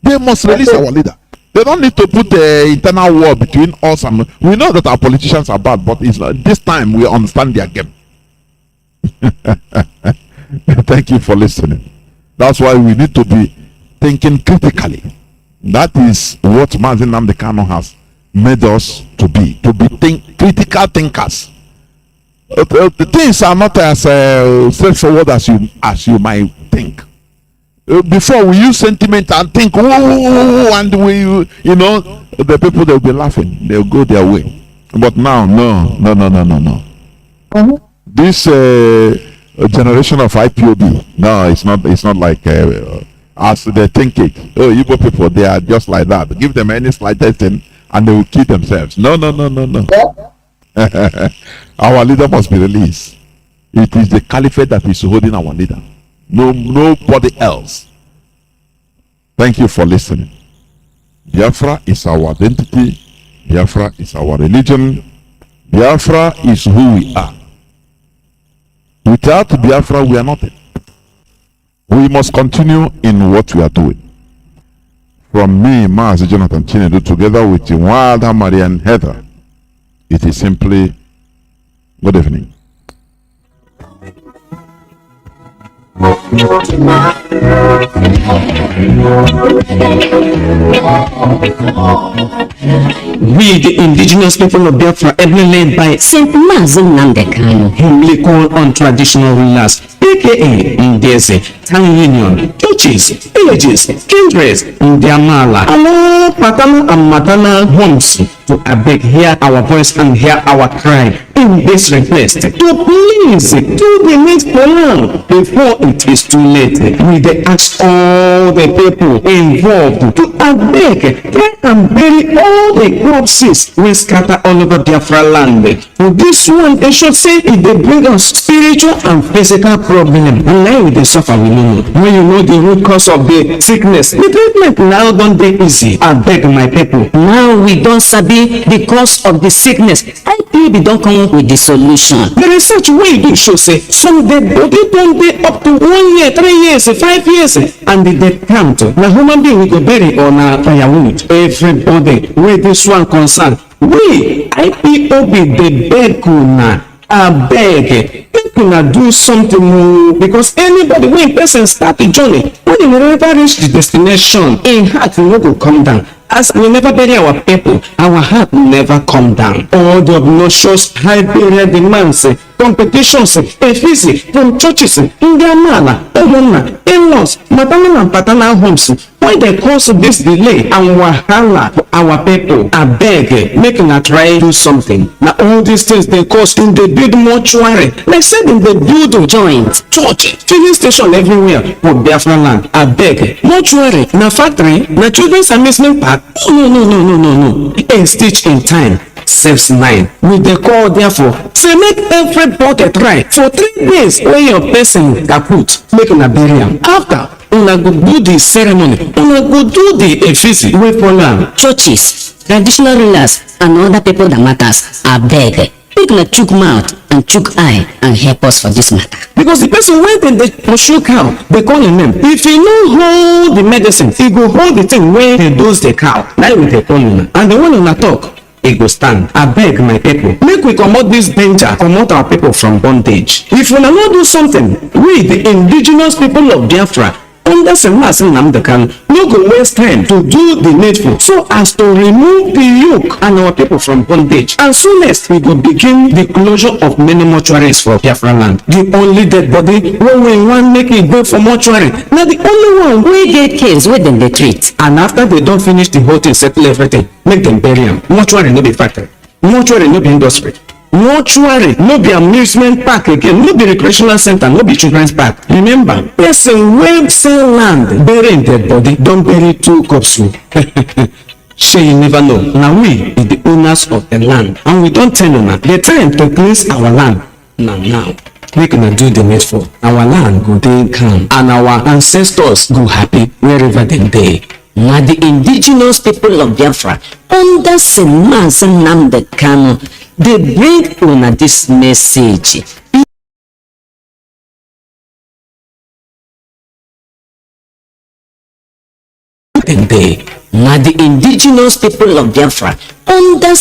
They must release our leader. They don't need to put the internal war between us and. We know that our politicians are bad, but it's not, this time we understand their game. Thank you for listening. That's why we need to be thinking critically. That is what Mazi Nnamdi Kanu has made us to be critical thinkers. The things are not as straightforward as you might think. Before we use sentiment and think, and the people, they'll be laughing, they'll go their way. But now, no. This generation of IPOB, no, it's not like as they think it. Igbo people, they are just like that. Give them any slightest thing and they will kill themselves. No. Our leader must be released. It is the caliphate that is holding our leader. Nobody else. Thank you for listening. Biafra is our identity. Biafra is our religion. Biafra is who we are. Without Biafra, we are nothing. We must continue in what we are doing. From me, Mazi Jonathan Chinedu, together with Wilder Marien Haider, it is simply good evening. We, the indigenous people of Biafra, ably led by Saint Mazi Nnamdi Kanu, humbly call on traditional rulers, aka Ndeze, town union, churches, villages, kindreds, Ndiamala, Allah, Patana and Matana homes to hear our voice and hear our cry in this request to please do the needful now before it is too late. We ask all the people involved to try and bury all the corpses we scatter all over Biafra land. For this one, they should say if they bring us spiritual and physical problem, and now they suffer, we know. When you know the root cause of the sickness, the treatment now don't be easy. I beg my people. Now we don't sabi the cause of the sickness. IPOB don't come up with the solution. The research we show say some dead body don't be up to 1 year, 3 years, 5 years, and the death count. Now human being we go bury on a firewood. Everybody with this one concern We Ipob dey beg una, abeg, make una do something because anybody when person start the journey, when he never reach the destination, in heart no go come down. As we never bury our people, our heart never come down. All the obnoxious high burial demands, competitions, effigy from churches, Indiamala, Obona, in-laws, maternal and paternal homes, why they cause this delay and wahala for our people? I beg, make una try do something. Now all these things they cause in the build mortuary, like said in the build joint, church, filling station everywhere for Biafra land. I beg, mortuary, na factory, na children's amusement park. No. A stitch in time saves 9. We dey call therefore say make everybody try for 3 days when your person kaput, make una bury am. After una go do the ceremony, una go do the effigy wey follow am. Churches, traditional rulers and other people that matters, abeg, make una chook mouth and chook eye and help us for this matter. Because the person wey dem dey pursue cow dey call him name, if he no hold the medicine, he go hold the thing wey dey dose the cow. Na we dey call una, and the one una talk, e go stand. Abeg my people, make we comot this danger, comot our people from bondage. If una no do something, we the indigenous people of Biafra under Nnamdi Kanu no go waste time to do the needful so as to remove the yoke and our people from bondage. And soonest we go begin the closure of many mortuaries for Biafra land. The only dead body wey we wan make it go for mortuary, na the only one wey get case wey dem dey treat. And after they don finish the whole thing, settle everything, make dem bury am. Mortuary no be factory, mortuary no be industry, mortuary no be amusement park again, no be recreational center, no be children's park. Remember, person wey sell land bury im dead body don bury 2 corpse. Shey you never know, na we be the owners of the land, and we don tell una the time to cleanse our land na now. Make una do the needful, our land go dey calm and our ancestors go happy wherever dem dey. Na the indigenous people of Biafra under Mazi Nnamdi Kanu dey bring una this message. Na the indigenous people of Biafra under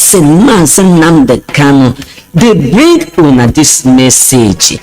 Mazi Nnamdi Kanu dey bring una this message.